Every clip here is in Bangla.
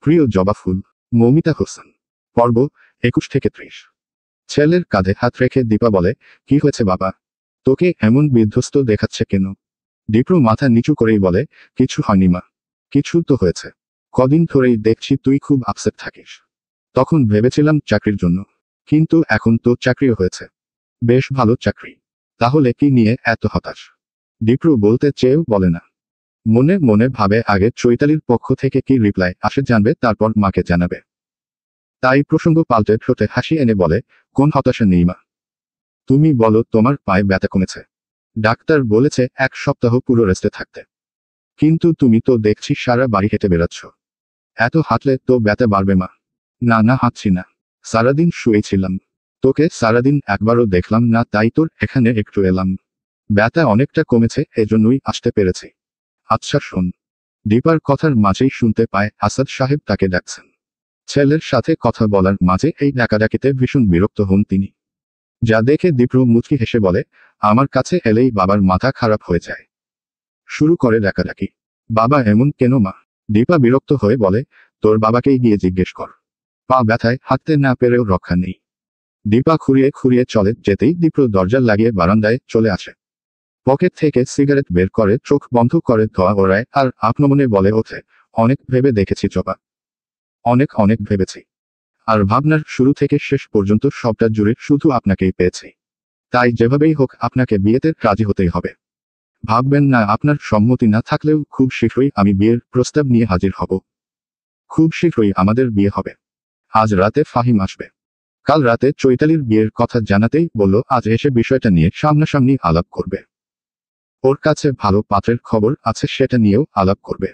প্রিয় জবা ফুল। মৌমিতা হোসেন। পর্ব 21-30। ছেলের কাঁধে হাত রেখে দীপা বলে, কি হয়েছে বাবা? তোকে এমন বিধ্বস্ত দেখাচ্ছে কেন? দীপ্র মাথা নিচু করেই বলে, কিছু হয়নি মা। কিছু তো হয়েছে। কদিন ধরেই দেখছি তুই খুব আপসেট থাকিস। তখন ভেবেছিলাম চাকরির জন্য, কিন্তু এখন তো চাকরিও হয়েছে। বেশ ভালো চাকরি। তাহলে কি নিয়ে এত হতাশ? দীপ্র বলতে চেয়েও বলে না। মনে মনে ভাবে আগে চৈতালির পক্ষ থেকে কি রিপ্লাই আসে জানবে, তারপর মাকে জানাবে। তাই প্রসঙ্গ পাল্টে ঠোঁটে হাসি এনে বলে, কোন হতাশা নেই মা। তুমি বলো তোমার পায়ে ব্যথা কমেছে। ডাক্তার বলেছে 1 সপ্তাহ পুরো রেস্টে থাকতে। কিন্তু তুমি তো দেখছি সারা বাড়ি হেঁটে বেড়াচ্ছ। এত হাঁটলে তো ব্যথা বাড়বে মা। না না, হাঁটছি না। সারাদিন শুয়েছিলাম। তোকে সারাদিন একবারও দেখলাম না, তাই তোর এখানে একটু এলাম। ব্যথা অনেকটা কমেছে, এজন্যই আসতে পেরেছি। আচ্ছা শোন। দীপার কথার মাঝেই শুনতে পায় আসাদ সাহেব তাকে ডাকছেন। ছেলের সাথে কথা বলার মাঝে এই ডাকাডাকিতে ভীষণ বিরক্ত হন তিনি। যা দেখে দীপ্র মুচকি হেসে বলে, আমার কাছে এলেই বাবার মাথা খারাপ হয়ে যায়। শুরু করে ডাকাডাকি। বাবা এমন কেন মা? দীপা বিরক্ত হয়ে বলে, তোর বাবাকেই গিয়ে জিজ্ঞেস কর। পা ব্যথায় হাঁটতে না পেরেও রক্ষা নেই। দীপা খুঁড়িয়ে খুঁড়িয়ে চলে যেতেই দীপ্র দরজা লাগিয়ে বারান্দায় চলে আসে। পকেট থেকে সিগারেট বের করে চোখ বন্ধ করে ধোয়া ওড়ায় আর আপনমনে বলে ওঠে, অনেক ভেবে দেখেছি জবা। অনেক অনেক ভেবেছি। আর ভাবনার শুরু থেকে শেষ পর্যন্ত সবটা জুড়ে শুধু আপনাকেই পেয়েছি। তাই যেভাবেই হোক আপনাকে বিয়েতে রাজি হতেই হবে। ভাববেন না আপনার সম্মতি না থাকলেও খুব শীঘ্রই আমি বিয়ের প্রস্তাব নিয়ে হাজির হব। খুব শীঘ্রই আমাদের বিয়ে হবে। আজ রাতে ফাহিম আসবে। কাল রাতে চৈতালির বিয়ের কথা জানাতেই বলল আজ এসে বিষয়টা নিয়ে সামনাসামনি আলাপ করবে। ওর কাছে ভালো পাত্রের খবর আছে, সেটা নিয়েও আলাপ করবে।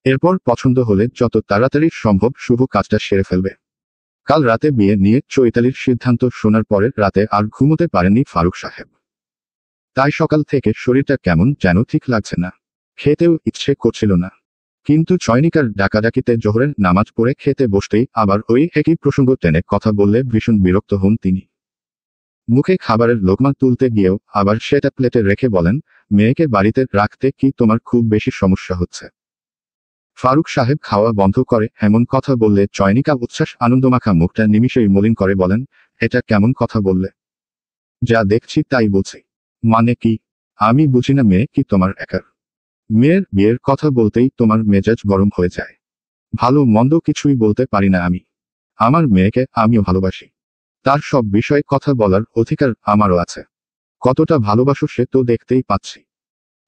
এরপর পছন্দ হলে যত তাড়াতাড়ি সম্ভব শুভ কাজটা সেরে ফেলবে। কাল রাতে বিয়ে নিয়ে চৈতালির সিদ্ধান্ত শোনার পরের রাতে আর ঘুমোতে পারেননি ফারুক সাহেব। তাই সকাল থেকে শরীরটা কেমন যেন ঠিক লাগছে না। খেতেও ইচ্ছে করছিল না। কিন্তু চয়নিকার ডাকাডাকিতে জোহরের নামাজ পড়ে খেতে বসতেই আবার ওই একই প্রসঙ্গ টেনে কথা বললে ভীষণ বিরক্ত হন তিনি। মুখে খাবারের লোকমা তুলতে গিয়েও আবার সেটা প্লেটে রেখে বলেন, মেয়েকে বাড়িতে রাখতে কি তোমার খুব বেশি সমস্যা হচ্ছে? ফারুক সাহেব খাওয়া বন্ধ করে এমন কথা বললে চয়নিকা উচ্ছ্বাস আনন্দমাখা মুখটা নিমিষেই মলিন করে বলেন, এটা কেমন কথা বললে? যা দেখছি তাই বলছি। মানে কি? আমি বুঝি না মেয়ে কি তোমার একার? মেয়ের বিয়ের কথা বলতেই তোমার মেজাজ গরম হয়ে যায়। ভালো মন্দ কিছুই বলতে পারি না আমি। আমার মেয়েকে আমিও ভালোবাসি। তার সব বিষয়ে কথা বলার অধিকার আমারও আছে। কতটা ভালোবাসো সে তো দেখতেই পাচ্ছি।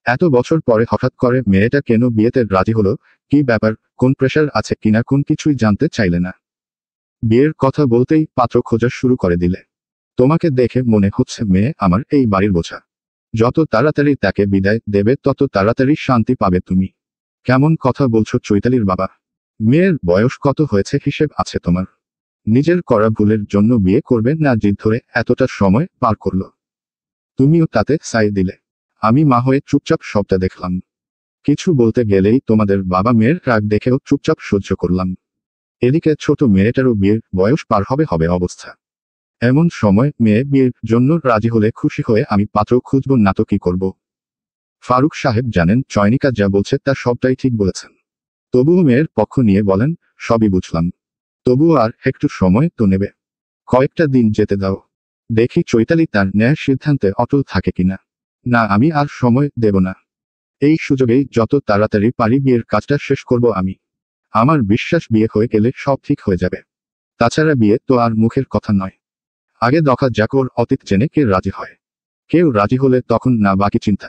এত বছর পরে হঠাৎ করে মেয়েটা কেন বিয়েতে রাজি হলো, কি ব্যাপার, কোন প্রেশার আছে কিনা কোন কিছুই জানতে চাইলে না। বিয়ের কথা বলতেই পাত্র খোঁজা শুরু করে দিলে। তোমাকে দেখে মনে হচ্ছে মেয়ে আমার এই বাড়ির বোঝা। যত তাড়াতাড়ি তাকে বিদায় দেবে তত তাড়াতাড়ি শান্তি পাবে তুমি। কেমন কথা বলছো চৈতালির বাবা? মেয়ের বয়স কত হয়েছে হিসেব আছে তোমার? নিজের করা ভুলের জন্য বিয়ে করবে না জিদ ধরে এতটা সময় পার করলো। তুমিও তাতে সাই দিলে। আমি মা হয়ে চুপচাপ সবটা দেখলাম। কিছু বলতে গেলেই তোমাদের বাবা মেয়ের রাগ দেখেও চুপচাপ সহ্য করলাম। এদিকে ছোট মেয়েটারও বিয়ের বয়স পার হবে অবস্থা। এমন সময় মেয়ে বিয়ের জন্য রাজি হলে খুশি হয়ে আমি পাত্র খুঁজব না তো কি করব? ফারুক সাহেব জানেন চয়নিকা যা বলছে তা সবটাই ঠিক বলেছেন। তবুও মেয়ের পক্ষ নিয়ে বলেন, সবই বুঝলাম। তবুও আর একটু সময় তো নেবে। কয়েকটা দিন যেতে দাও। দেখি চৈতালি তার ন্যায় সিদ্ধান্তে অটল থাকে কিনা। না, আমি আর সময় দেব না। এই সুযোগেই যত তাড়াতাড়ি পারি বিয়ের কাজটা শেষ করব আমি। আমার বিশ্বাস বিয়ে হয়ে গেলে সব ঠিক হয়ে যাবে। তাছাড়া বিয়ে তো আর মুখের কথা নয়। আগে দেখা যাক ওর অতীত জেনে কে রাজি হয়। কেউ রাজি হলে তখন না বাকি চিন্তা।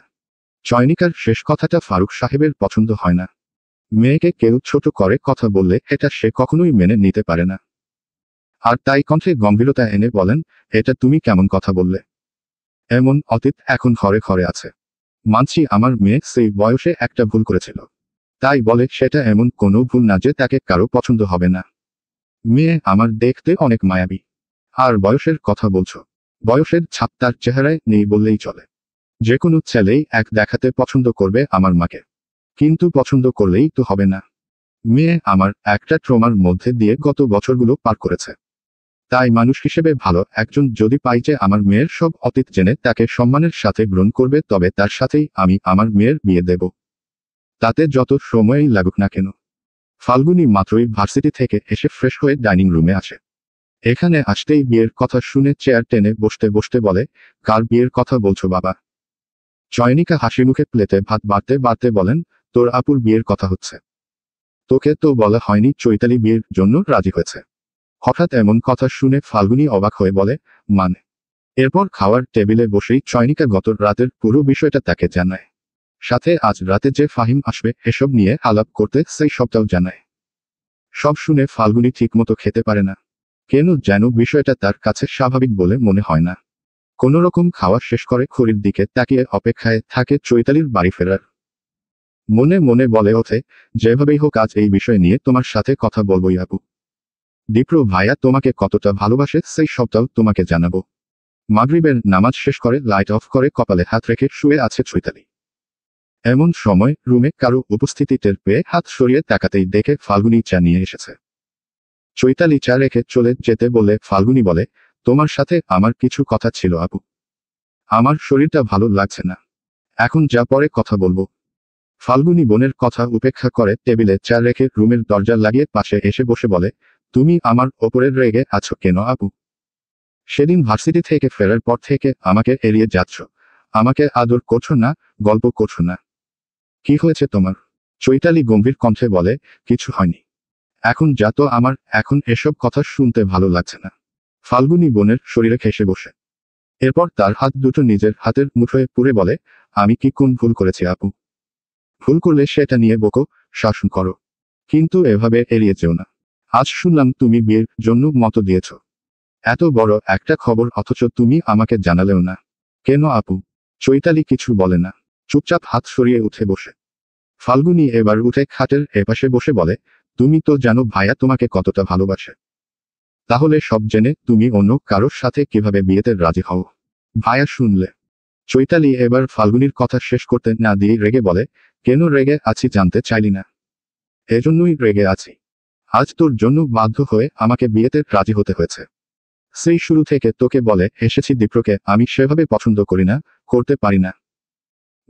চয়নিকার শেষ কথাটা ফারুক সাহেবের পছন্দ হয় না। মেয়েকে কেউ ছোট করে কথা বললে এটা সে কখনোই মেনে নিতে পারে না। আর তাই কণ্ঠে গম্ভীরতা এনে বলেন, এটা তুমি কেমন কথা বললে? এমন অতীত এখন ঘরে ঘরে আছে। মানছি আমার মেয়ে সেই বয়সে একটা ভুল করেছিল। তাই বলে সেটা এমন কোনো ভুল না যে তাকে কারো পছন্দ হবে না। মেয়ে আমার দেখতে অনেক মায়াবী। আর বয়সের কথা বলছো? বয়সের ছাপ তার চেহারায় নেই বললেই চলে। যে কোনো ছেলেই এক দেখাতে পছন্দ করবে আমার মাকে। কিন্তু পছন্দ করলেই তো হবে না। মেয়ে আমার একটা ট্রমার মধ্যে দিয়ে গত বছরগুলো পার করেছে। তাই মানুষ হিসেবে ভালো একজন যদি পাই যে আমার মেয়ের সব অতীত জেনে তাকে সম্মানের সাথে গ্রহণ করবে, তবে তার সাথেই আমি আমার মেয়ের বিয়ে দেব। তাতে যত সময়ই লাগুক না কেন। ফাল্গুনী মাত্রই ভার্সিটি থেকে এসে ফ্রেশ হয়ে ডাইনিং রুমে আসে। এখানে আসতেই বিয়ের কথা শুনে চেয়ার টেনে বসতে বসতে বলে, কার বিয়ের কথা বলছো বাবা? চয়নিকা হাসিমুখে প্লেটে ভাত বাড়তে বাড়তে বলেন, তোর আপুর বিয়ের কথা হচ্ছে। তোকে তো বলা হয়নি চৈতালি বিয়ের জন্য রাজি হয়েছে? হঠাৎ এমন কথা শুনে ফাল্গুনী অবাক হয়ে বলে, মানে? এরপর খাওয়ার টেবিলে বসেই চয়নিকা গত রাতের পুরো বিষয়টা তাকে জানায়। সাথে আজ রাতে যে ফাহিম আসবে এসব নিয়ে আলাপ করতে সেই সবটাও জানায়। সব শুনে ফাল্গুনী ঠিকমতো খেতে পারে না। কেন যেন বিষয়টা তার কাছে স্বাভাবিক বলে মনে হয় না। কোনোরকম খাওয়া শেষ করে ঘড়ির দিকে তাকিয়ে অপেক্ষায় থাকে চৈতালির বাড়ি ফেরার। মনে মনে বলে ওঠে, যেভাবেই হোক আজ এই বিষয় নিয়ে তোমার সাথে কথা বলবোই আপু। দীপ্র ভাইয়া তোমাকে কতটা ভালোবাসে সেই সবটাও তোমাকে জানাবো। মাগরিবের নামাজ শেষ করে লাইট অফ করে কপালে হাত রেখে শুয়ে আছে চৈতালি। এমন সময় রুমে কারো উপস্থিতি টের পেয়ে হাত সরিয়ে তাকাতেই দেখে ফাল্গুনী চা নিয়ে এসেছে। চৈতালি চা রেখে চলে যেতে বলে ফাল্গুনী বলে, তোমার সাথে আমার কিছু কথা ছিল আপু। আমার শরীরটা ভালো লাগছে না, এখন যা পরে কথা বলবো। ফাল্গুনী বোনের কথা উপেক্ষা করে টেবিলে চা রেখে রুমের দরজা লাগিয়ে পাশে এসে বসে বলে, তুমি আমার ওপরে রেগে আছো কেন আপু? সেদিন ভার্সিটি থেকে ফেরার পর থেকে আমাকে এড়িয়ে যাচ্ছ, আমাকে আদর করছো না, গল্প করছো না। কি হয়েছে তোমার? চৈতালি গম্ভীর কণ্ঠে বলে, কিছু হয়নি। এখন যা তো আমার এখন এসব কথা শুনতে ভালো লাগছে না। ফাল্গুনী বোনের শরীরে ঘেঁষে বসে। এরপর তার হাত দুটো নিজের হাতের মুঠোয় পুরে বলে, আমি কি কোন ভুল করেছি আপু? ভুল করলে সেটা নিয়ে বকো, শাসন করো, কিন্তু এভাবে এড়িয়ে যেও না। আজ শুনলাম তুমি বিয়ের জন্য মত দিয়েছ। এত বড় একটা খবর অথচ তুমি আমাকে জানালেও না। কেন আপু? চৈতালি কিছু বলে না, চুপচাপ হাত সরিয়ে উঠে বসে। ফাল্গুনী এবার উঠে খাটের এপাশে বসে বলে, তুমি তো জানো ভাইয়া তোমাকে কতটা ভালোবাসে। তাহলে সব জেনে তুমি অন্য কারোর সাথে কিভাবে বিয়েতে রাজি হও? ভাইয়া শুনলে। চৈতালি এবার ফাল্গুনীর কথা শেষ করতে না দিয়ে রেগে বলে, কেন রেগে আছি জানতে চাইলি না? এজন্যই রেগে আছি। আজ তোর জন্য বাধ্য হয়ে আমাকে বিয়েতে রাজি হতে হয়েছে। সেই শুরু থেকে তোকে বলে এসেছি দীপ্রকে আমি সেভাবে পছন্দ করি না, করতে পারি না।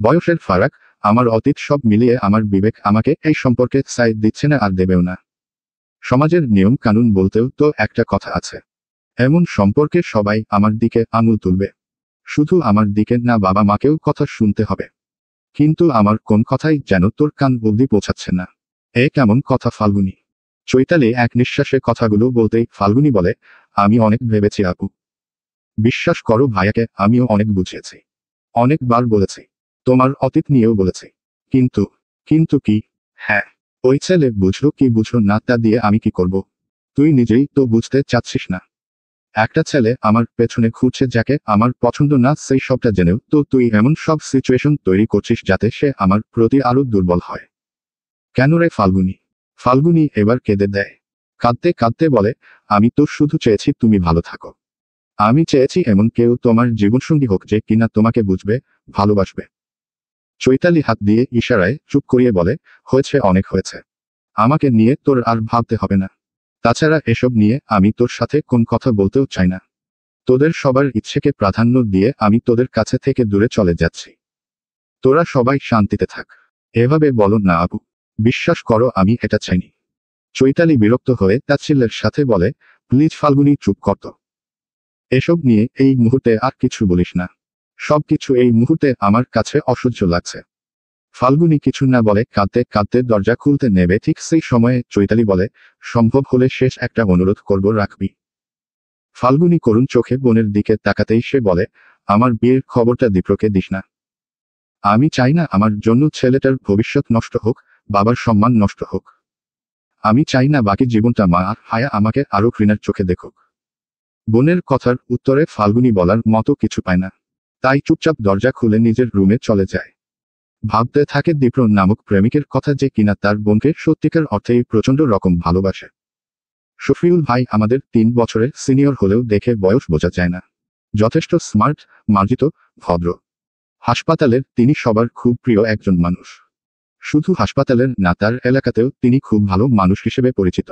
বয়সের ফারাক, আমার অতীত সব মিলিয়ে আমার বিবেক আমাকে এই সম্পর্কে সাইড দিচ্ছে না আর দেবেও না। সমাজের নিয়ম কানুন বলতেও তো একটা কথা আছে। এমন সম্পর্কে সবাই আমার দিকে আঙুল তুলবে। শুধু আমার দিকে না, বাবা মাকেও কথা শুনতে হবে। কিন্তু আমার কোন কথাই যেন তোর কান অবধি পৌঁছাচ্ছে না। এ কেমন কথা ফাল্গুনী? চৈতালি এক নিঃশ্বাসে কথাগুলো বলতেই ফাল্গুনী বলে, আমি অনেক ভেবেছি আপু। বিশ্বাস করো ভাইয়াকে আমিও অনেক বুঝিয়েছি। অনেকবার বলেছি। তোমার অতীত নিয়েও বলেছি। কিন্তু কিন্তু কি? হ্যাঁ, ওই ছেলে বুঝলো কি বুঝলো না তা দিয়ে আমি কি করব? তুই নিজেই তো বুঝতে চাচ্ছিস না। একটা ছেলে আমার পেছনে ঘুরছে যাকে আমার পছন্দ না, সেই সবটা জেনেও তো তুই এমন সব সিচুয়েশন তৈরি করছিস যাতে সে আমার প্রতি আরো দুর্বল হয়। কেন রে ফাল্গুনী? ফাল্গুনী এবার কেঁদে দেয়। কাঁদতে কাঁদতে বলে, আমি তো শুধু চেয়েছি তুমি ভালো থাকো। আমি চেয়েছি এমন কেউ তোমার জীবনসঙ্গী হোক যে কিনা তোমাকে বুঝবে, ভালোবাসবে। চৈতালি হাত দিয়ে ইশারায় চুপ করিয়ে বলে, হয়েছে, অনেক হয়েছে। আমাকে নিয়ে তোর আর ভাবতে হবে না। তাছাড়া এসব নিয়ে আমি তোর সাথে কোন কথা বলতেও চাই না। তোদের সবার ইচ্ছেকে প্রাধান্য দিয়ে আমি তোদের কাছে থেকে দূরে চলে যাচ্ছি। তোরা সবাই শান্তিতে থাক। এভাবে বলো না আপু। বিশ্বাস করো আমি এটা চাইনি। চৈতালি বিরক্ত হয়ে তাচ্ছিল্যের সাথে বলে, প্লিজ ফাল্গুনী চুপ কর তো। এসব নিয়ে এই মুহূর্তে আর কিছু বলিস না। সবকিছু এই মুহূর্তে আমার কাছে অসহ্য লাগছে। ফাল্গুনী কিছু না বলে কাঁদতে কাঁদতে দরজা খুলতে নেবে, ঠিক সেই সময়ে চৈতালি বলে, সম্ভব হলে শেষ একটা অনুরোধ করব, রাখবি? ফাল্গুনী করুণ চোখে বোনের দিকে তাকাতেই সে বলে, আমার বিয়ের খবরটা দীপ্রকে দিস না। আমি চাই না আমার জন্য ছেলেটার ভবিষ্যৎ নষ্ট হোক, বাবার সম্মান নষ্ট হোক। আমি চাই না বাকি জীবনটা মা আর হায়া আমাকে আরো ঘৃণার চোখে দেখুক। বোনের কথার উত্তরে ফাল্গুনী বলার মতো কিছু পায় না। তাই চুপচাপ দরজা খুলে নিজের রুমে চলে যায়। ভাবতে থাকে দীপ্র নামক প্রেমিকের কথা যে কিনা তার বোনকে সত্যিকার অর্থেই প্রচণ্ড রকম ভালোবাসে। শফিউল ভাই আমাদের 3 বছরের সিনিয়র হলেও দেখে বয়স বোঝা যায় না। যথেষ্ট স্মার্ট, মার্জিত, ভদ্র। হাসপাতালের তিনি সবার খুব প্রিয় একজন মানুষ। শুধু হাসপাতালের না, তার এলাকাতেও তিনি খুব ভালো মানুষ হিসেবে পরিচিত।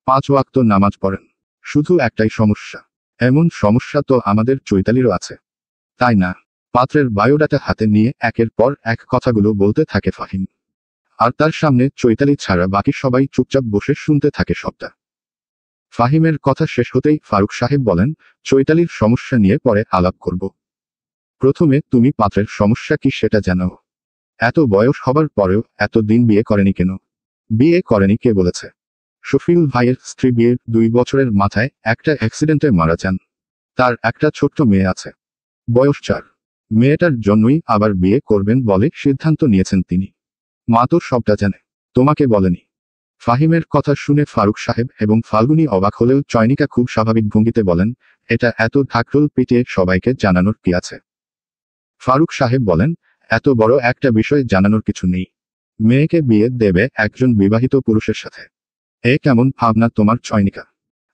5 ওয়াক্ত নামাজ পড়েন। শুধু একটাই সমস্যা। এমন সমস্যা তো আমাদের চৈতালিরও আছে, তাই না? পাত্রের বায়োডাটা হাতে নিয়ে একের পর এক কথাগুলো বলতে থাকে ফাহিম। আর তার সামনে চৈতালি ছাড়া বাকি সবাই চুপচাপ বসে শুনতে থাকে সবটা। ফাহিমের কথা শেষ হতেই ফারুক সাহেব বলেন, চৈতালির সমস্যা নিয়ে পরে আলাপ করব। প্রথমে তুমি পাত্রের সমস্যা কি সেটা জানাও। এত বয়স হবার পরেও এত দিন বিয়ে করেনি কেন? বিয়ে করেনি কে বলেছে? শফিউল ভাইয়ের স্ত্রী বিয়ের 2 বছরের মাথায় একটা অ্যাক্সিডেন্টে মারা যান। তার একটা ছোট্ট মেয়ে আছে, বয়স 4। মেয়েটার জন্যই আবার বিয়ে করবেন বলে সিদ্ধান্ত নিয়েছেন তিনি। মা তো সবটা জানে, তোমাকে বলেনি? ফাহিমের কথা শুনে ফারুক সাহেব এবং ফাল্গুনী অবাক হলেও চয়নিকা খুব স্বাভাবিক ভঙ্গিতে বলেন, এটা এত ঢাকঢোল পিটিয়ে সবাইকে জানানোর কি আছে? ফারুক সাহেব বলেন, এত বড় একটা বিষয় জানানোর কিছু নেই। মেয়েকে বিয়ে দেবে একজন বিবাহিত পুরুষের সাথে। এ কেমন ভাবনা তোমার চয়নিকা?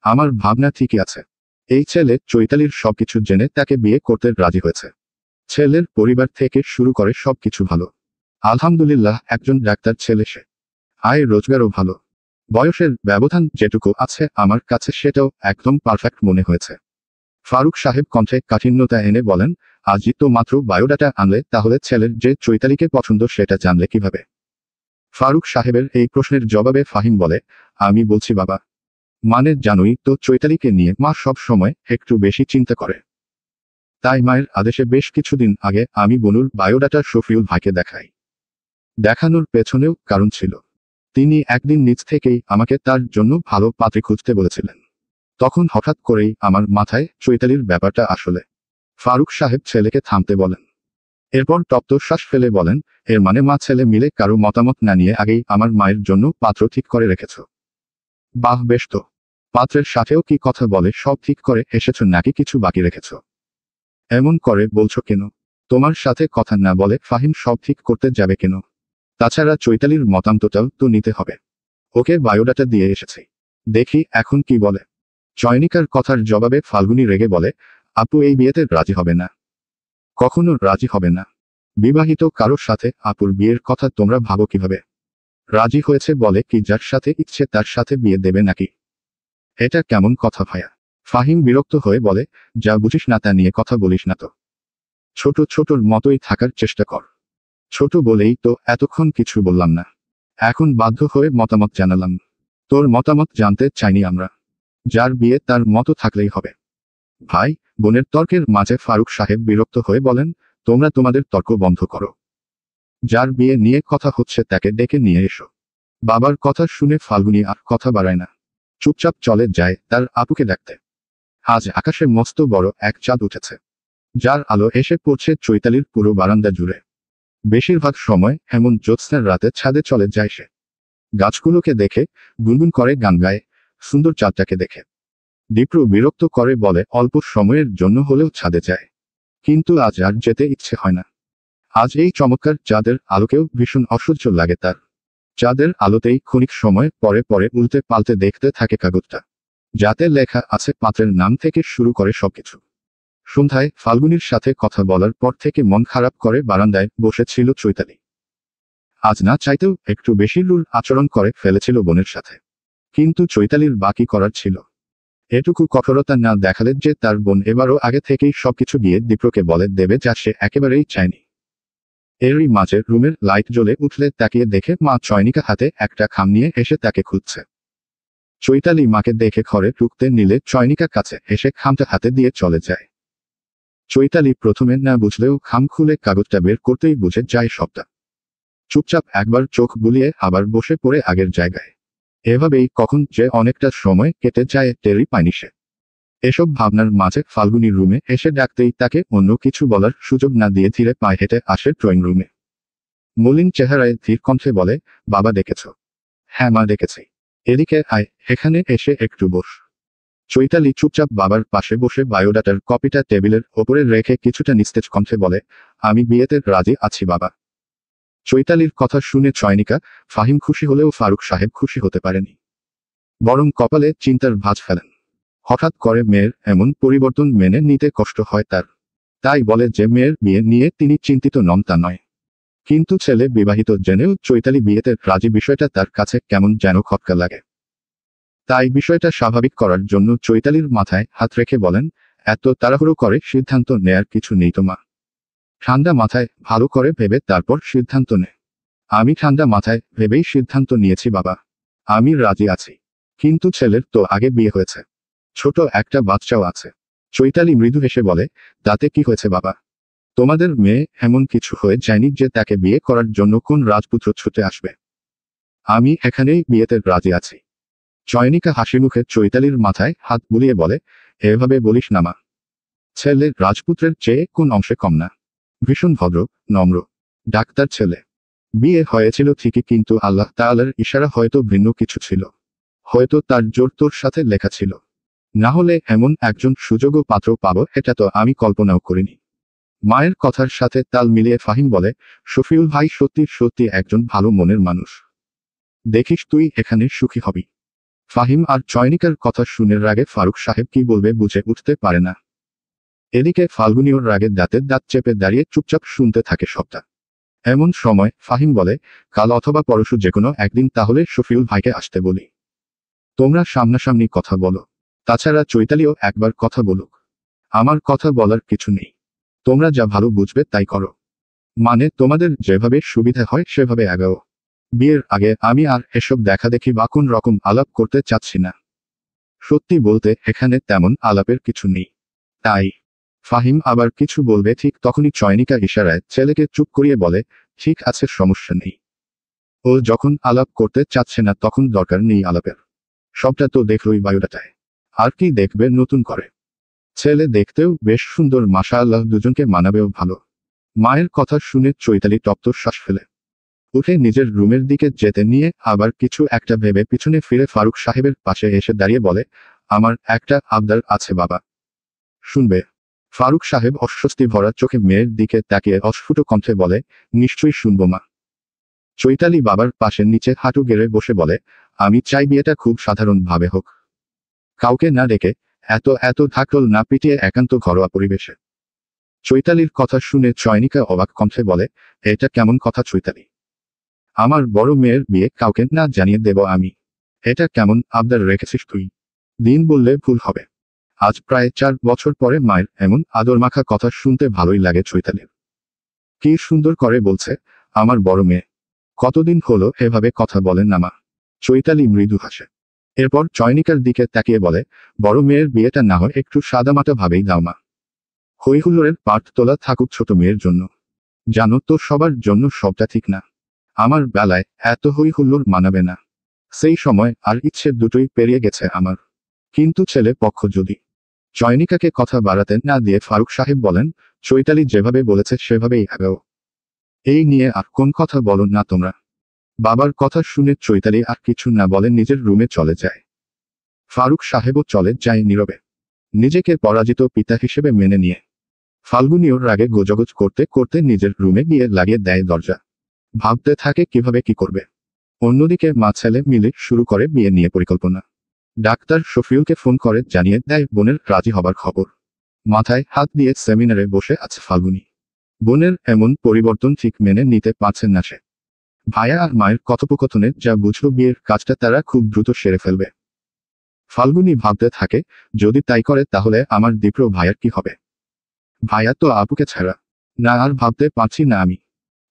আমার ভাবনা ঠিকই আছে। এই ছেলে চৈতালির সবকিছু জেনে তাকে বিয়ে করতে রাজি হয়েছে। ছেলের পরিবার থেকে শুরু করে সবকিছু ভালো। আলহামদুলিল্লাহ, একজন ডাক্তার ছেলে সে। আয় রোজগারও ভালো। বয়সের ব্যবধান যেটুকু আছে আমার কাছে সেটাও একদম পারফেক্ট মনে হয়েছে। ফারুক সাহেব কণ্ঠে কাঠিন্যতা এনে বলেন, আজই তো মাত্র বায়োডাটা আনলে, তাহলে ছেলের যে চৈতালিকে পছন্দ সেটা জানলে কিভাবে? ফারুক সাহেবের এই প্রশ্নের জবাবে ফাহিম বলে, আমি বলছি বাবা। মানে জানোই তো চৈতালিকে নিয়ে মা সব সময় একটু বেশি চিন্তা করে। তাই মায়ের আদেশে বেশ কিছুদিন আগে আমি বনুর বায়োডাটা শফিউল ভাইকে দেখাই। দেখানোর পেছনেও কারণ ছিল। তিনি একদিন নিজ থেকেই আমাকে তার জন্য ভালো পাত্রী খুঁজতে বলেছিলেন। তখন হঠাৎ করেই আমার মাথায় চৈতালির ব্যাপারটা আসলে। ফারুক সাহেব ছেলেকে থামতে বলেন। এরপর তপ্ত শ্বাস ফেলে বলেন, এর মানে মা ছেলে মিলে কারো মতামত না নিয়ে আগেই আমার মায়ের জন্য পাত্র ঠিক করে রেখেছ? বাহ, বেশ তো। পাত্রের সাথেও কি কথা বলে সব ঠিক করে এসেছ নাকি কিছু বাকি রেখেছ? এমন করে বলছো কেন? তোমার সাথে কথা না বলে ফাহিম সব ঠিক করতে যাবে কেন? তাছাড়া চৈতালির মতামতটাও তো নিতে হবে। ওকে বায়োডাটা দিয়ে এসেছি, দেখি এখন কি বলে। চয়নিকার কথার জবাবে ফাল্গুনী রেগে বলে, আপু এই বিয়েতে রাজি হবে না। কখনো রাজি হবে না। বিবাহিত কারোর সাথে আপুর বিয়ের কথা তোমরা ভাবো কিভাবে? রাজি হয়েছে বলে কি যার সাথে ইচ্ছে তার সাথে বিয়ে দেবে নাকি? এটা কেমন কথা ভাইয়া? ফাহিম বিরক্ত হয়ে বলে, যা বুঝিস না তা নিয়ে কথা বলিস না তো। ছোট ছোটর মতোই থাকার চেষ্টা কর। ছোট বলেই তো এতক্ষণ কিছু বললাম না। এখন বাধ্য হয়ে মতামত জানালাম। তোর মতামত জানতে চাইনি আমরা। যার বিয়ে তার মতো থাকলেই হবে। ভাই বোনের তর্কের মাঝে ফারুক সাহেব বিরক্ত হয়ে বলেন, তোমরা তোমাদের তর্ক বন্ধ করো। যার বিয়ে নিয়ে কথা হচ্ছে তাকে ডেকে নিয়ে এসো। বাবার কথা শুনে ফাল্গুনী আর কথা বাড়ায় না। চুপচাপ চলে যায় তার আপুকে ডাকতে। আজ আকাশে মস্ত বড় এক চাঁদ উঠেছে, যার আলো এসে পড়ছে চৈতালির পুরো বারান্দা জুড়ে। বেশিরভাগ সময় এমন জ্যোৎস্নার রাতে ছাদে চলে যায় সে। গাছগুলোকে দেখে গুনগুন করে গান গায়, সুন্দর চাঁদটাকে দেখে। দীপ্র বিরক্ত করে বলে, অল্প সময়ের জন্য হলেও ছাদে যায়, কিন্তু আজ আর যেতে ইচ্ছে হয় না। আজ এই চমৎকার চাঁদের আলোকেও ভীষণ অসহ্য লাগে তার। চাঁদের আলোতেই ক্ষণিক সময় পরে পরে উল্টে পাল্টে দেখতে থাকে কাগজটা, যাতে লেখা আছে পাত্রের নাম থেকে শুরু করে সবকিছু। সন্ধ্যায় ফাল্গুনীর সাথে কথা বলার পর থেকে মন খারাপ করে বারান্দায় বসেছিল চৈতালি। আজ না চাইতেও একটু বেশি রুল আচরণ করে ফেলেছিল বোনের সাথে। কিন্তু চৈতালির বাকি করার ছিল। এটুকু কঠোরতা না দেখালে যে তার বোন এবারও আগে থেকেই সবকিছু গিয়ে দীপ্রকে বলে দেবে, যা সে একেবারেই চায়নি। এরই মাঝে রুমের লাইট জ্বলে উঠলে তাকিয়ে দেখে মা চয়নিকা হাতে একটা খাম নিয়ে এসে তাকে খুঁজছে। চৈতালি মাকে দেখে ঘরে ঢুকতে নিলে চয়নিকা কাছে এসে খামটা হাতে দিয়ে চলে যায়। চৈতালি প্রথমে না বুঝলেও খাম খুলে কাগজটা বের করতেই বুঝে যায় সবটা। চুপচাপ একবার চোখ বুলিয়ে আবার বসে পড়ে আগের জায়গায়। এভাবেই কখন যে অনেকটা সময় কেটে যায় টেরই পায়নি সে। এসব ভাবনার মাঝে ফাল্গুনী রুমে এসে ডাকতেই তাকে অন্য কিছু বলার সুযোগ না দিয়ে ধীরে পায়ে হেঁটে আসে ড্রয়িং রুমে। মলিন চেহারায় ধীর কণ্ঠে বলে, বাবা ডেকেছ? হ্যাঁ মা ডেকেছি। এদিকে আয়, এখানে এসে একটু বস। চৈতালি চুপচাপ বাবার পাশে বসে বায়োডাটার কপিটা টেবিলের ওপরে রেখে কিছুটা নিস্তেজ কণ্ঠে বলে, আমি বিয়েতে রাজি আছি বাবা। চৈতালির কথা শুনে চয়নিকা, ফাহিম খুশি হলেও ফারুক সাহেব খুশি হতে পারেনি। বরং কপালে চিন্তার ভাঁজ ফেলেন। হঠাৎ করে মেয়ের এমন পরিবর্তন মেনে নিতে কষ্ট হয় তার। তাই বলে যে মেয়ের বিয়ে নিয়ে তিনি চিন্তিত নন তা নয়। কিন্তু ছেলে বিবাহিত জেনেও চৈতালি বিয়েতে রাজি বিষয়টা তার কাছে কেমন যেন খটকা লাগে। তাই বিষয়টা স্বাভাবিক করার জন্য চৈতালির মাথায় হাত রেখে বলেন, এত তাড়াহুড়ো করে সিদ্ধান্ত নেয়ার কিছু নেই তো মা। ঠান্ডা মাথায় ভালো করে ভেবে তারপর সিদ্ধান্ত নে। আমি ঠান্ডা মাথায় ভেবেই সিদ্ধান্ত নিয়েছি বাবা। আমি রাজি আছি। কিন্তু ছেলের তো আগে বিয়ে হয়েছে, ছোট একটা বাচ্চাও আছে। চৈতালি মৃদু হেসে বলে, তাতে কি হয়েছে বাবা? তোমাদের মেয়ে এমন কিছু হয়ে যায়নি যে তাকে বিয়ে করার জন্য কোন রাজপুত্র ছুটে আসবে। আমি এখানেই বিয়েতে রাজি আছি। চয়নিকা হাসি মুখে চৈতালির মাথায় হাত বুলিয়ে বলে, এভাবে বলিস না মা। ছেলে রাজপুত্রের চেয়ে কোন অংশে কম না। ভীষণ ভদ্র, নম্র। ডাক্তার ছেলে। বিয়ে হয়েছিল ঠিকই, কিন্তু আল্লাহ তাআলার ইশারা হয়তো ভিন্ন কিছু ছিল। হয়তো তার জোর তোর সাথে লেখা ছিল। না হলে এমন একজন সুযোগ্য পাত্র পাবো এটা তো আমি কল্পনাও করিনি। মায়ের কথার সাথে তাল মিলিয়ে ফাহিম বলে, শফিউল ভাই সত্যি সত্যি একজন ভালো মনের মানুষ। দেখিস তুই এখানে সুখী হবি। ফাহিম আর চয়নিকার কথা শুনে রাগে ফারুক সাহেব কি বলবে বুঝে উঠতে পারে না। এদিকে ফাল্গুনীয় রাগে দাঁতের দাঁত চেপে দাঁড়িয়ে চুপচাপ শুনতে থাকে সবটা। এমন সময় ফাহিম বলে, কাল অথবা পরশু যেকোনো একদিন তাহলে শফিউল ভাইকে আসতে বলি। তোমরা সামনাসামনি কথা বলো। তাছাড়া চৈতালিও একবার কথা বলুক। আমার কথা বলার কিছু নেই। তোমরা যা ভালো বুঝবে তাই করো। মানে তোমাদের যেভাবে সুবিধা হয় সেভাবে আগাও। বিয়ের আগে আমি আর এসব দেখাদেখি বা কোন রকম আলাপ করতে চাচ্ছি না। সত্যি বলতে এখানে তেমন আলাপের কিছু নেই। তাই ফাহিম আবার কিছু বলবে ঠিক তখনই চয়নিকা ইশারায় ছেলেকে চুপ করিয়ে বলে, ঠিক আছে সমস্যা নেই। ও যখন আলাপ করতে চাচ্ছে না তখন দরকার নেই আলাপের। সবটা তো দেখলই বায়োডাটায়। আর কি দেখবে নতুন করে? ছেলে দেখতেও বেশ সুন্দর, মাশাআল্লাহ, দুজনকে মানাবেও ভালো। মায়ের কথা শুনে চৈতালি তপ্ত শ্বাস ফেলে উঠে নিজের রুমের দিকে যেতে নিয়ে আবার কিছু একটা ভেবে পিছনে ফিরে ফারুক সাহেবের পাশে এসে দাঁড়িয়ে বলে, আমার একটা আবদার আছে বাবা। শুনবে? ফারুক সাহেব অস্বস্তি ভরা চোখে মেয়ের দিকে তাকিয়ে অস্ফুট কণ্ঠে বলে, নিশ্চয়ই শুনবো মা। চৈতালি বাবার পাশে নিচে হাঁটু গেড়ে বসে বলে, আমি চাই বিয়েটা খুব সাধারণভাবে হোক। কাউকে না ডেকে, এত এত ঢাকঢোল না পিটিয়ে একান্ত ঘরোয়া পরিবেশে। চৈতালির কথা শুনে চয়নিকা অবাক কণ্ঠে বলে, এটা কেমন কথা চৈতালি? আমার বড় মেয়ের বিয়ে কাউকে না জানিয়ে দেব আমি? এটা কেমন আবদার রেখেছিস তুই? দিন বললে ভুল হবে। আজ প্রায় 4 বছর পরে মায়ের এমন আদরমাখা কথা শুনতে ভালোই লাগে চৈতালির। কি সুন্দর করে বলছে, আমার বড় মেয়ে। কতদিন হলো এভাবে কথা বলেন না মা। চৈতালি মৃদু হাসে। এরপর চয়নিকার দিকে তাকিয়ে বলে, বড় মেয়ের বিয়েটা না হয় একটু সাদামাটা ভাবেই দাও মা। হইহুল্লোড়ের পাট তোলা থাকুক ছোট মেয়ের জন্য। জানো তো সবার জন্য সবটা ঠিক না। আমার বেলায় এত হইহুল্লোড় মানাবে না। সেই সময় আর ইচ্ছে দুটোই পেরিয়ে গেছে আমার। কিন্তু ছেলে পক্ষ যদি। চয়নিকাকে কথা বাড়াতে না দিয়ে ফারুক সাহেব বলেন, চৈতালি যেভাবে বলেছে সেভাবেই আগাও। এই নিয়ে আর কোন কথা বলো না তোমরা। বাবার কথা শুনে চৈতালি আর কিছু না বলে নিজের রুমে চলে যায়। ফারুক সাহেবও চলে যায় নীরবে, নিজেকে পরাজিত পিতা হিসেবে মেনে নিয়ে। ফাল্গুনীয় রাগে গোজগোজ করতে করতে নিজের রুমে গিয়ে লাগিয়ে দেয় দরজা। ভাবতে থাকে কিভাবে কি করবে। অন্যদিকে মা ছেলে মিলে শুরু করে বিয়ে নিয়ে পরিকল্পনা। ডাক্তার শফিউলকে ফোন করে জানিয়ে দেয় বোনের রাজি হবার খবর। মাথায় হাত দিয়ে সেমিনারে বসে আছে ফাল্গুনী। বোনের এমন পরিবর্তন ঠিক মেনে নিতে পারছেন না সে। ভাইয়া আর মায়ের কথোপকথনে যা বুঝল বিয়ের কাজটা তারা খুব দ্রুত সেরে ফেলবে। ফাল্গুনী ভাবতে থাকে, যদি তাই করে তাহলে আমার দীপ্র ভাইয়ার কি হবে? ভাইয়া তো আপুকে ছাড়া। না, আর ভাবতে পারছি না আমি।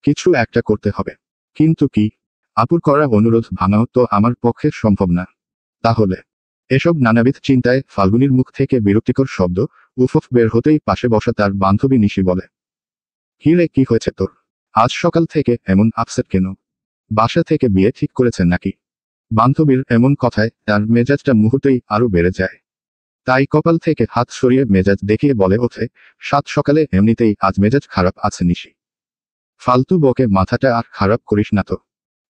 কিছু একটা করতে হবে। কিন্তু কি? আপুর করা অনুরোধ ভাঙাও তো আমার পক্ষে সম্ভব না। তাহলে? এসব নানাবিধ চিন্তায় ফাল্গুনীর মুখ থেকে বিরক্তিকর শব্দ উফ বের হতেই পাশে বসা তার বান্ধবী নিশি বলে, হিরে কি হয়েছে তোর? আজ সকাল থেকে এমন আপসেট কেন? বাসা থেকে বিয়ে ঠিক করেছেন নাকি? বান্ধবীর এমন কথায় তার মেজাজটা মুহূর্তেই আরো বেড়ে যায়। তাই কপাল থেকে হাত সরিয়ে মেজাজ দেখিয়ে বলে ওঠে, সাত সকালে এমনিতেই আজ মেজাজ খারাপ আছে নিশি। ফালতু বকে মাথাটা আর খারাপ করিস না তো।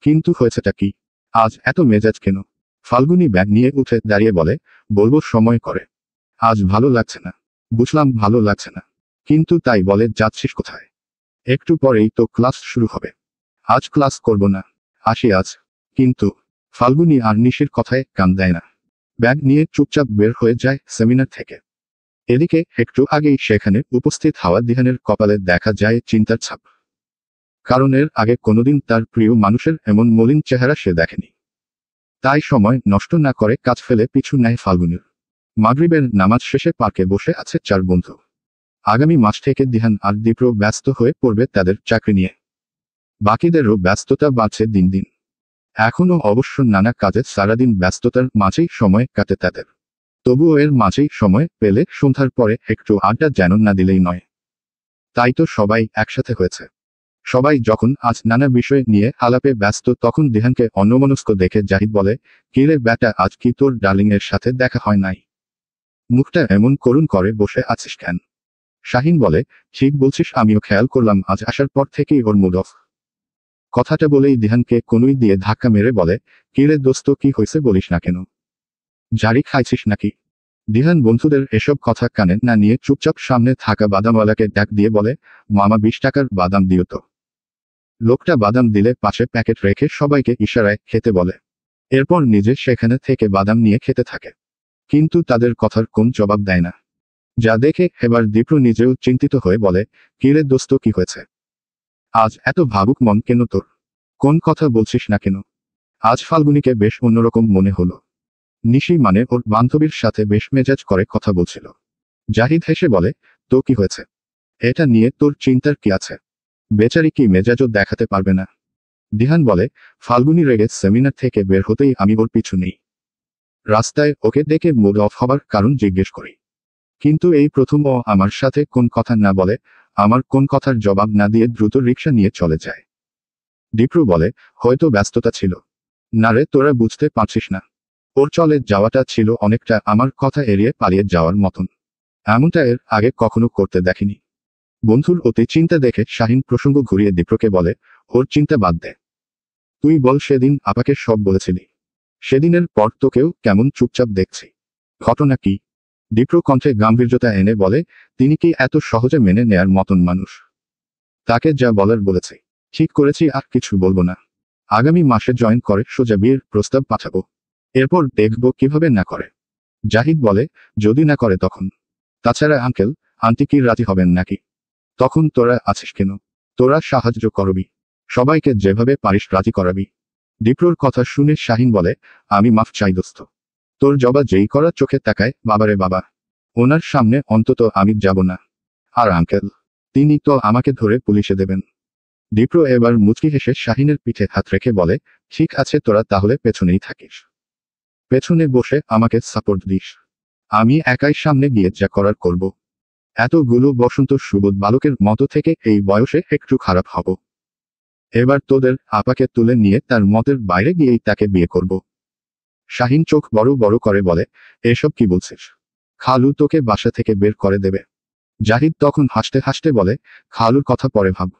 কিন্তু হয়েছেটা কি? আজ এত মেজাজ কেন? ফাল্গুনী ব্যাগ নিয়ে উঠে দাঁড়িয়ে বলে, বলবো সময় করে। আজ ভালো লাগছে না। বুঝলাম ভালো লাগছে না। কিন্তু তাই বলে যাচ্ছিস কোথায়? একটু পরেই তো ক্লাস শুরু হবে। আজ ক্লাস করব না। আসি আজ। কিন্তু ফাল্গুনী আর নিশির কথায় কান দেয় না। ব্যাগ নিয়ে চুপচাপ বের হয়ে যায় সেমিনার থেকে। এদিকে একটু আগেই সেখানে উপস্থিত হওয়া দিহানের কপালে দেখা যায় চিন্তার ছাপ। কারণ এর আগে কোনোদিন তার প্রিয় মানুষের এমন মলিন চেহারা সে দেখেনি। তাই সময় নষ্ট না করে কাজ ফেলে পিছু নেয় ফাল্গুনীর। মাগরিবের নামাজ শেষে পার্কে বসে আছে 4 বন্ধু। আগামী মাস থেকে দিহান আর দীপ্র ব্যস্ত হয়ে পড়বে তাদের চাকরি নিয়ে। বাকিদেরও ব্যস্ততা বাড়ছে দিন দিন। এখনো অবশ্য নানা কাজে সারাদিন ব্যস্ততার মাঝেই সময় কাটে তাদের। তবুও এর মাঝেই সময় পেলে সন্ধ্যার পরে একটু আড্ডা যেন না দিলেই নয়। তাই তো সবাই একসাথে হয়েছে। সবাই যখন আজ নানা বিষয় নিয়ে আলাপে ব্যস্ত তখন দিহানকে অন্যমনস্ক দেখে জাহিদ বলে, কিরে ব্যাটা, আজ কি তোর ডার্লিং এর সাথে দেখা হয় নাই? মুখটা এমন করুণ করে বসে আছিস কেন? শাহিন বলে, ঠিক বলছিস, আমিও খেয়াল করলাম আজ আসার পর থেকেই ওর মুড অফ। কথাটা বলেই দিহানকে কনুই দিয়ে ধাক্কা মেরে বলে, কিরে দোস্ত, কি হয়েছে বলিস না কেন? জারি খাইছিস নাকি? দিহান বন্ধুদের এসব কথা কানে না নিয়ে চুপচাপ সামনে থাকা বাদামওয়ালাকে ডাক দিয়ে বলে, মামা 20 টাকার বাদাম দিও তো। লোকটা বাদাম দিলে পাশে প্যাকেট রেখে সবাইকে ইশারায় খেতে বলে। এরপর নিজে সেখানে থেকে বাদাম নিয়ে খেতে থাকে। কিন্তু তাদের কথার কোন জবাব দেয় না। যা দেখে এবার দীপ্র নিজেও চিন্তিত হয়ে বলে, কিরে দোস্ত, কি হয়েছে? আজ এত ভাবুক মন কেন তোর? কোন কথা বলছিস না কেন? আজ ফাল্গুনীকে বেশ অন্যরকম মনে হলো। নিশি মানে ওর বান্ধবীর সাথে বেশ মেজাজ করে কথা বলছিল। জাহিদ হেসে বলে, তো কি হয়েছে? এটা নিয়ে তোর চিন্তার কি আছে? বেচারি কি মেজাজও দেখাতে পারবে না? দিহান বলে, ফাল্গুনী রেগে সেমিনার থেকে বের হতেই আমি ওর পিছু নেই। রাস্তায় ওকে ডেকে মুড অফ হবার কারণ জিজ্ঞেস করি। কিন্তু এই প্রথম ও আমার সাথে কোন কথা না বলে, আমার কোন কথার জবাব না দিয়ে দ্রুত রিক্সা নিয়ে চলে যায়। দীপ্র বলে, হয়তো ব্যস্ততা ছিল। না রে, তোরা বুঝতে পারছিস না। ওর চলে যাওয়াটা ছিল অনেকটা আমার কথা এড়িয়ে পালিয়ে যাওয়ার মতন। এমনটা এর আগে কখনো করতে দেখিনি। বন্ধুর অতি চিন্তা দেখে শাহিন প্রসঙ্গ ঘুরিয়ে দীপ্রকে বলে, ওর চিন্তা বাদ দে। তুই বল, সেদিন আপাকে সব বলেছিলি। সেদিনের পর তোকেও কেমন চুপচাপ দেখছি। ঘটনা কি? দীপ্র কণ্ঠে গাম্ভীর্যতা এনে বলে, তিনি কি এত সহজে মেনে নেয়ার মতন মানুষ? তাকে যা বলার বলেছি। ঠিক করেছি, আর কিছু বলবো না। আগামী মাসে জয়েন করে সোজা বিয়ের প্রস্তাব পাঠাবো। এরপর দেখব কিভাবে না করে। জাহিদ বলে, যদি না করে তখন? তাছাড়া আঙ্কেল আন্টি কি রাজি হবেন নাকি? তখন তোরা আছিস কেন? তোরা সাহায্য করবি। সবাইকে যেভাবে পারিস রাজি করাবি। দীপ্রর কথা শুনে শাহিন বলে, আমি মাফ চাই দোস্ত। তোর জবা যেই করা চোখে তাকায়, বাবারে বাবা। ওনার সামনে অন্তত আমি যাব না। আর আঙ্কেল, তিনি তো আমাকে ধরে পুলিশে দেবেন। দীপ্র এবার মুচকি হেসে শাহিনের পিঠে হাত রেখে বলে, ঠিক আছে, তোরা তাহলে পেছনেই থাকিস। পেছনে বসে আমাকে সাপোর্ট দিস। আমি একাই সামনে গিয়ে যা করার করব। এতগুলো বসন্ত সুবোধ বালকের মতো থেকে এই বয়সে একটু খারাপ হব। এবার তোদের আপাকে তুলে নিয়ে তার মতের বাইরে গিয়েই তাকে বিয়ে করব। শাহিন চোখ বড় বড় করে বলে, এসব কি বলছিস? খালু তোকে বাসা থেকে বের করে দেবে। জাহিদ তখন হাসতে হাসতে বলে, খালুর কথা পরে ভাব।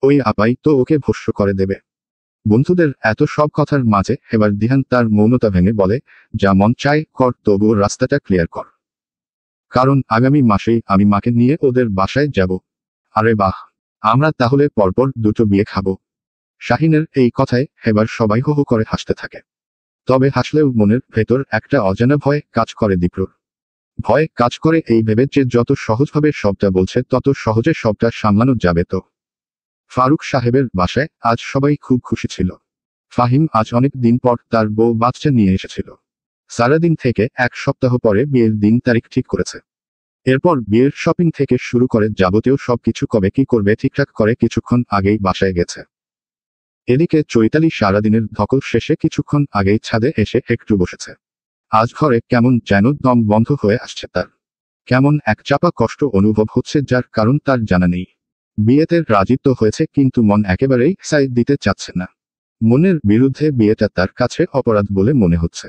ওই আপাই তো ওকে ভস্য করে দেবে। বন্ধুদের এত সব কথার মাঝে এবার দিহান তার মৌনতা ভেঙে বলে, যা মন চায় কর, তবুও রাস্তাটা ক্লিয়ার কর। কারণ আগামী মাসেই আমি মাকে নিয়ে ওদের বাসায় যাব। আরে বাহ, আমরা তাহলে পরপর দুটো বিয়ে খাবো। শাহিনের এই কথায় এবার সবাই হো হো করে হাসতে থাকে। তবে হাসলেও মনের ভেতর একটা অজানা ভয় কাজ করে দীপ্রর। ভয় কাজ করে এই ভেবে যে যত সহজভাবে সবটা বলছে তত সহজে সবটা সামলানো যাবে। তো ফারুক সাহেবের বাসায় আজ সবাই খুব খুশি ছিল। ফাহিম আজ অনেক দিন পর তার বউ বাচ্চা নিয়ে এসেছিল। সারাদিন থেকে 1 সপ্তাহ পরে বিয়ের দিন তারিখ ঠিক করেছে। এরপর বিয়ের শপিং থেকে শুরু করে যাবতীয় সবকিছু কবে কি করবে ঠিকঠাক করে কিছুক্ষণ আগেই বাসায় গেছে। এদিকে চৈতালি সারাদিনের ধকল শেষে কিছুক্ষণ আগেই ছাদে এসে একটু বসেছে। আজ ঘরে কেমন যেন দম বন্ধ হয়ে আসছে তার। কেমন এক চাপা কষ্ট অনুভব হচ্ছে, যার কারণ তার জানা নেই। বিয়েতে রাজি তো হয়েছে, কিন্তু মন একেবারেই সাইড দিতে চাচ্ছে না। মনের বিরুদ্ধে বিয়েটা তার কাছে অপরাধ বলে মনে হচ্ছে।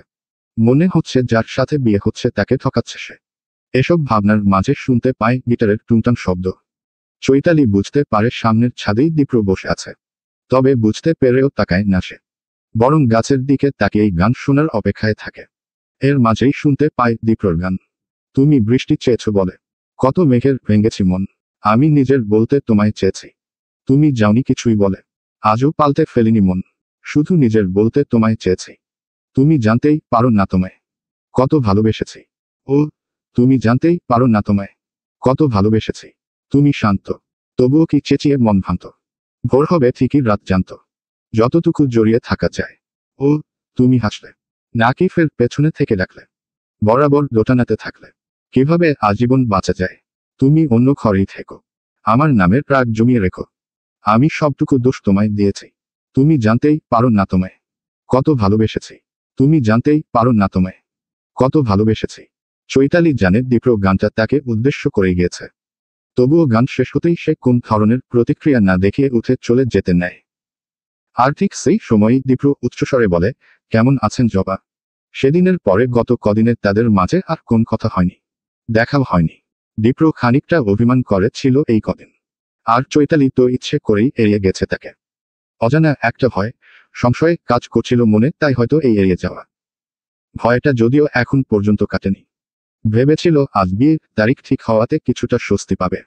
মনে হচ্ছে যার সাথে বিয়ে হচ্ছে তাকে ঠকাচ্ছে সে। এসব ভাবনার মাঝে শুনতে পায় গিটারের টুংটাং শব্দ। চৈতালি বুঝতে পারে সামনের ছাদেই দীপ্র বসে আছে। তবে বুঝতে পেরেও তাকায় না সে, বরং গাছের দিকে তাকিয়েই গান শোনার অপেক্ষায় থাকে। এর মাঝেই শুনতে পায় দীপ্রর গান। তুমি বৃষ্টি চেয়েছো বলে, কত মেঘের ভেঙেছি মন। আমি নিজের বলতে তোমায় চেয়েছি, তুমি যাওনি কিছুই বলে। আজও পাল্টে ফেলিনি মন, শুধু নিজের বলতে তোমায় চেয়েছি। তুমি জানতেই পারো না তোমায় কত ভালোবেসেছি। ও, তুমি জানতেই পারো না তোমায় কত ভালোবেসেছি। তুমি শান্ত, তবুও কি চেঁচিয়ে মন ভাঙত। ভোর হবে ঠিকই, রাত জানত, যতটুকু জড়িয়ে থাকা যায়। ও, তুমি হাসলে নাকি ফের পেছনে থেকে ডাকলে, বরাবর দোটানাতে থাকলে। কিভাবে আজীবন বাঁচা যায়? তুমি অন্য ঘরেই থেকো, আমার নামের রাগ জমিয়ে রেখো। আমি সবটুকু দোষ তোমায় দিয়েছি। তুমি জানতেই পারো না তোমায় কত ভালোবেসেছি। তুমি জানতেই পারো না তোমায় কত ভালোবেসেছি। চৈতালি জানে দীপ্র গানটা তাকে উদ্দেশ্য করে গিয়েছে। তবুও গান শেষ হতেই সে কোন ধরনের প্রতিক্রিয়া না দেখিয়ে উঠে চলে যেতে নেয়। আর ঠিক সেই সময়ই দীপ্র উচ্চস্বরে বলে, কেমন আছেন জবা? সেদিনের পরে গত কদিনে তাদের মাঝে আর কোন কথা হয়নি, দেখাও হয়নি। দীপ্র খানিকটা অভিমান করে ছিল এই কদিন। আর চৈতালি তো ইচ্ছে করেই এড়িয়ে গেছে তাকে। অজানা একটা ভয়, সংশয় কাজ করছিল মনে, তাই হয়তো এই এড়িয়ে যাওয়া। ভয়টা যদিও এখন পর্যন্ত কাটেনি। ভেবেছিল আজ বিয়ের তারিখ ঠিক হওয়াতে কিছুটা স্বস্তি পাবে।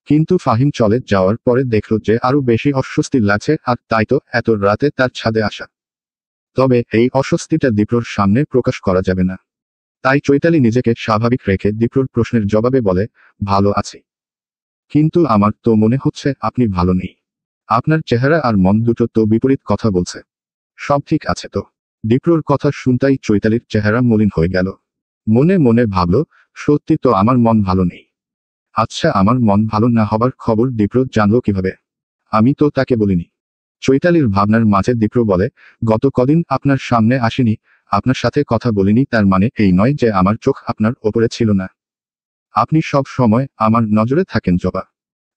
কিন্তু ফাহিম চলে যাওয়ার পরে দেখল যে আরো বেশি অস্বস্তি লাগছে, আর তাই তো এত রাতে তার ছাদে আসা। তবে এই অস্বস্তিটা দীপ্রর সামনে প্রকাশ করা যাবে না। তাই চৈতালি নিজেকে স্বাভাবিক রেখে দীপ্রর প্রশ্নের জবাবে বলে, ভালো আছি। কিন্তু আমার তো মনে হচ্ছে আপনি ভালো নেই। আপনার চেহারা আর মন দুটো তো বিপরীত কথা বলছে। সব ঠিক আছে তো? দীপ্রর কথা শুনতাই চৈতালির চেহারা মলিন হয়ে গেল। মনে মনে ভাবল, সত্যি তো আমার মন ভালো নেই। আচ্ছা, আমার মন ভালো না হবার খবর দীপ্র জানলো কিভাবে? আমি তো তাকে বলিনি। চৈতালির ভাবনার মাঝে দীপ্র বলে, গত কদিন আপনার সামনে আসিনি, আপনার সাথে কথা বলিনি, তার মানে এই নয় যে আমার চোখ আপনার ওপরে ছিল না। আপনি সব সময় আমার নজরে থাকেন জবা।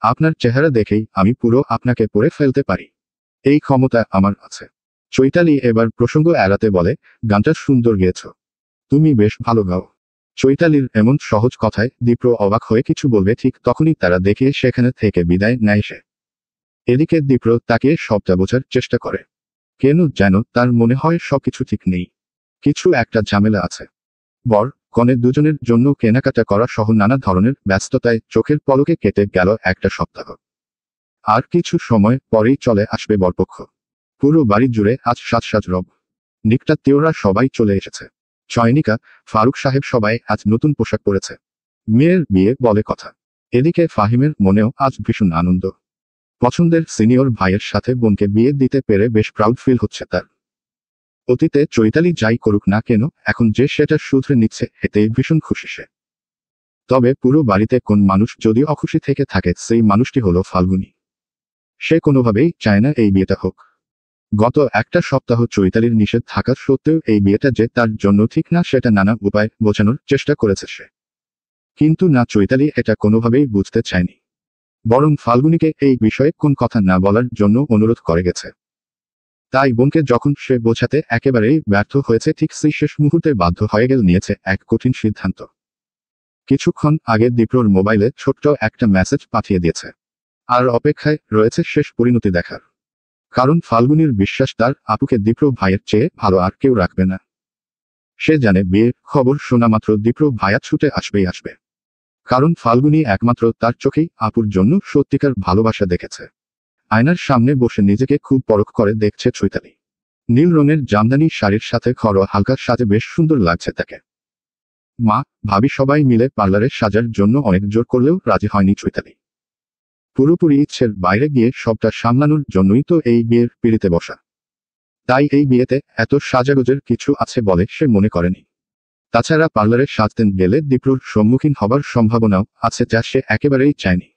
আপনার চেহারা দেখেই আমি পুরো আপনাকে পড়ে ফেলতে পারি। এই ক্ষমতা আমার আছে। চৈতালি এবার প্রসঙ্গ এড়াতে বলে, গানটা সুন্দর গেয়েছ। তুমি বেশ ভালো গাও। চৈতালির এমন সহজ কথায় দীপ্র অবাক হয়ে কিছু বলবে ঠিক তখনই তারা দেখিয়ে সেখানে থেকে বিদায় নেয় সে। এদিকে দীপ্র তাকে সবটা বোঝার চেষ্টা করে। কেন যেন তার মনে হয় সবকিছু ঠিক নেই। কিছু একটা ঝামেলা আছে। বর কনে দুজনের জন্য কেনাকাটা করা সহ নানা ধরনের ব্যস্ততায় চোখের পলকে কেটে গেল একটা সপ্তাহ। আর কিছু সময় পরেই চলে আসবে বরপক্ষ। পুরো বাড়ি জুড়ে আজ সাজ রব। নিকটাত্মীয়রা সবাই চলে এসেছে। চয়নিকা, ফারুক সাহেব সবাই আজ নতুন পোশাক পরেছে। মেয়ের বিয়ে বলে কথা। এদিকে ফাহিমের মনেও আজ ভীষণ আনন্দ। পছন্দের সিনিয়র ভাইয়ের সাথে বোনকে বিয়ে দিতে পেরে বেশ প্রাউড ফিল হচ্ছে তার। অতীতে চৈতালি যাই করুক না কেন, এখন যে সেটা শুধরে নিচ্ছে এতেই ভীষণ খুশি সে। তবে পুরো বাড়িতে কোন মানুষ যদি অখুশি থেকে থাকে সেই মানুষটি হলো ফাল্গুনী। সে কোনোভাবেই চায় না এই বিয়েটা হোক। গত একটা সপ্তাহ চৈতালির নিষেধ থাকা সত্ত্বেও এই বিয়েটা যে তার জন্য ঠিক না সেটা নানা উপায় বোঝানোর চেষ্টা করেছে সে। কিন্তু না, চৈতালি এটা কোনোভাবেই বুঝতে চায়নি। বরং ফাল্গুনীকে এই বিষয়ে কোন কথা না বলার জন্য অনুরোধ করে গেছে। তাই বোনকে যখন সে বোঝাতে একেবারেই ব্যর্থ হয়েছে, ঠিক সেই শেষ মুহূর্তে বাধ্য হয়ে গেল নিয়েছে এক কঠিন সিদ্ধান্ত। কিছুক্ষণ আগে দীপ্রর মোবাইলে ছোট্ট একটা মেসেজ পাঠিয়ে দিয়েছে। আর অপেক্ষায় রয়েছে শেষ পরিণতি দেখার। কারণ ফাল্গুনীর বিশ্বাস তার আপুকে দীপ্র ভাইয়ের চেয়ে ভালো আর কেউ রাখবে না। সে জানে বিয়ের খবর শোনা মাত্র দীপ্র ভাইয়া ছুটে আসবেই আসবে। কারণ ফাল্গুনী একমাত্র তার চোখেই আপুর জন্য সত্যিকার ভালোবাসা দেখেছে। আয়নার সামনে বসে নিজেকে খুব পরখ করে দেখছে চৈতালি। নীল রঙের জামদানি শাড়ির সাথে ঘরোয়া হালকা সাজে বেশ সুন্দর লাগছে তাকে। মা, ভাবি সবাই মিলে পার্লারে সাজার জন্য অনেক জোর করলেও রাজি হয়নি চৈতালি। পুরোপুরি ইচ্ছের বাইরে গিয়ে সবটা সামলানোর জন্যই তো এই বিয়ের পিড়িতে বসা। তাই এই বিয়েতে এত সাজাগোজের কিছু আছে বলে সে মনে করেনি। তাছাড়া পার্লারে সাজতে গেলে দীপ্রর সম্মুখীন হবার সম্ভাবনাও আছে, যা সে একেবারেই চায়নি।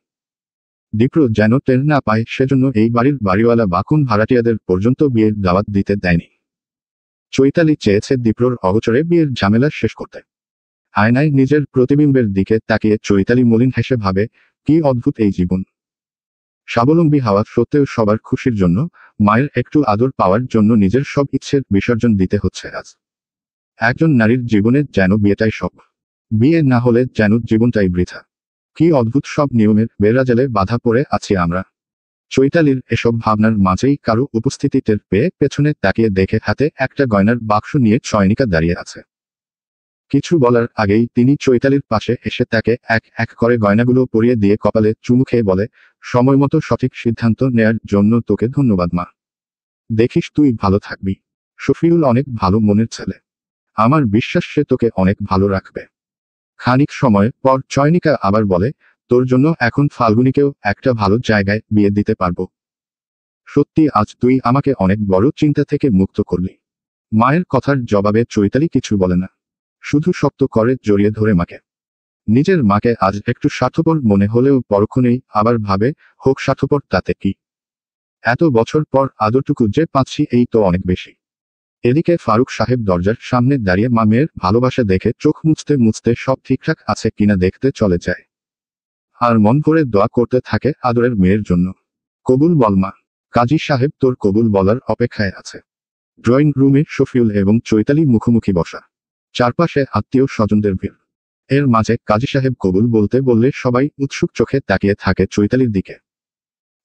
দীপ্র যেন টের না পায়, সেজন্য এই বাড়ির বাড়িওয়ালা বা কোন ভাড়াটিয়াদের পর্যন্ত বিয়ের দাওয়াত দিতে দেয়নি। চৈতালি চেয়েছে দীপ্রর অগোচরে বিয়ের ঝামেলা শেষ করতে। আয়নায় নিজের প্রতিবিম্বের দিকে তাকিয়ে চৈতালি মলিন হেসে ভাবে, কি অদ্ভুত এই জীবন। স্বাবলম্বী হওয়া সত্ত্বেও সবার খুশির জন্য, মায়ের একটু আদর পাওয়ার জন্য নিজের সব ইচ্ছের বিসর্জন দিতে হচ্ছে আজ। একজন নারীর জীবনে যেন বিয়েটাই সব। বিয়ে না হলে যেন জীবনটাই বৃথা। কি অদ্ভুত সব নিয়মের বেড়াজালে বাধা পড়ে আছি আমরা। চৈতালির এসব ভাবনার মাঝেই কারো উপস্থিতি টের পেয়ে পেছনে তাকিয়ে দেখে হাতে একটা গয়নার বাক্স নিয়ে চয়নিকা দাঁড়িয়ে আছে। কিছু বলার আগেই তিনি চৈতালির পাশে এসে তাকে এক এক করে গয়নাগুলো পরিয়ে দিয়ে কপালে চুমু খেয়ে বলে, সময়মতো সঠিক সিদ্ধান্ত নেয়ার জন্য তোকে ধন্যবাদ মা। দেখিস তুই ভালো থাকবি। শফিউল অনেক ভালো মনের ছেলে। আমার বিশ্বাস সে তোকে অনেক ভালো রাখবে। খানিক সময় পর চয়নিকা আবার বলে, তোর জন্য এখন ফাল্গুনীকেও একটা ভালো জায়গায় বিয়ে দিতে পারবো। সত্যি আজ তুই আমাকে অনেক বড় চিন্তা থেকে মুক্ত করলি। মায়ের কথার জবাবে চৈতালি কিছু বলে না। শুধু শক্ত করে জড়িয়ে ধরে মাকে। নিজের মাকে আজ একটু স্বার্থপর মনে হলেও পরক্ষণেই আবার ভাবে, হোক স্বার্থপর তাতে কি। এত বছর পর আদরটুকু যে পাচ্ছি এই তো অনেক বেশি। এদিকে ফারুক সাহেব দরজার সামনে দাঁড়িয়ে মা মেয়ের ভালোবাসা দেখে চোখ মুছতে মুছতে সব ঠিকঠাক আছে কিনা দেখতে চলে যায়। আর মন ভরে দোয়া করতে থাকে আদরের মেয়ের জন্য। কবুল বল মা। কাজী সাহেব তোর কবুল বলার অপেক্ষায় আছে। ড্রয়িং রুমে শফিউল এবং চৈতালি মুখোমুখি বসা। চারপাশে আত্মীয় স্বজনদের ভিড়। এর মাঝে কাজী সাহেব কবুল বলতে বললে সবাই উৎসুক চোখে তাকিয়ে থাকে চৈতালির দিকে।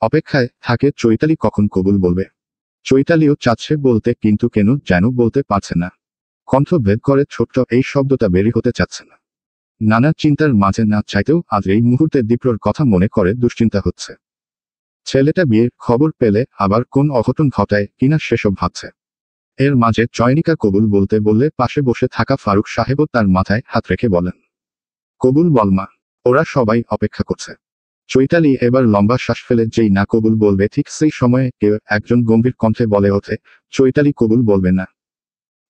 অপেক্ষায় থাকে চৈতালি কখন কবুল বলবে। চৈতালিও চাচ্ছে বলতে কিন্তু কেন যেন বলতে পারছে না। কণ্ঠ ভেদ করে ছোট্ট এই শব্দটা বেরি হতে চাচ্ছে না। নানা চিন্তার মাঝে না চাইতেও আজ এই মুহূর্তে দীপ্রর কথা মনে করে দুশ্চিন্তা হচ্ছে। ছেলেটা বিয়ের খবর পেলে আবার কোন অঘটন ঘটায় কিনা সেসব ভাবছে। এর মাঝে চয়নিকা কবুল বলতে বললে পাশে বসে থাকা ফারুক সাহেবও তার মাথায় হাত রেখে বলেন, কবুল বল মা। ওরা সবাই অপেক্ষা করছে। চৈতালি এবার লম্বা শ্বাস ফেলে যেই না কবুল বলবে ঠিক সেই সময়ে কেউ একজন গম্ভীর কণ্ঠে বলে ওঠে, চৈতালি কবুল বলবে না।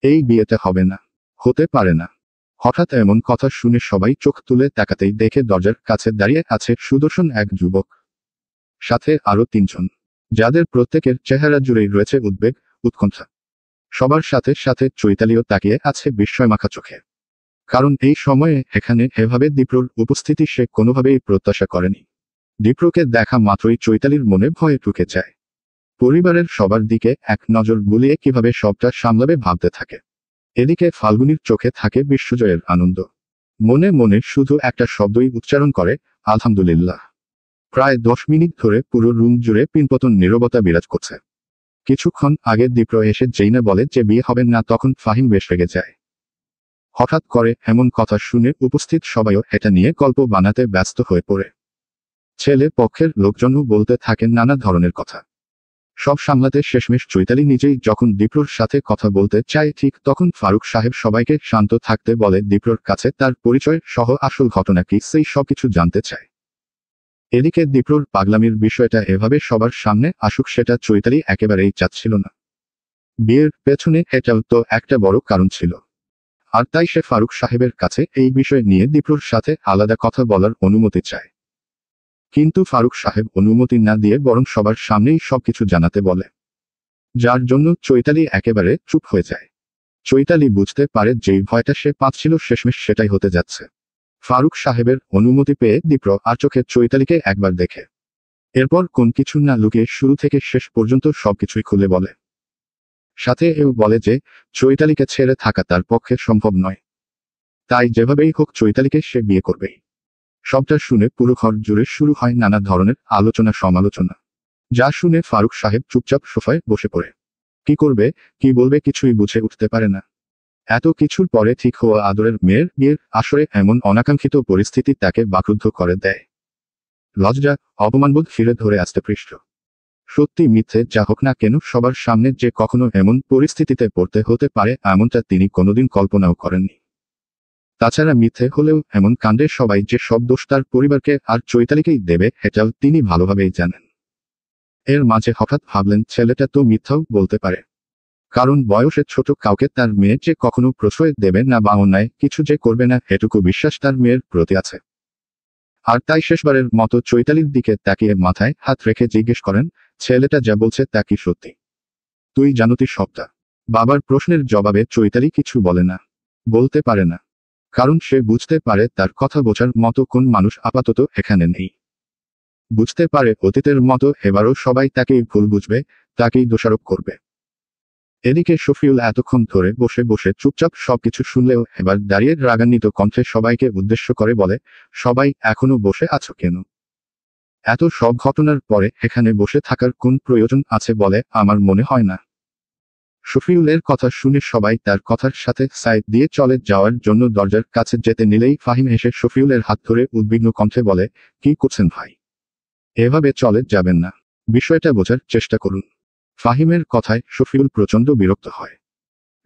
এই বিয়েতে হবে না, হতে পারে না। হঠাৎ এমন কথা শুনে সবাই চোখ তুলে তাকাতেই দেখে দরজার কাছে দাঁড়িয়ে আছে সুদর্শন এক যুবক, সাথে আরো তিনজন, যাদের প্রত্যেকের চেহারা জুড়েই রয়েছে উদ্বেগ, উৎকণ্ঠা। সবার সাথে সাথে চৈতালিও তাকিয়ে আছে বিস্ময়মাখা চোখে। কারণ এই সময়ে এখানে এভাবে দীপ্রর উপস্থিতি সে কোনোভাবেই প্রত্যাশা করেনি। দীপ্রকে দেখা মাত্রই চৈতালির মনে ভয়ে ঢুকে যায়। পরিবারের সবার দিকে এক নজর বুলিয়ে কিভাবে সবটা সামলাবে ভাবতে থাকে। এদিকে ফাল্গুনীর চোখে থাকে বিশ্বজয়ের আনন্দ। মনে মনে শুধু একটা শব্দই উচ্চারণ করে, আলহামদুলিল্লাহ। প্রায় 10 মিনিট ধরে পুরো রুম জুড়ে পিনপতন নীরবতা বিরাজ করছে। কিছুক্ষণ আগে দীপ্র এসে যেই না বলে যে বিয়ে হবে না তখন ফাহিম বেশ রেগে যায়। হঠাৎ করে এমন কথা শুনে উপস্থিত সবাইও এটা নিয়ে গল্প বানাতে ব্যস্ত হয়ে পড়ে। ছেলে পক্ষের লোকজনও বলতে থাকেন নানা ধরনের কথা। সব সামলাতে শেষমেশ চৈতালি নিজেই যখন দীপ্রর সাথে কথা বলতে চায় ঠিক তখন ফারুক সাহেব সবাইকে শান্ত থাকতে বলে দীপ্রর কাছে তার পরিচয় সহ আসল ঘটনা কি সেই সবকিছু জানতে চায়। এদিকে দীপ্রর পাগলামির বিষয়টা এভাবে সবার সামনে আসুক সেটা চৈতালি একেবারেই চাচ্ছিল না। বিয়ের পেছনে এটাও তো একটা বড় কারণ ছিল। আর তাই সে ফারুক সাহেবের কাছে এই বিষয় নিয়ে দীপ্রর সাথে আলাদা কথা বলার অনুমতি চায়। কিন্তু ফারুক সাহেব অনুমতি না দিয়ে বরং সবার সামনেই সবকিছু জানাতে বলে, যার জন্য চৈতালি একেবারে চুপ হয়ে যায়। চৈতালি বুঝতে পারে যেই ভয়টা সে পাচ্ছিল শেষমেশ সেটাই হতে যাচ্ছে। ফারুক সাহেবের অনুমতি পেয়ে দীপ্র আর চোখে চৈতালিকে একবার দেখে। এরপর কোন কিছু না লুকিয়ে শুরু থেকে শেষ পর্যন্ত সবকিছুই খুলে বলে। সাথে এও বলে যে চৈতালিকে ছেড়ে থাকা তার পক্ষে সম্ভব নয়। তাই যেভাবেই হোক চৈতালিকে সে বিয়ে করবেই। সবটা শুনে পুরো ঘর জুড়ে শুরু হয় নানা ধরনের আলোচনা সমালোচনা। যা শুনে ফারুক সাহেব চুপচাপ সোফায় বসে পড়ে। কি করবে, কি বলবে কিছুই বুঝে উঠতে পারে না। এত কিছুর পরে ঠিক হওয়া আদরের মেয়ের বিয়ের আসরে এমন অনাকাঙ্ক্ষিত পরিস্থিতি তাকে বাকরুদ্ধ করে দেয়। লজ্জা, অপমানবোধ ফিরে ধরে আসতে পৃষ্ঠ। সত্যি মিথ্যে যা হোক না কেন সবার সামনে যে কখনো এমন পরিস্থিতিতে পড়তে হতে পারে এমনটা তিনি কোনোদিন কল্পনাও করেননি। তাছাড়া মিথ্যে হলেও এমন কাণ্ডে সবাই যে সব দোষ তার পরিবারকে আর চৈতালিকেই দেবে এটাও তিনি ভালোভাবেই জানেন। এর মাঝে হঠাৎ ভাবলেন ছেলেটা তো মিথ্যাও বলতে পারে। কারণ বয়সে ছোট কাউকে তার মেয়ে যে কখনো প্রশ্রয় দেবে না বা অন্যায় কিছু যে করবে না এটুকু বিশ্বাস তার মেয়ের প্রতি আছে। আর তাই শেষবারের মতো চৈতালির দিকে তাকিয়ে মাথায় হাত রেখে জিজ্ঞেস করেন, ছেলেটা যা বলছে তা কি সত্যি? তুই জানতি সবটা? বাবার প্রশ্নের জবাবে চৈতালি কিছু বলে না, বলতে পারে না। কারণ সে বুঝতে পারে তার কথা বোঝার মতো কোন মানুষ আপাতত এখানে নেই। বুঝতে পারে অতীতের মতো এবারও সবাই তাকেই ভুল বুঝবে, তাকেই দোষারোপ করবে। এদিকে শফিউল এতক্ষণ ধরে বসে বসে চুপচাপ সবকিছু শুনলেও এবার দাঁড়িয়ে রাগান্বিত কণ্ঠে সবাইকে উদ্দেশ্য করে বলে, সবাই এখনো বসে আছো কেন? এত সব ঘটনার পরে এখানে বসে থাকার কোন প্রয়োজন আছে বলে আমার মনে হয় না। শফিউলের কথা শুনে সবাই তার কথার সাথে সাইড দিয়ে চলে যাওয়ার জন্য দরজার কাছে যেতে নিলেই ফাহিম এসে শফিউলের হাত ধরে উদ্বিগ্ন কণ্ঠে বলে, কি করছেন ভাই? এভাবে চলে যাবেন না, বিষয়টা বোঝার চেষ্টা করুন। ফাহিমের কথায় শফিউল প্রচণ্ড বিরক্ত হয়।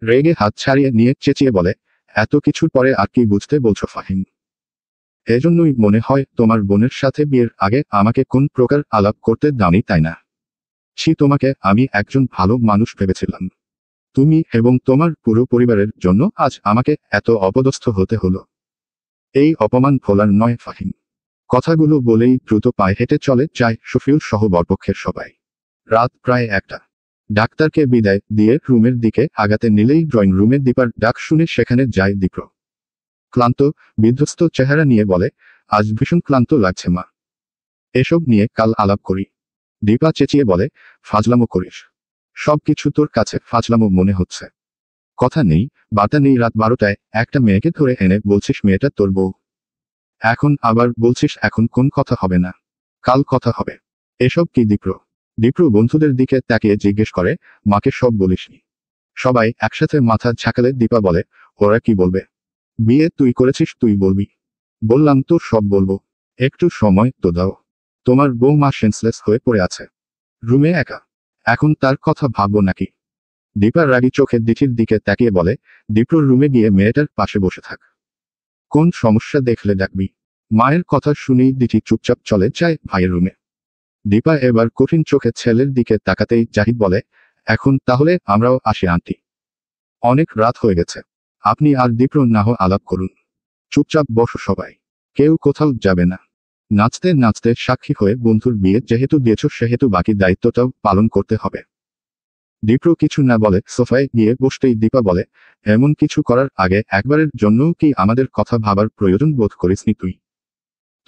রেগে হাত ছাড়িয়ে নিয়ে চেঁচিয়ে বলে, এত কিছুর পরে আর কি বুঝতে বলছো ফাহিম? এজন্যই মনে হয় তোমার বোনের সাথে বিয়ের আগে আমাকে কোন প্রকার আলাপ করতে দাওনি তাই না? তোমাকে আমি একজন ভালো মানুষ ভেবেছিলাম। তুমি এবং তোমার পুরো পরিবারের জন্য আজ আমাকে এত অপদস্থ হতে হলো। এই অপমান ভোলার নয় ফাহিম। কথাগুলো বলেই দ্রুত পায়ে হেঁটে চলে যায় শফিউল সহ বরপক্ষের সবাই। রাত প্রায় 1টা। ডাক্তারকে বিদায় দিয়ে রুমের দিকে আগাতে নিলেই ড্রয়িং রুমে দীপার ডাক শুনে সেখানে যায় দীপ্র। ক্লান্ত, বিধ্বস্ত চেহারা নিয়ে বলে, আজ ভীষণ ক্লান্ত লাগছে মা। এসব নিয়ে কাল আলাপ করি। দীপা চেঁচিয়ে বলে, ফাজলামো করিস। সবকিছু তোর কাছে ফাজলামো মনে হচ্ছে। কথা নেই, বার্তা নেই, রাত 12টায় একটা মেয়েকে ধরে এনে বলছিস মেয়েটা তোর বউ। এখন আবার বলছিস এখন কোন কথা হবে না, কাল কথা হবে। এসব কি দীপ্র? দীপ্র বন্ধুদের দিকে তাকিয়ে জিজ্ঞেস করে, মাকে সব বলিসনি? সবাই একসাথে মাথা ঝাঁকালে দীপা বলে, ওরা কি বলবে? বিয়ে তুই করেছিস, তুই বলবি। বললাম তো সব বলবো। একটু সময় তো দাও। তোমার বৌমা সেন্সলেস হয়ে পড়ে আছে, রুমে একা। এখন তার কথা ভাববো নাকি? দীপার রাগী চোখের দিঠির দিকে তাকিয়ে বলে, দীপ্রর রুমে গিয়ে মেয়েটার পাশে বসে থাক। কোন সমস্যা দেখলে ডাকবি। মায়ের কথা শুনেই দিঠি চুপচাপ চলে যায় ভাইয়ের রুমে। দীপা এবার কঠিন চোখে ছেলের দিকে তাকাতেই জাহিদ বলে, এখন তাহলে আমরাও আসি আন্টি। অনেক রাত হয়ে গেছে, আপনি আর দীপ্র না হয় আলাপ করুন। চুপচাপ বসো সবাই, কেউ কোথাও যাবে না। নাচতে নাচতে সাক্ষী হয়ে বন্ধুর বিয়ে যেহেতু দিয়েছ সেহেতু বাকি দায়িত্বটাও পালন করতে হবে। দীপ্র কিছু না বলে সোফায় গিয়ে বসতেই দীপা বলে, এমন কিছু করার আগে একবারের জন্যও কি আমাদের কথা ভাবার প্রয়োজন বোধ করিসনি তুই?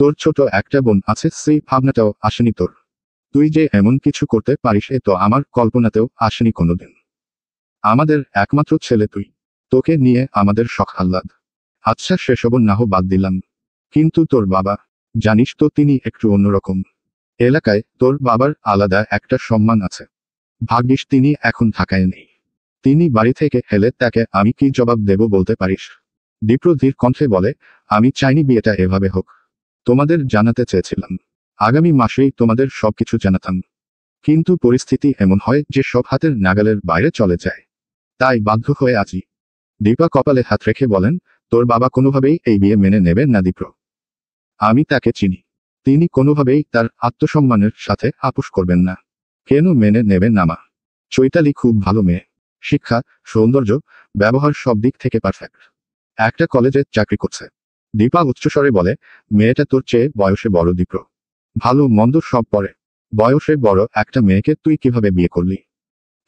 তোর ছোট একটা বোন আছে, সেই ভাবনাটাও আসেনি তোর? তুই যে এমন কিছু করতে পারিস এ তো আমার কল্পনাতেও আসেনি কোনোদিন। আমাদের একমাত্র ছেলে তুই, তোকে নিয়ে আমাদের শখ আহ্লাদ। আচ্ছা সেসব না হোক বাদ দিলাম, কিন্তু তোর বাবা, জানিস তো তিনি একটু অন্যরকম। এলাকায় তোর বাবার আলাদা একটা সম্মান আছে। ভাগ্যিস তিনি এখন ঢাকায় নেই। তিনি বাড়ি থেকে হেলে তাকে আমি কি জবাব দেব বলতে পারিস? দীপ্র ধীর কণ্ঠে বলে, আমি চাইনি বিয়েটা এভাবে হোক। তোমাদের জানাতে চেয়েছিলাম, আগামী মাসেই তোমাদের সবকিছু জানাতাম। কিন্তু পরিস্থিতি এমন হয় যে সব হাতের নাগালের বাইরে চলে যায়, তাই বাধ্য হয়ে আছি। দীপা কপালে হাত রেখে বলেন, তোর বাবা কোনোভাবেই এই বিয়ে মেনে নেবেন না দীপ্র। আমি তাকে চিনি, তিনি কোনোভাবেই তার আত্মসম্মানের সাথে আপোষ করবেন না। কেন মেনে নেবেন না মা? চৈতালি খুব ভালো মেয়ে, শিক্ষা, সৌন্দর্য, ব্যবহার সব দিক থেকে পারফেক্ট। একটা কলেজে চাকরি করছে। দীপা উচ্চস্বরে বলে, মেয়েটা তোর চেয়ে বয়সে বড় দীপ্র, ভালো মন্দ সব পরে। বয়সে বড় একটা মেয়েকে তুই কিভাবে বিয়ে করলি?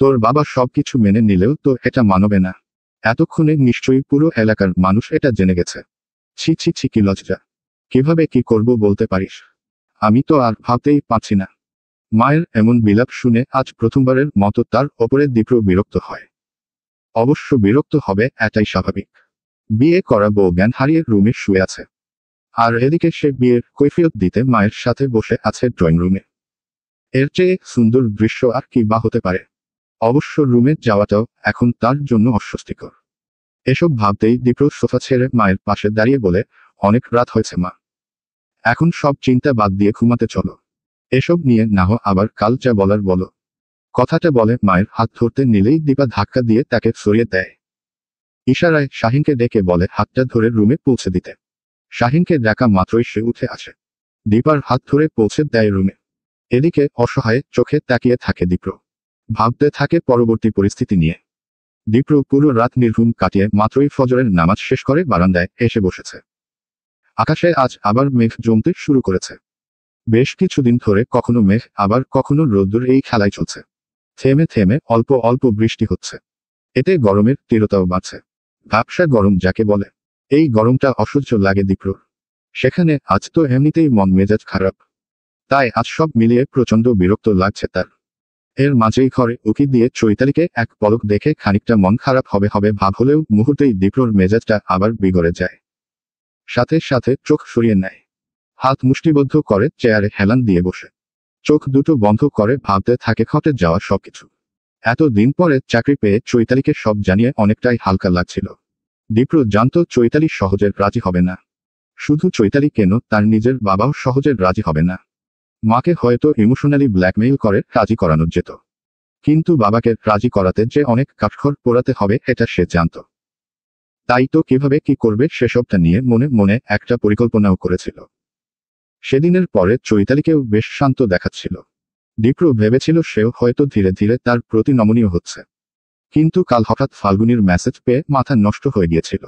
তোর বাবা সবকিছু মেনে নিলেও তো এটা মানবে না। এতক্ষণে নিশ্চয়ই পুরো এলাকার মানুষ এটা জেনে গেছে। ছি ছি ছি, কি লজ্জা! কিভাবে কি করব বলতে পারিস? আমি তো আর ভাবতেই পারছি না। মায়ের এমন বিলাপ শুনে আজ প্রথমবারের মতো তার ওপরে দীপ্র বিরক্ত হয়। অবশ্য বিরক্ত হবে, এটাই স্বাভাবিক। বিয়ে করা বউ জ্ঞান হারিয়ে রুমে শুয়ে আছে, আর এদিকে সে বিয়ের কৈফিয়ত দিতে মায়ের সাথে বসে আছে ড্রয়িং রুমে। এর চেয়ে সুন্দর দৃশ্য আর কি বা হতে পারে? অবশ্য রুমে যাওয়াটাও এখন তার জন্য অস্বস্তিকর। এসব ভাবতেই দীপ্র সোফা ছেড়ে মায়ের পাশে দাঁড়িয়ে বলে, অনেক রাত হয়েছে মা, এখন সব চিন্তা বাদ দিয়ে ঘুমাতে চলো। এসব নিয়ে না হয় আবার কাল যা বলার বলো। কথাটা বলে মায়ের হাত ধরতে নিলেই দীপা ধাক্কা দিয়ে তাকে সরিয়ে দেয়। ইশারায় শাহিনকে ডেকে বলে হাতটা ধরে রুমে পৌঁছে দিতে। শাহিনকে ডাকা মাত্রই সে উঠে আসে, দীপার হাত ধরে পৌঁছে দেয় রুমে। এদিকে অসহায় চোখে তাকিয়ে থাকে দীপ্র, ভাবতে থাকে পরবর্তী পরিস্থিতি নিয়ে। দীপ্র পুরো রাত নির্ঘুম কাটিয়ে মাত্রই ফজরের নামাজ শেষ করে বারান্দায় এসে বসেছে। আকাশে আজ আবার মেঘ জমতে শুরু করেছে। বেশ কিছুদিন ধরে কখনো মেঘ আবার কখনো রোদ্দুর এই খেলায় চলছে। থেমে থেমে অল্প অল্প বৃষ্টি হচ্ছে, এতে গরমের তীব্রতাও বাড়ছে। ভ্যাপসা গরম যাকে বলে, এই গরমটা অসহ্য লাগে দীপ্রর। সেখানে আজ তো এমনিতেই মন মেজাজ খারাপ, তাই আজ সব মিলিয়ে প্রচণ্ড বিরক্ত লাগছে তার। এর মাঝেই ঘরে উকি দিয়ে চৈতালিকে এক পলক দেখে খানিকটা মন খারাপ হবে হবে ভাব হলেও মুহূর্তেই দীপ্রর মেজাজটা আবার বিগড়ে যায়। সাথে সাথে চোখ সরিয়ে নেয়, হাত মুষ্টিবদ্ধ করে চেয়ারে হেলান দিয়ে বসে চোখ দুটো বন্ধ করে ভাবতে থাকে ঘটে যাওয়া সবকিছু। এত দিন পরে চাকরি পেয়ে চৈতালিকে সব জানিয়ে অনেকটাই হালকা লাগছিল। দীপ্র জানত চৈতালি সহজে রাজি হবে না। শুধু চৈতালি কেন, তার নিজের বাবাও সহজে রাজি হবে না। মাকে হয়তো ইমোশনালি ব্ল্যাকমেইল করে রাজি করানো যেত, কিন্তু বাবাকে রাজি করাতে যে অনেক কাঠখড় পোড়াতে হবে এটা সে জানত। তাই তো কিভাবে কি করবে সেসবটা নিয়ে মনে মনে একটা পরিকল্পনাও করেছিল। সেদিনের পরে চৈতালিকেও বেশ শান্ত দেখাচ্ছিল। দীপ্র ভেবেছিল সেও হয়তো ধীরে ধীরে তার প্রতি নমনীয় হচ্ছে, কিন্তু কাল হঠাৎ ফাল্গুনির মেসেজ পেয়ে মাথা নষ্ট হয়ে গিয়েছিল।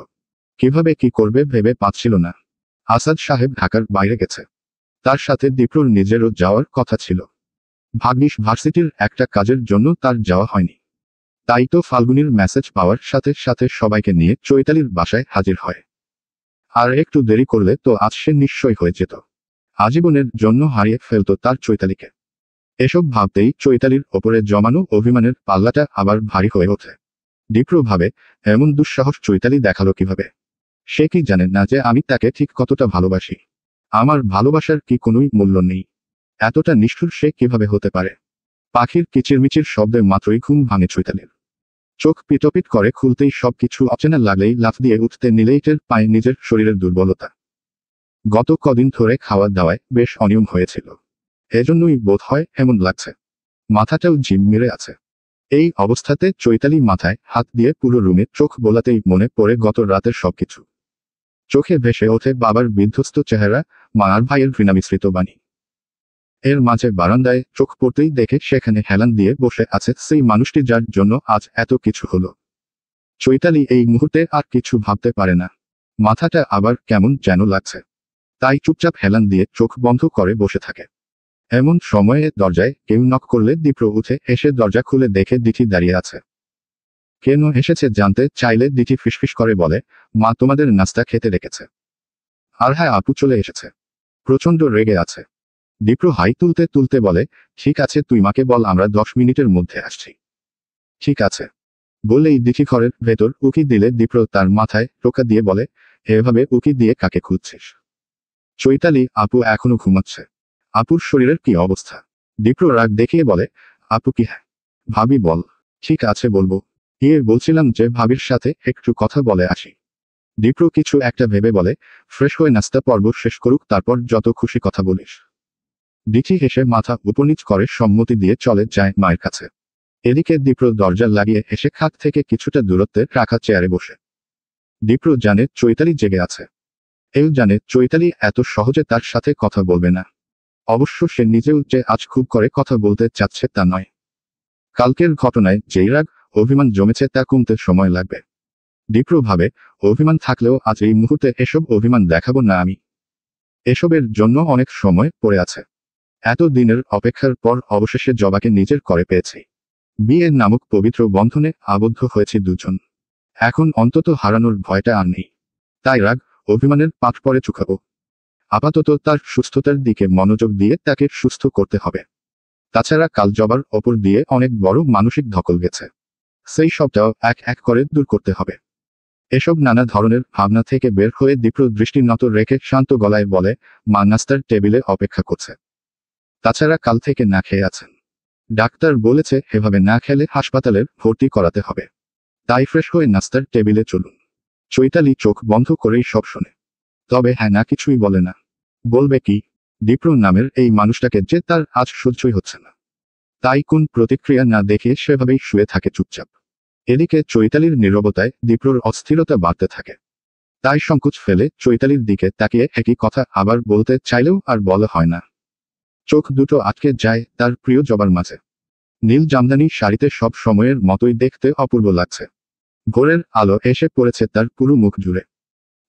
কিভাবে কি করবে ভেবে পাচ্ছিল না। আসাদ সাহেব ঢাকার বাইরে গেছে, তার সাথে দীপ্রর নিজেরও যাওয়ার কথা ছিল। ভাগ্যিস ভার্সিটির একটা কাজের জন্য তার যাওয়া হয়নি। তাই তো ফাল্গুনীর মেসেজ পাওয়ার সাথে সাথে সবাইকে নিয়ে চৈতালির বাসায় হাজির হয়। আর একটু দেরি করলে তো আজ সে নিশ্চয় হয়ে যেত, আজীবনের জন্য হারিয়ে ফেলত তার চৈতালিকে। এসব ভাবতেই চৈতালির ওপরে জমানো অভিমানের পাল্লাটা আবার ভারী হয়ে ওঠে। দীপ্র ভাবে, এমন দুঃসাহস চৈতালি দেখালো কিভাবে? সে কি জানে না যে আমি তাকে ঠিক কতটা ভালোবাসি? আমার ভালোবাসার কি কোনোই মূল্য নেই? এতটা নিষ্ঠুর সে কিভাবে হতে পারে? পাখির কিচিরমিচির শব্দে মাত্রই ঘুম ভাঙে চৈতালির। চোখ পিটপিট করে খুলতেই সবকিছু অচেনা লাগলেই লাফ দিয়ে উঠতে নিলেই টের পায় নিজের শরীরের দুর্বলতা। গত কদিন ধরে খাওয়া দাওয়ায় বেশ অনিয়ম হয়েছিল, এজন্যই বোধ হয় এমন লাগছে। মাথাটাও ঝিম মেরে আছে। এই অবস্থাতে চৈতালি মাথায় হাত দিয়ে পুরো রুমে চোখ বোলাতেই মনে পড়ে গত রাতের সবকিছু। চোখে ভেসে ওঠে বাবার বিধ্বস্ত চেহারা, মা আর ভাইয়ের ঘৃণামিশ্রিত বাণী। এর মাঝে বারান্দায় চোখ পড়তেই দেখে সেখানে হেলান দিয়ে বসে আছে সেই মানুষটি যার জন্য আজ এত কিছু হলো। চৈতালি এই মুহূর্তে আর কিছু ভাবতে পারে না। মাথাটা আবার কেমন যেন লাগছে। তাই চুপচাপ হেলান দিয়ে চোখ বন্ধ করে বসে থাকে। এমন সময়ে দরজায় কেউ নক করলে দীপ্র উঠে এসে দরজা খুলে দেখে দিঠি দাঁড়িয়ে আছে। কেন এসেছে জানতে চাইলে দিঠি ফিসফিস করে বলে, মা তোমাদের নাস্তা খেতে রেখেছে। আর হ্যাঁ, আপু চলে এসেছে, প্রচণ্ড রেগে আছে। দীপ্র হাই তুলতে তুলতে বলে, ঠিক আছে তুই মাকে বল আমরা 10 মিনিটের মধ্যে আসছি। ঠিক আছে বলেই দিঠি ঘরের ভেতর উকি দিলে দীপ্র তার মাথায় টোকা দিয়ে বলে, এভাবে উকি দিয়ে কাকে খুঁজছিস? চৈতালি, আপু এখনো ঘুমাচ্ছে। আপুর শরীরের কি অবস্থা? দীপ্র রাগ দেখিয়ে বলে, আপু কি? হ্যাঁ ভাবি বল। ঠিক আছে বলবো। বলছিলাম যে ভাবির সাথে একটু কথা বলে আসি। দীপ্র কিছু একটা ভেবে বলে, ফ্রেশ হয়ে নাস্তা পর্ব শেষ করুক, তারপর যত খুশি কথা বলিস। দিঠি হেসে মাথা উপনিচ করে সম্মতি দিয়ে চলে যায় মায়ের কাছে। এদিকে দীপ্র দরজা লাগিয়ে এসে খাট থেকে কিছুটা দূরত্বে রাখা চেয়ারে বসে। দীপ্র জানে চৈতালি জেগে আছে। এও জানে চৈতালি এত সহজে তার সাথে কথা বলবে না। অবশ্য সে নিজেও যে আজ খুব করে কথা বলতে চাচ্ছে তা নয়। কালকের ঘটনায় যেই রাগ অভিমান জমেছে তা কমতে সময় লাগবে। দীপ্র ভাবে, অভিমান থাকলেও আজ এই মুহূর্তে এসব অভিমান দেখাবো না আমি। এসবের জন্য অনেক সময় পড়ে আছে। এত দিনের অপেক্ষার পর অবশেষে জবাকে নিজের করে পেয়েছি। বিয়ে নামক পবিত্র বন্ধনে আবদ্ধ হয়েছে দুজন। এখন অন্তত হারানোর ভয়টা আর নেই। তাই রাগ অভিমানের পাঠ পরে চুকাবো। আপাতত তার সুস্থতার দিকে মনোযোগ দিয়ে তাকে সুস্থ করতে হবে। তাছাড়া কাল জবার ওপর দিয়ে অনেক বড় মানসিক ধকল গেছে, সেই সবটাও এক এক করে দূর করতে হবে। এসব নানা ধরনের ভাবনা থেকে বের হয়ে দীপ্র দৃষ্টি নত রেখে শান্ত গলায় বলে, মা নাস্তার টেবিলে অপেক্ষা করছে। তাছাড়া কাল থেকে না খেয়ে আছেন। ডাক্তার বলেছে এভাবে না খেলে হাসপাতালের ভর্তি করাতে হবে। তাই ফ্রেশ হয়ে নাস্তার টেবিলে চলুন। চৈতালি চোখ বন্ধ করেই সব শোনে, তবে হ্যাঁ না কিছুই বলে না। বলবে কি? দীপ্র নামের এই মানুষটাকে যে তার আজ সহ্যই হচ্ছে না। তাই কোন প্রতিক্রিয়া না দেখিয়ে সেভাবেই শুয়ে থাকে চুপচাপ। এদিকে চৈতালির নীরবতায় দীপ্রর অস্থিরতা বাড়তে থাকে। তাই সংকোচ ফেলে চৈতালির দিকে তাকিয়ে একই কথা আবার বলতে চাইলেও আর বলা হয় না। চোখ দুটো আটকে যায় তার প্রিয় জবার মাঝে। নীল জামদানি শাড়িতে সব সময়ের মতোই দেখতে অপূর্ব লাগছে। ভোরের আলো এসে পড়েছে তার পুরো মুখ জুড়ে।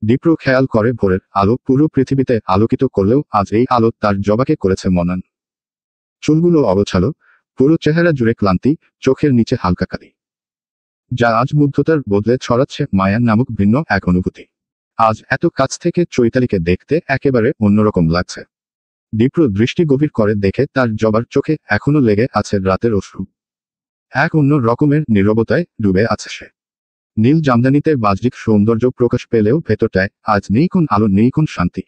দীপ্র খেয়াল করে ভোরের আলো পুরো পৃথিবীতে আলোকিত করলেও আজ এই আলো তার জবাকে করেছে মনান। চুলগুলো অগোছালো, পুরো চেহারা জুড়ে ক্লান্তি, চোখের নিচে হালকা কালি, যা আজ মুগ্ধতার বদলে ছড়াচ্ছে মায়া নামক ভিন্ন এক অনুভূতি। আজ এত কাছ থেকে চৈতালিকে দেখতে একেবারে অন্যরকম লাগছে। দীপ্র দৃষ্টি গভীর করে দেখে তার জবার চোখে এখনো লেগে আছে রাতের অশ্রু। এক অন্য রকমের নীরবতায় ডুবে আছে সে। নীল জামদানিতে বাহ্যিক সৌন্দর্য প্রকাশ পেলেও ভেতরটায় আজ নেই কোন আলো, নেই কোন শান্তি।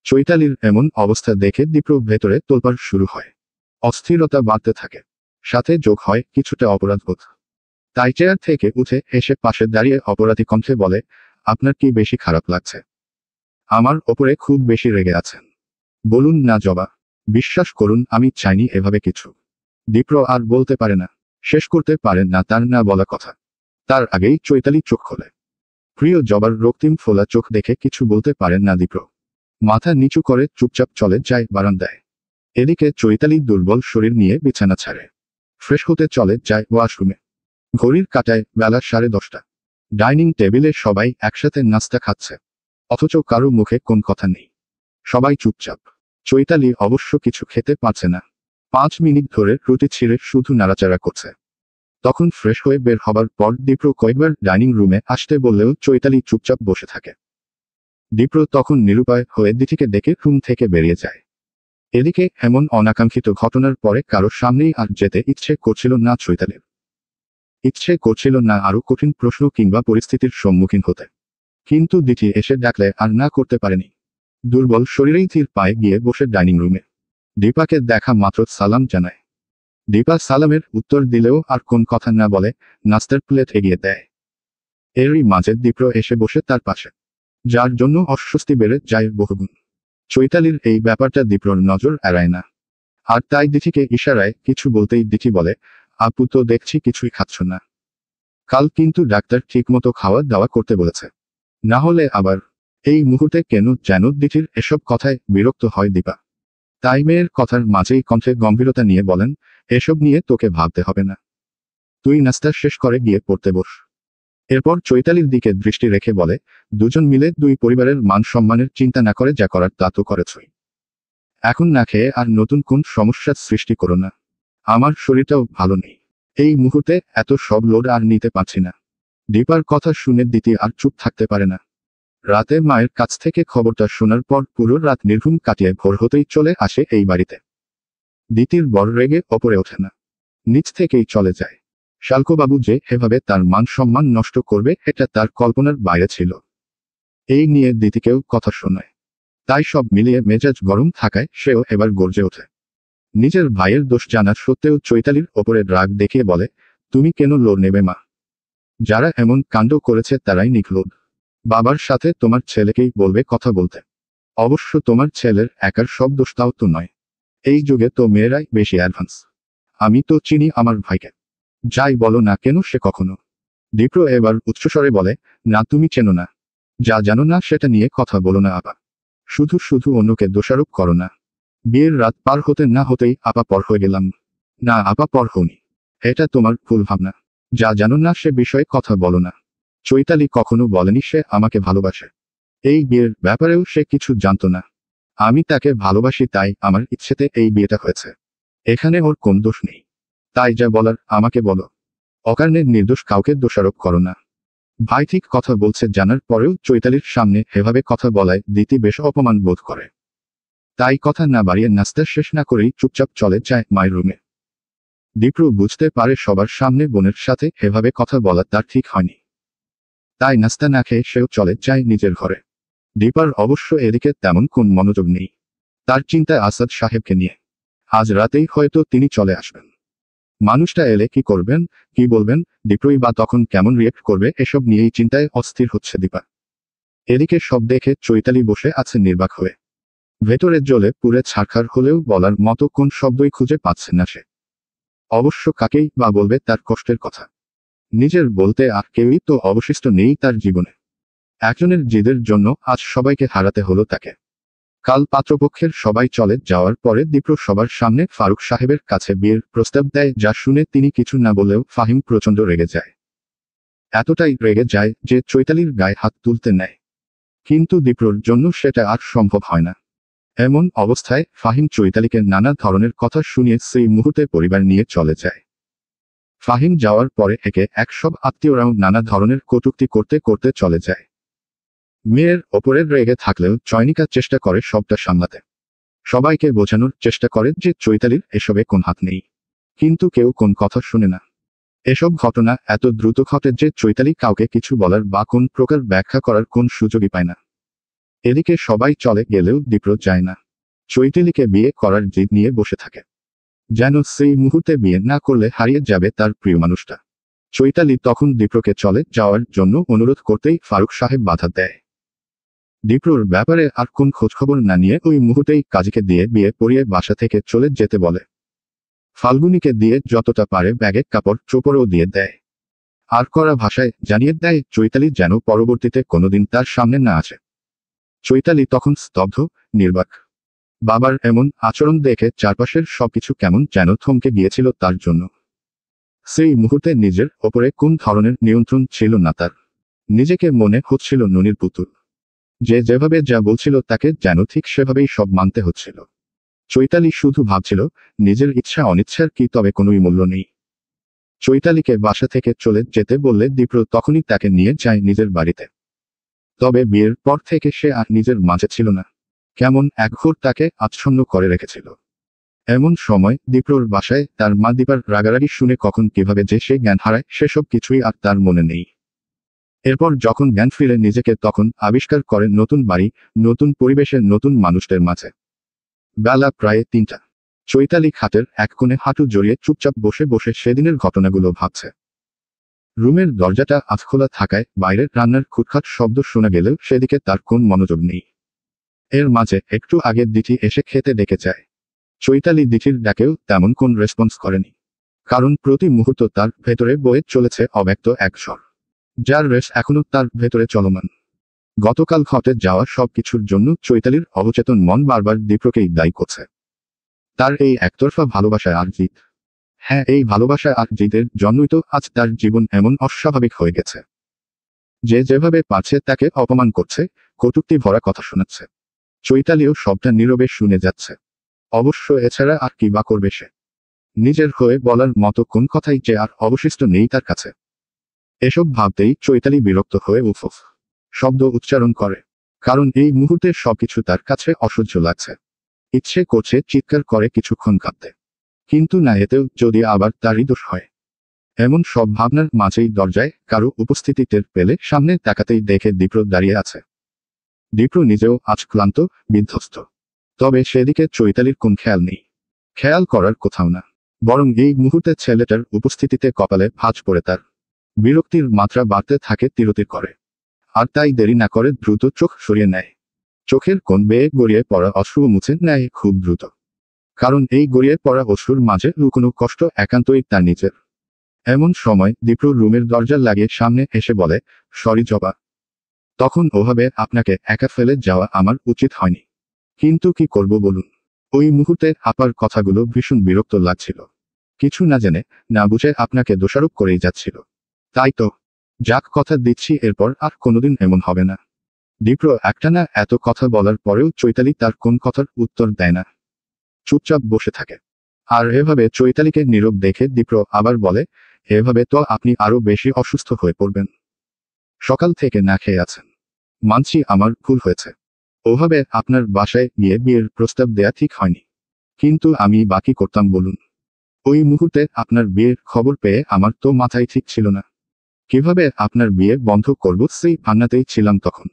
চৈতালির এমন অবস্থা দেখে দীপ্র ভেতরে তোলপাড় শুরু হয়। অস্থিরতা বাড়তে থাকে, সাথে যোগ হয় কিছুটা অপরাধবোধ। তাই চেয়ার থেকে উঠে এসে পাশে দাঁড়িয়ে অপরাধী কণ্ঠে বলে, আপনার কি বেশি খারাপ লাগছে? আমার ওপরে খুব বেশি রেগে আছেন? বলুন না জবা, বিশ্বাস করুন আমি চাইনি এভাবে কিছু। দীপ্র আর বলতে পারে না, শেষ করতে পারেন না তার না বলা কথা। তার আগেই চৈতালি চোখ খোলে। প্রিয় জবার রক্তিম ফোলা চোখ দেখে কিছু বলতে পারেন না দীপ্র। মাথা নিচু করে চুপচাপ চলে যায় বারান্দায়। এদিকে চৈতালি দুর্বল শরীর নিয়ে বিছানা ছাড়ে। ফ্রেশ হতে চলে যায় ওয়াশরুমে। ঘড়ির কাঁটায় বেলা 10:30। ডাইনিং টেবিলে সবাই একসাথে নাস্তা খাচ্ছে, অথচ কারো মুখে কোন কথা নেই। সবাই চুপচাপ। চৈতালি অবশ্য কিছু খেতে পারছে না। 5 মিনিট ধরে রুটি ছিঁড়ে শুধু নাড়াচাড়া করছে। তখন ফ্রেশ হয়ে বের হবার পর দীপ্র কয়েকবার ডাইনিং রুমে আসতে বললেও চৈতালি চুপচাপ বসে থাকে। দীপ্র তখন নিরুপায় হয়ে দিতিকে ডেকে রুম থেকে বেরিয়ে যায়। এদিকে এমন অনাকাঙ্ক্ষিত ঘটনার পরে কারো সামনেই আর যেতে ইচ্ছে করছিল না চৈতালির। ইচ্ছে করছিল না আরো কঠিন প্রশ্ন কিংবা পরিস্থিতির সম্মুখীন হতে। কিন্তু দিতি এসে ডাকলে আর না করতে পারেনি। দুর্বল শরীরেই ধীর পায়ে গিয়ে বসে ডাইনিং রুমে দীপাকে দেখা মাত্র সালাম জানায়। দীপা সালামের উত্তর দিলেও আর কোন কথা না বলে নাস্তার প্লেট এগিয়ে দেয়। এরই মাঝে দীপ্র এসে বসে তার পাশে, যার জন্য অস্বস্তি বেড়ে যায় বহুগুণ। চৈতালির এই ব্যাপারটা দীপ্রর নজর এড়ায় না। আর তাই দিঠিকে ইশারায় কিছু বলতেই দিঠি বলে, আপু তো দেখছি কিছুই খাচ্ছ না। কাল কিন্তু ডাক্তার ঠিকমতো খাওয়া দাওয়া করতে বলেছে, না হলে আবার। এই মুহূর্তে কেন যেন দিঠির এসব কথায় বিরক্ত হয় দীপা। তাই মেয়ের কথার মাঝেই কণ্ঠে গম্ভীরতা নিয়ে বলেন, এসব নিয়ে তোকে ভাবতে হবে না, তুই নাস্তা শেষ করে গিয়ে পড়তে বস। এরপর চৈতালির দিকে দৃষ্টি রেখে বলে, দুজন মিলে দুই পরিবারের মান সম্মানের চিন্তা না করে যা করার তা তো করেছই। এখন না খেয়ে আর নতুন কোন সমস্যার সৃষ্টি করো না। আমার শরীরটাও ভালো নেই, এই মুহূর্তে এত সব লোড আর নিতে পারছি না। দীপার কথা শুনে দিতি আর চুপ থাকতে পারে না। রাতে মায়ের কাছ থেকে খবরটা শোনার পর পুরো রাত নির্ঘুম কাটিয়ে ভোর হতেই চলে আসে এই বাড়িতে। দিতির বড় রেগে ওপরে ওঠে না, নিচ থেকেই চলে যায়। শালকবাবু যে এভাবে তার মান সম্মান নষ্ট করবে এটা তার কল্পনার বাইরে ছিল। এই নিয়ে দিতিকেও কথা শোনায়। তাই সব মিলিয়ে মেজাজ গরম থাকায় সেও এবার গর্জে ওঠে। নিজের ভাইয়ের দোষ জানা সত্ত্বেও চৈতালির ওপরে রাগ দেখিয়ে বলে, তুমি কেন লোড নেবে মা? যারা এমন কাণ্ড করেছে তারাই নির্লোভ। বাবার সাথে তোমার ছেলেকেই বলবে কথা বলতে। অবশ্য তোমার ছেলের একার সব দোষটাও তো নয়। এই যুগে তো মেয়েরাই বেশি অ্যাডভান্স। আমি তো চিনি আমার ভাইকে, যাই বলো না কেন সে কখনো। দীপ্র এবার উচ্চস্বরে বলে, না তুমি চেনো না, যা জানো না সেটা নিয়ে কথা বলো না আপা। শুধু শুধু অন্যকে দোষারোপ করো না। বিয়ের রাত পার হতে না হতেই আপা পর হয়ে গেলাম। না আপা পর হওনি, এটা তোমার ভুল ভাবনা। যা জানো না সে বিষয়ে কথা বলো না। চৈতালি কখনো বলেনি সে আমাকে ভালোবাসে। এই বিয়ের ব্যাপারেও সে কিছু জানতো না। আমি তাকে ভালোবাসি, তাই আমার ইচ্ছেতে এই বিয়েটা হয়েছে। এখানে ওর কোন দোষ নেই। তাই যা বলার আমাকে বলো। অকারণে নির্দোষ কাউকে দোষারোপ করো না। ভাই ঠিক কথা বলছে জানার পরেও চৈতালির সামনে এভাবে কথা বলায় দিতি বেশ অপমান বোধ করে। তাই কথা না বাড়িয়ে নাস্তা শেষ না করেই চুপচাপ চলে যায় মায়ের রুমে। দীপ্র বুঝতে পারে সবার সামনে বোনের সাথে এভাবে কথা বলা তার ঠিক হয়নি। তাই নাস্তা না খেয়ে সেও চলে যায় নিজের ঘরে। দীপার অবশ্য এদিকে তেমন কোন মনোযোগ নেই। তার চিন্তায় আসাদ সাহেবকে নিয়ে। আজ রাতেই হয়তো তিনি চলে আসবেন। মানুষটা এলে কি করবেন, কি বলবেন, দীপ্রই বা তখন কেমন রিয়েক্ট করবে এসব নিয়েই চিন্তায় অস্থির হচ্ছে দীপা। এদিকে সব দেখে চৈতালি বসে আছে নির্বাক হয়ে। ভেতরে জ্বলে পুড়ে ছারখার হলেও বলার মতো কোন শব্দই খুঁজে পাচ্ছে না সে। অবশ্য কাকেই বা বলবে তার কষ্টের কথা। নিজের বলতে আর কেউই তো অবশিষ্ট নেই তার জীবনে। একজনের জিদের জন্য আজ সবাইকে হারাতে হলো তাকে। কাল পাত্রপক্ষের সবাই চলে যাওয়ার পরে দীপ্র সবার সামনে ফারুক সাহেবের কাছে বিয়ের প্রস্তাব দেয়, যা শুনে তিনি কিছু না বলেও ফাহিম প্রচণ্ড রেগে যায়। এতটাই রেগে যায় যে চৈতালির গায়ে হাত তুলতে নেয়। কিন্তু দীপ্রর জন্য সেটা আর সম্ভব হয় না। এমন অবস্থায় ফাহিম চৈতালিকে নানা ধরনের কথা শুনিয়ে সেই মুহূর্তে পরিবার নিয়ে চলে যায়। ফাহিম যাওয়ার পরে একে এক সব আত্মীয়রাও নানা ধরনের কটূক্তি করতে করতে চলে যায়। মেয়ের ওপরে রেগে থাকলেও চয়নিকা চেষ্টা করে সবটা সামলাতে। সবাইকে বোঝানোর চেষ্টা করে যে চৈতালির এসবে কোন হাত নেই। কিন্তু কেউ কোন কথা শুনে না। এসব ঘটনা এত দ্রুত ঘটে যে চৈতালি কাউকে কিছু বলার বা কোন প্রকার ব্যাখ্যা করার কোন সুযোগই পায় না। এদিকে সবাই চলে গেলেও দীপ্র যায় না। চৈতালিকে বিয়ে করার জিদ নিয়ে বসে থাকে। যেন সেই মুহূর্তে বিয়ে না করলে হারিয়ে যাবে তার প্রিয় মানুষটা। চৈতালি তখন দীপ্রকে চলে যাওয়ার জন্য অনুরোধ করতেই ফারুক সাহেব বাধা দেয়। দীপ্রর ব্যাপারে আর কোন খোঁজখবর না নিয়ে ওই মুহূর্তেই কাজীকে দিয়ে বিয়ে পড়িয়ে বাসা থেকে চলে যেতে বলে। ফাল্গুনীকে দিয়ে যতটা পারে ব্যাগে কাপড় চোপড়ও দিয়ে দেয়। আর কড়া ভাষায় জানিয়ে দেয় চৈতালি যেন পরবর্তীতে কোনোদিন তার সামনে না আসে। চৈতালি তখন স্তব্ধ, নির্বাক। বাবার এমন আচরণ দেখে চারপাশের সবকিছু কেমন যেন থমকে গিয়েছিল তার জন্য। সেই মুহূর্তে নিজের ওপরে কোন ধরনের নিয়ন্ত্রণ ছিল না তার। নিজেকে মনে হচ্ছিল ননির পুতুল, যে যেভাবে যা বলছিল তাকে যেন ঠিক সেভাবেই সব মানতে হচ্ছিল। চৈতালি শুধু ভাবছিল, নিজের ইচ্ছা অনিচ্ছার কি তবে কোনোই মূল্য নেই। চৈতালিকে বাসা থেকে চলে যেতে বললে দীপ্র তখনই তাকে নিয়ে যায় নিজের বাড়িতে। তবে বিয়ের পর থেকে সে আর নিজের মাঝে ছিল না। কেমন এক ঘোর তাকে আচ্ছন্ন করে রেখেছিল। এমন সময় দীপ্রর বাসায় তার মা দীপার রাগারাগি শুনে কখন কিভাবে যে সে জ্ঞান হারায় সেসব কিছুই আর তার মনে নেই। এরপর যখন জ্ঞান ফিরে নিজেকে তখন আবিষ্কার করে নতুন বাড়ি, নতুন পরিবেশে, নতুন মানুষদের মাঝে। বেলা প্রায় 3টা। চৈতালি খাটের এক কোণে হাঁটু জড়িয়ে চুপচাপ বসে বসে সেদিনের ঘটনাগুলো ভাবছে। রুমের দরজাটা আজ খোলা থাকায় বাইরের রান্নার খুটখাট শব্দ শোনা গেলেও সেদিকে তার কোন মনোযোগ নেই। এর মাঝে একটু আগে দিঠি এসে খেতে ডেকে যায়। চৈতালি দিঠির ডাকেও তেমন কোন রেসপন্স করেনি। কারণ প্রতি মুহূর্ত তার ভেতরে বয়ে চলেছে অব্যক্ত এক স্বর, যার রেস এখনো তার ভেতরে চলমান। গতকাল ঘটে যাওয়া সবকিছুর জন্য চৈতালির অবচেতন মন বারবার দীপ্রকেই দায়ী করছে। তার এই একতরফা ভালোবাসায় আর জিত, হ্যাঁ এই ভালোবাসায় আর জিতের জন্যই তো আজ তার জীবন এমন অস্বাভাবিক হয়ে গেছে। যে যেভাবে পারছে তাকে অপমান করছে, কটূক্তি ভরা কথা শোনাচ্ছে। চৈতালিও সবটা নীরবে শুনে যাচ্ছে। অবশ্য এছাড়া আর কি বা করবে সে? নিজের হয়ে বলার মতো কোন কথাই যে আর অবশিষ্ট নেই তার কাছে। এসব ভাবতেই চৈতালি বিরক্ত হয়ে উফ উফ শব্দ উচ্চারণ করে। কারণ এই মুহূর্তে সবকিছু তার কাছে অসহ্য লাগছে। ইচ্ছে করছে চিৎকার করে কিছুক্ষণ কাঁদতে, কিন্তু না, এতেও যদি আবার তারই দোষ হয়। এমন সব ভাবনার মাঝেই দরজায় কারো উপস্থিতি টের পেলে সামনে তাকাতেই দেখে দীপ্র দাঁড়িয়ে আছে। দীপ্র নিজেও আজ ক্লান্ত, বিধ্বস্ত। তবে সেদিকে চৈতালির কোন খেয়াল নেই। খেয়াল করার কোথাও না, বরং এই মুহূর্তে ছেলেটার উপস্থিতিতে কপালে ভাঁজ পড়ে তার। বিরক্তির মাত্রা বাড়তে থাকে তিরতির করে। আর তাই দেরি না করে দ্রুত চোখ সরিয়ে নেয়। চোখের কোণ বেয়ে গড়িয়ে পড়া অশ্রু মুছে নেয় খুব দ্রুত। কারণ এই গড়িয়ে পড়া অশ্রুর মাঝে লুকোনো কষ্ট একান্তই তার নিজের। এমন সময় দীপ্র রুমের দরজা লাগিয়ে সামনে এসে বলে, সরি জবা। তখন ওভাবে আপনাকে একা ফেলে যাওয়া আমার উচিত হয়নি। কিন্তু কি করব বলুন? ওই মুহূর্তে আপার কথাগুলো ভীষণ বিরক্ত লাগছিল। কিছু না জেনে না বুঝে আপনাকে দোষারোপ করেই যাচ্ছিল। তাই তো, যাক কথা দিচ্ছি এরপর আর কোনোদিন এমন হবে না। দীপ্র একটানা এত কথা বলার পরেও চৈতালি তার কোন কথার উত্তর দেয় না, চুপচাপ বসে থাকে। আর এভাবে চৈতালিকে নীরব দেখে দীপ্র আবার বলে, এভাবে তো আপনি আরো বেশি অসুস্থ হয়ে পড়বেন। সকাল থেকে না খেয়ে আছেন। মানছি আমার ভুল হয়েছে। ওভাবে আপনার বাসায় গিয়ে বিয়ের প্রস্তাব দেয়া ঠিক হয়নি। কিন্তু আমি বাকি করতাম বলুন? ওই মুহূর্তে আপনার বিয়ের খবর পেয়ে আমার তো মাথায় ঠিক ছিল না। কিভাবে আপনার বিয়ে বন্ধ করব সেই ভান্নাতেই ছিলাম তখন।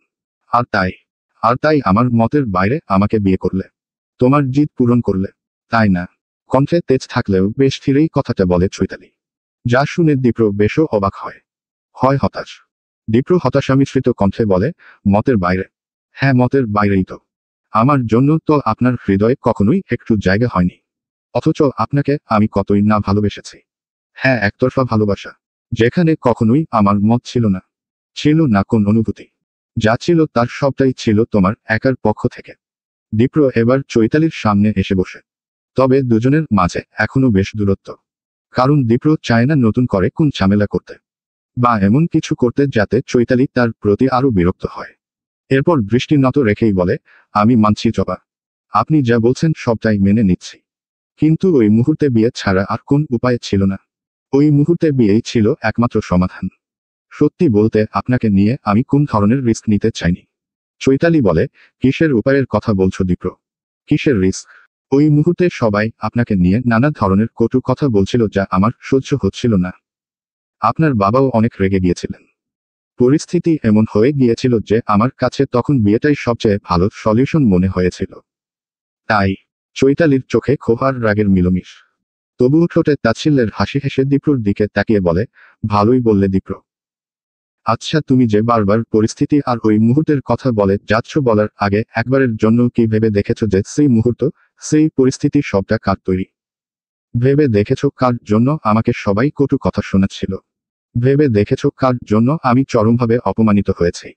আর তাই আমার মতের বাইরে আমাকে বিয়ে করলে, তোমার জিদ পূরণ করলে, তাই না? কণ্ঠে তেজ থাকলেও বেশ ধীরেই কথাটা বলে চৈতালি। যা শুনে দীপ্র বেশও অবাক হয় হতাশ। দীপ্র হতাশা মিশ্রিত কণ্ঠে বলে, মতের বাইরে? হ্যাঁ মতের বাইরেই তো। আমার জন্য তো আপনার হৃদয়ে কখনোই একটু জায়গা হয়নি। অথচ আপনাকে আমি কতই না ভালোবেসেছি। হ্যাঁ একতরফা ভালোবাসা, যেখানে কখনোই আমার মত ছিল না, ছিল না কোন অনুভূতি। যা ছিল তার সবটাই ছিল তোমার একার পক্ষ থেকে। দীপ্র এবার চৈতালির সামনে এসে বসে। তবে দুজনের মাঝে এখনো বেশ দূরত্ব। কারণ দীপ্র চায় না নতুন করে কোন ঝামেলা করতে, বা এমন কিছু করতে যাতে চৈতালি তার প্রতি আরো বিরক্ত হয়। এরপর দৃষ্টি নত রেখেই বলে, আমি মানছি জবা। আপনি যা বলছেন সবটাই মেনে নিচ্ছি। কিন্তু ওই মুহূর্তে বিয়ে ছাড়া আর কোন উপায় ছিল না। ওই মুহূর্তে বিয়েই ছিল একমাত্র সমাধান। সত্যি বলতে আপনাকে নিয়ে আমি কোন ধরনের রিস্ক নিতে চাইনি। চৈতালি বলে, কিসের উপায়ের কথা বলছো দীপ্র? কিসের রিস্ক? ওই মুহূর্তে সবাই আপনাকে নিয়ে নানা ধরনের কটু কথা বলছিল যা আমার সহ্য হচ্ছিল না। আপনার বাবাও অনেক রেগে গিয়েছিলেন। পরিস্থিতি এমন হয়ে গিয়েছিল যে আমার কাছে তখন বিয়েটাই সবচেয়ে ভালো সলিউশন মনে হয়েছিল। তাই। চৈতালির চোখে ক্ষোভ আর রাগের মিলমিশ। তবুও ঠোঁটে তাচ্ছিল্যের হাসি হেসে দীপ্রর দিকে তাকিয়ে বলে, ভালোই বললে দীপ্র। আচ্ছা তুমি যে বারবার পরিস্থিতি আর ওই মুহূর্তের কথা বলে যাচ্ছ, বলার আগে একবারের জন্য কি ভেবে দেখেছো যে সেই মুহূর্ত, সেই পরিস্থিতি সবটা কার তৈরি? ভেবে দেখেছো কার জন্য আমাকে সবাই কটু কথা শোনাচ্ছিল? ভেবে দেখেছো কার জন্য আমি চরমভাবে অপমানিত হয়েছি,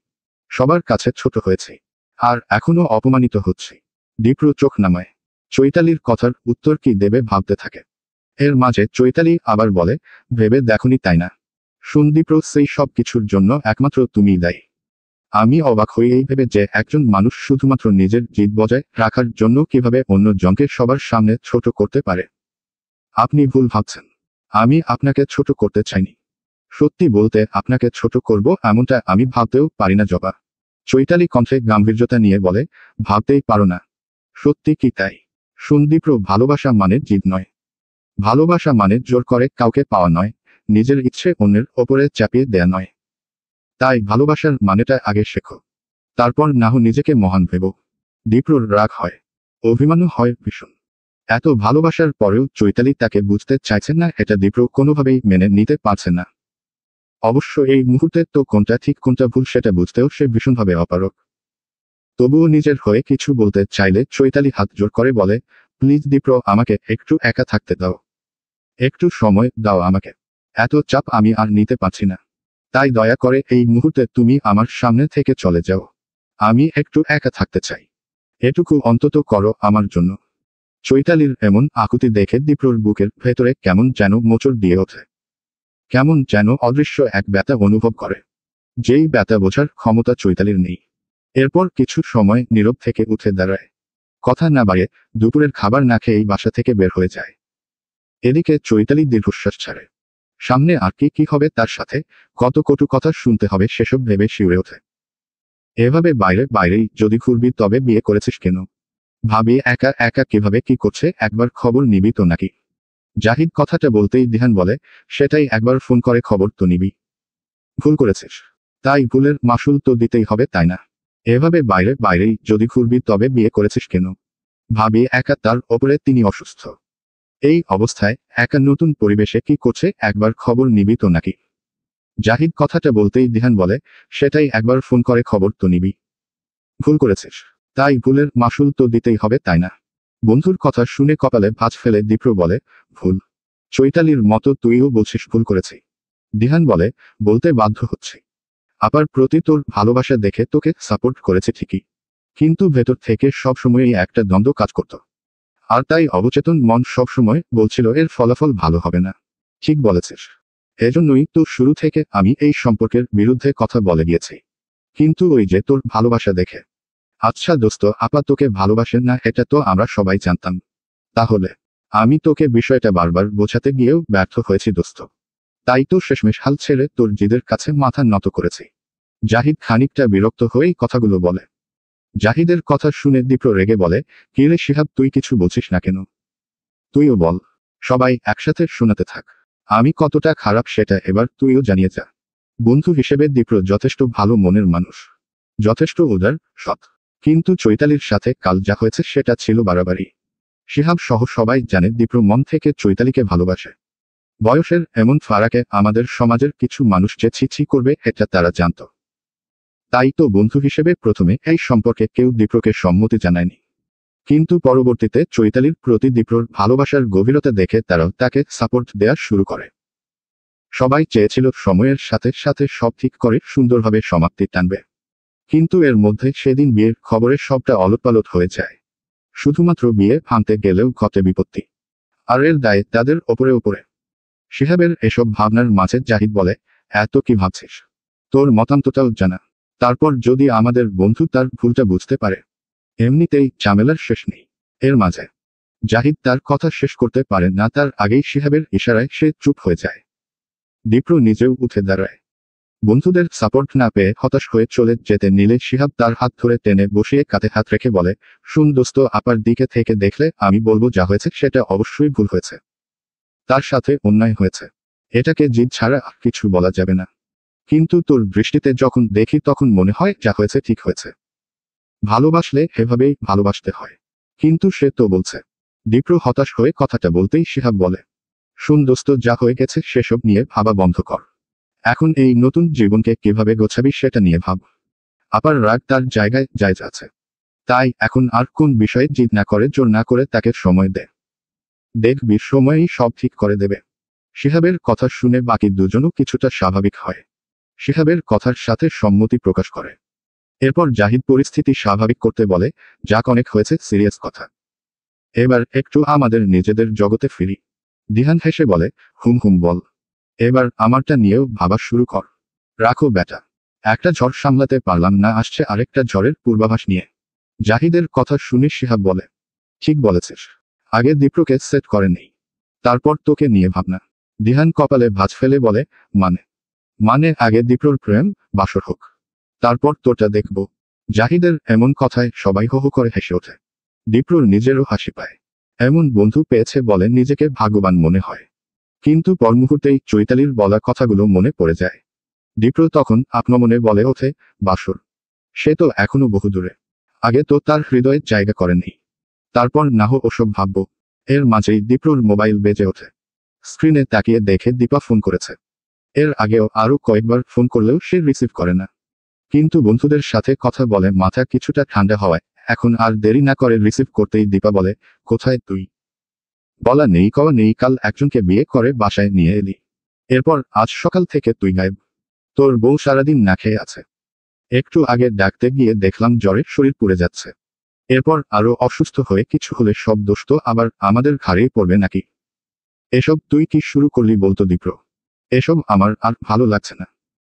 সবার কাছে ছোট হয়েছি, আর এখনো অপমানিত হচ্ছি? দীপ্র চোখ নামায়। চৈতালির কথার উত্তর কি দেবে ভাবতে থাকে। এর মাঝে চৈতালি আবার বলে, ভেবে দেখনি তাই না? শুন দীপ্র, সেই সব কিছুর জন্য একমাত্র তুমিই দায়ী। আমি অবাক হই এই ভেবে যে একজন মানুষ শুধুমাত্র নিজের জিদ বজায় রাখার জন্য কিভাবে অন্য জনকে সবার সামনে ছোট করতে পারে। আপনি ভুল ভাবছেন। আমি আপনাকে ছোট করতে চাইনি। সত্যি বলতে আপনাকে ছোট করব এমনটা আমি ভাবতেও পারি না জবা। চৈতালি কণ্ঠে গাম্ভীর্যতা নিয়ে বলে, ভাবতেই পারো না? সত্যি কি তাই? সন্দীপ্র ভালোবাসা মানে জিদ নয়। ভালোবাসা মানে জোর করে কাউকে পাওয়া নয়, নিজের ইচ্ছে অন্যের ওপরে চাপিয়ে দেয়া নয়। তাই ভালোবাসার মানেটা আগে শেখো, তারপর না হো নিজেকে মহান ভেবো। দীপ্রর রাগ হয়, অভিমানও হয় ভীষণ। এত ভালোবাসার পরেও চৈতালি তাকে বুঝতে চাইছেন না, এটা দীপ্র কোনোভাবেই মেনে নিতে পারছে না। অবশ্য এই মুহূর্তে তো কোনটা ঠিক কোনটা ভুল সেটা বুঝতেও সে ভীষণভাবে অপারগ। তবুও নিজের হয়ে কিছু বলতে চাইলে চৈতালি হাত জোর করে বলে, প্লিজ দীপ্র, আমাকে একটু একা থাকতে দাও। একটু সময় দাও আমাকে। এত চাপ আমি আর নিতে পারছি না। তাই দয়া করে এই মুহূর্তে তুমি আমার সামনে থেকে চলে যাও। আমি একটু একা থাকতে চাই। এটুকু অন্তত করো আমার জন্য। চৈতালির এমন আকুতি দেখে দীপ্রর বুকের ভেতরে কেমন যেন মোচড় দিয়ে ওঠে। কেমন যেন অদৃশ্য এক ব্যথা অনুভব করে, যেই ব্যথা বোঝার ক্ষমতা চৈতালির নেই। এরপর কিছু সময় নীরব থেকে উঠে দাঁড়ায়। কথা না বাড়িয়ে দুপুরের খাবার না খেয়েই বাসা থেকে বের হয়ে যায়। এদিকে চৈতালি দীর্ঘশ্বাস ছাড়ে। সামনে আর কি হবে তার সাথে, কত কটু কথা শুনতে হবে সেসব ভেবে শিউরে ওঠে। এভাবে বাইরেই যদি ঘুরবি তবে বিয়ে করেছিস কেন? ভাবি একা একা কিভাবে কি করছে একবার খবর নিবি তো নাকি? জাহিদ কথাটা বলতেই দিহান বলে, সেটাই একবার ফোন করে খবর তো নিবি। ভুল করেছিস, তাই ভুলের মাসুল তো দিতেই হবে তাই না? এভাবে বাইরেই যদি ঘুরবি তবে বিয়ে করেছিস কেন? ভাবি একা, তার ওপরে তিনি অসুস্থ। এই অবস্থায় একা নতুন পরিবেশে কি করছে একবার খবর নিবি তো নাকি? জাহিদ কথাটা বলতেই দিহান বলে, সেটাই একবার ফোন করে খবর তো নিবি। ভুল করেছিস, তাই ভুলের মাসুল তো দিতেই হবে তাই না? বন্ধুর কথা শুনে কপালে ভাঁজ ফেলে দীপ্র বলে, ভুল? চৈতালির মতো তুইও বলছিস ভুল করেছি? দিহান বলে, বলতে বাধ্য হচ্ছি। আপার প্রতি তোর ভালোবাসা দেখে তোকে সাপোর্ট করেছে ঠিকই, কিন্তু ভেতর থেকে সবসময়ই একটা দ্বন্দ্ব কাজ করত। আর তাই অবচেতন মন সবসময় বলছিল এর ফলাফল ভালো হবে না। ঠিক বলেছিস। এজন্যই তো শুরু থেকে আমি এই সম্পর্কের বিরুদ্ধে কথা বলে গিয়েছি। কিন্তু ওই যে তোর ভালোবাসা দেখে। আচ্ছা দোস্ত, আপা তোকে ভালোবাসেন না এটা তো আমরা সবাই জানতাম। তাহলে আমি তোকে বিষয়টা বারবার বোঝাতে গিয়েও ব্যর্থ হয়েছি দোস্ত। তাই তো শেষমেশ হাল ছেড়ে তোর জিদের কাছে মাথা নত করেছি। জাহিদ খানিকটা বিরক্ত হয়েই কথাগুলো বলে। জাহিদের কথা শুনে দীপ্র রেগে বলে, কিরে শিহাব, তুই কিছু বলছিস না কেন? তুইও বল। সবাই একসাথে শোনাতে থাক। আমি কতটা খারাপ সেটা এবার তুইও জানিয়ে যা। বন্ধু হিসেবে দীপ্র যথেষ্ট ভালো মনের মানুষ, যথেষ্ট উদার, সৎ। কিন্তু চৈতালির সাথে কাল যা হয়েছে সেটা ছিল বাড়াবাড়ি। শিহাব সহ সবাই জানে দীপ্র মন থেকে চৈতালিকে ভালোবাসে। বয়সের এমন ফারাকে আমাদের সমাজের কিছু মানুষ যে ছি করবে এটা তারা জানত। তাই তো বন্ধু হিসেবে প্রথমে এই সম্পর্কে কেউ দীপ্রকে সম্মতি জানায়নি। কিন্তু পরবর্তীতে চৈতালির প্রতি দীপ্রর ভালোবাসার গভীরতা দেখে তারাও তাকে সাপোর্ট দেয়া শুরু করে। সবাই চেয়েছিল সময়ের সাথে সাথে সব ঠিক করে সুন্দরভাবে সমাপ্তি টানবে। কিন্তু এর মধ্যে সেদিন বিয়ের খবরে সবটা ওলটপালট হয়ে যায়। শুধুমাত্র বিয়ে ভাঙতে গেলেও ঘটে বিপত্তি। আর এর দায় তাদের ওপরে। শিহাবের এসব ভাবনার মাঝে জাহিদ বলে, এত কি ভাবছিস? তোর মতামতটাও জানা। তারপর যদি আমাদের বন্ধু তার ভুলটা বুঝতে পারে? এমনিতেই ঝামেলার শেষ নেই। এর মাঝে জাহিদ তার কথা শেষ করতে পারে না, তার আগেই শিহাবের ইশারায় সে চুপ হয়ে যায়। দীপ্র নিজেও উঠে দাঁড়ায়। বন্ধুদের সাপোর্ট না পেয়ে হতাশ হয়ে চলে যেতে নিলে শিহাব তার হাত ধরে টেনে বসিয়ে কাঁধে হাত রেখে বলে, শুন দোস্ত, আপার দিকে থেকে দেখলে আমি বলবো যা হয়েছে সেটা অবশ্যই ভুল হয়েছে। তার সাথে অন্যায় হয়েছে। এটাকে জিদ ছাড়া আর কিছু বলা যাবে না। কিন্তু তোর দৃষ্টিতে যখন দেখি তখন মনে হয় যা হয়েছে ঠিক হয়েছে। ভালোবাসলে এভাবেই ভালোবাসতে হয়। কিন্তু সে তো বলছে। দীপ্র হতাশ হয়ে কথাটা বলতেই শিহাব বলে, শুন দোস্ত, যা হয়ে গেছে সেসব নিয়ে ভাবা বন্ধ কর। এখন এই নতুন জীবনকে কিভাবে গোছাবি সেটা নিয়ে ভাব। আপার রাগ তার জায়গায় জায়জ আছে। তাই এখন আর কোন বিষয়ে জিদ না করে জোর না করে তাকে সময় দে। দেখবি সময়ই সব ঠিক করে দেবে। শিহাবের কথা শুনে বাকি দুজনও কিছুটা স্বাভাবিক হয়। শিহাবের কথার সাথে সম্মতি প্রকাশ করে। এরপর জাহিদ পরিস্থিতি স্বাভাবিক করতে বলে, যাক, অনেক হয়েছে সিরিয়াস কথা। এবার একটু আমাদের নিজেদের জগতে ফিরি। দিহান হেসে বলে, হুম বল। এবার আমারটা নিয়েও ভাবা শুরু কর। রাখো ব্যাটা। একটা ঝড় সামলাতে পারলাম না, আসছে আরেকটা ঝড়ের পূর্বাভাস নিয়ে। জাহিদের কথা শুনে শিহাব বলে, ঠিক বলেছিস, আগে দীপ্রকে সেট করে নেই, তারপর তোকে নিয়ে ভাবনা। দিহান কপালে ভাঁজ ফেলে বলে, মানে মানে আগে দীপ্রর প্রেম বাসর হোক, তারপর তোটা দেখব। জাহিদের এমন কথায় সবাই হো হো করে হেসে ওঠে। দীপ্রর নিজেরও হাসি পায়। এমন বন্ধু পেয়েছে বলে নিজেকে ভাগ্যবান মনে হয়। কিন্তু পর মুহূর্তেই চৈতালির বলা কথাগুলো মনে পড়ে যায়। দীপ্র তখন আপনমনে বলে ওঠে, বাসর, সে তো এখনো বহু দূরে, আগে তো তার হৃদয়ে জায়গা করেনি, তারপর না হো ওসব ভাবব। এর মাঝেই দীপ্রর মোবাইল বেজে ওঠে। স্ক্রিনে তাকিয়ে দেখে দীপা ফোন করেছে। এর আগেও আরও কয়েকবার ফোন করলেও সে রিসিভ করে না। কিন্তু বন্ধুদের সাথে কথা বলে মাথা কিছুটা ঠান্ডা হওয়ায় এখন আর দেরি না করে রিসিভ করতেই দীপা বলে, কোথায় তুই? বলা নেই কওয়া নেই, কাল একজনকে বিয়ে করে বাসায় নিয়ে এলি, এরপর আজ সকাল থেকে তুই গায়েব। তোর বউ সারাদিন না খেয়ে আছে, একটু আগে ডাকতে গিয়ে দেখলাম জ্বরে শরীর পুড়ে যাচ্ছে, এরপর আরো অসুস্থ হয়ে কিছু হলে সব দোষ তো আবার আমাদের ঘাড়েই পড়বে নাকি? এসব তুই কি শুরু করলি বলতো দীপ্র, এসব আমার আর ভালো লাগছে না।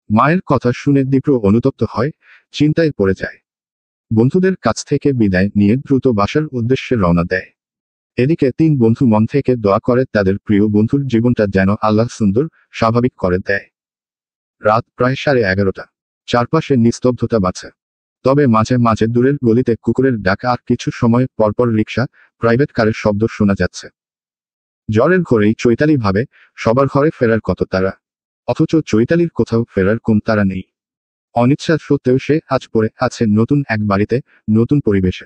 মায়ের কথা শুনে দীপ্র অনুতপ্ত হয়, চিন্তায় পড়ে যায়। বন্ধুদের কাছ থেকে বিদায় নিয়ে দ্রুত বাসার উদ্দেশ্যে রওনা দেয়। এদিকে তিন বন্ধু মন থেকে দোয়া করে তাদের প্রিয় বন্ধুর জীবনটা যেন আল্লাহ সুন্দর স্বাভাবিক করে দেয়। রাত প্রায় 11:30। চারপাশে নিস্তব্ধতা বাড়ছে। তবে মাঝে মাঝে দূরের গলিতে কুকুরের ডাক আর কিছু সময় পরপর রিকশা, প্রাইভেট কারের শব্দ শোনা যাচ্ছে। জ্বরের ঘরেই চৈতালি ভাবে, সবার ঘরে ফেরার কত তারা, অথচ চৈতালির কোথাও ফেরার কোন তারা নেই। অনিচ্ছা সত্ত্বেও সে আজ পড়ে আছে নতুন এক বাড়িতে, নতুন পরিবেশে।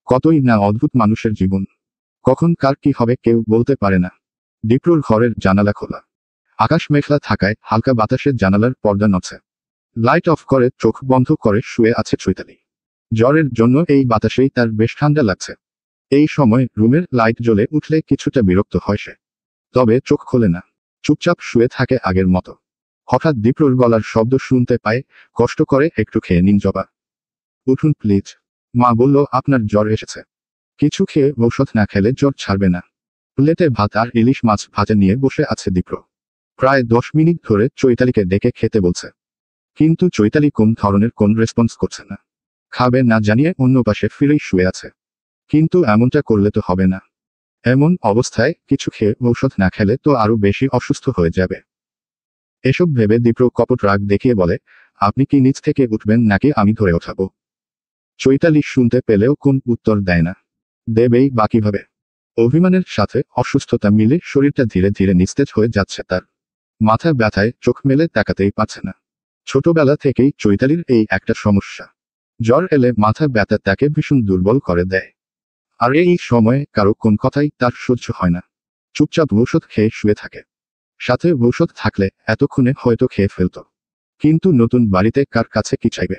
কতই না অদ্ভুত মানুষের জীবন, কখন কার কি হবে কেউ বলতে পারে না। দীপ্রর ঘরের জানালা খোলা, আকাশ মেঘলা থাকায় হালকা বাতাসের জানালার পর্দা নড়ছে। লাইট অফ করে চোখ বন্ধ করে শুয়ে আছে চৈতালি। জ্বরের জন্য এই বাতাসেই তার বেশ ঠান্ডা লাগছে। এই সময় রুমের লাইট জ্বলে উঠলে কিছুটা বিরক্ত হয় সে, তবে চোখ খোলে না, চুপচাপ শুয়ে থাকে আগের মতো। হঠাৎ দীপ্রর গলার শব্দ শুনতে পায়, কষ্ট করে একটু খেয়ে নিন জবা। উঠুন প্লিজ, মা বলল আপনার জ্বর এসেছে, কিছু খেয়ে ঔষধ না খেলে জ্বর ছাড়বে না। প্লেটে ভাত আর ইলিশ মাছ ভাজা নিয়ে বসে আছে দীপ্র। প্রায় 10 মিনিট ধরে চৈতালিকে ডেকে খেতে বলছে, কিন্তু চৈতালি কোন ধরনের কোন রেসপন্স করছে না। খাবে না জানিয়ে অন্য পাশে ফিরেই শুয়ে আছে। কিন্তু এমনটা করলে তো হবে না, এমন অবস্থায় কিছু খেয়ে ঔষধ না খেলে তো আরো বেশি অসুস্থ হয়ে যাবে। এসব ভেবে দীপ্র কপট রাগ দেখিয়ে বলে, আপনি কি নিচ থেকে উঠবেন নাকি আমি ধরে ওঠাবো? চৈতালি শুনতে পেলেও কোন উত্তর দেয় না। দেবেই বা কিভাবে? অভিমানের সাথে অসুস্থতা মিলে শরীরটা ধীরে ধীরে নিস্তেজ হয়ে যাচ্ছে তার। মাথা ব্যথায় চোখ মেলে তাকাতেই পারছে না। ছোটবেলা থেকেই চৈতালির এই একটা সমস্যা, জ্বর এলে মাথা ব্যথা তাকে ভীষণ দুর্বল করে দেয়। আর এই সময়ে কারো কোন কথাই তার সহ্য হয় না। চুপচাপ ঔষধ খেয়ে শুয়ে থাকে। সাথে ঔষধ থাকলে এতক্ষণে হয়তো খেয়ে ফেলত। কিন্তু নতুন বাড়িতে কার কাছে কি চাইবে?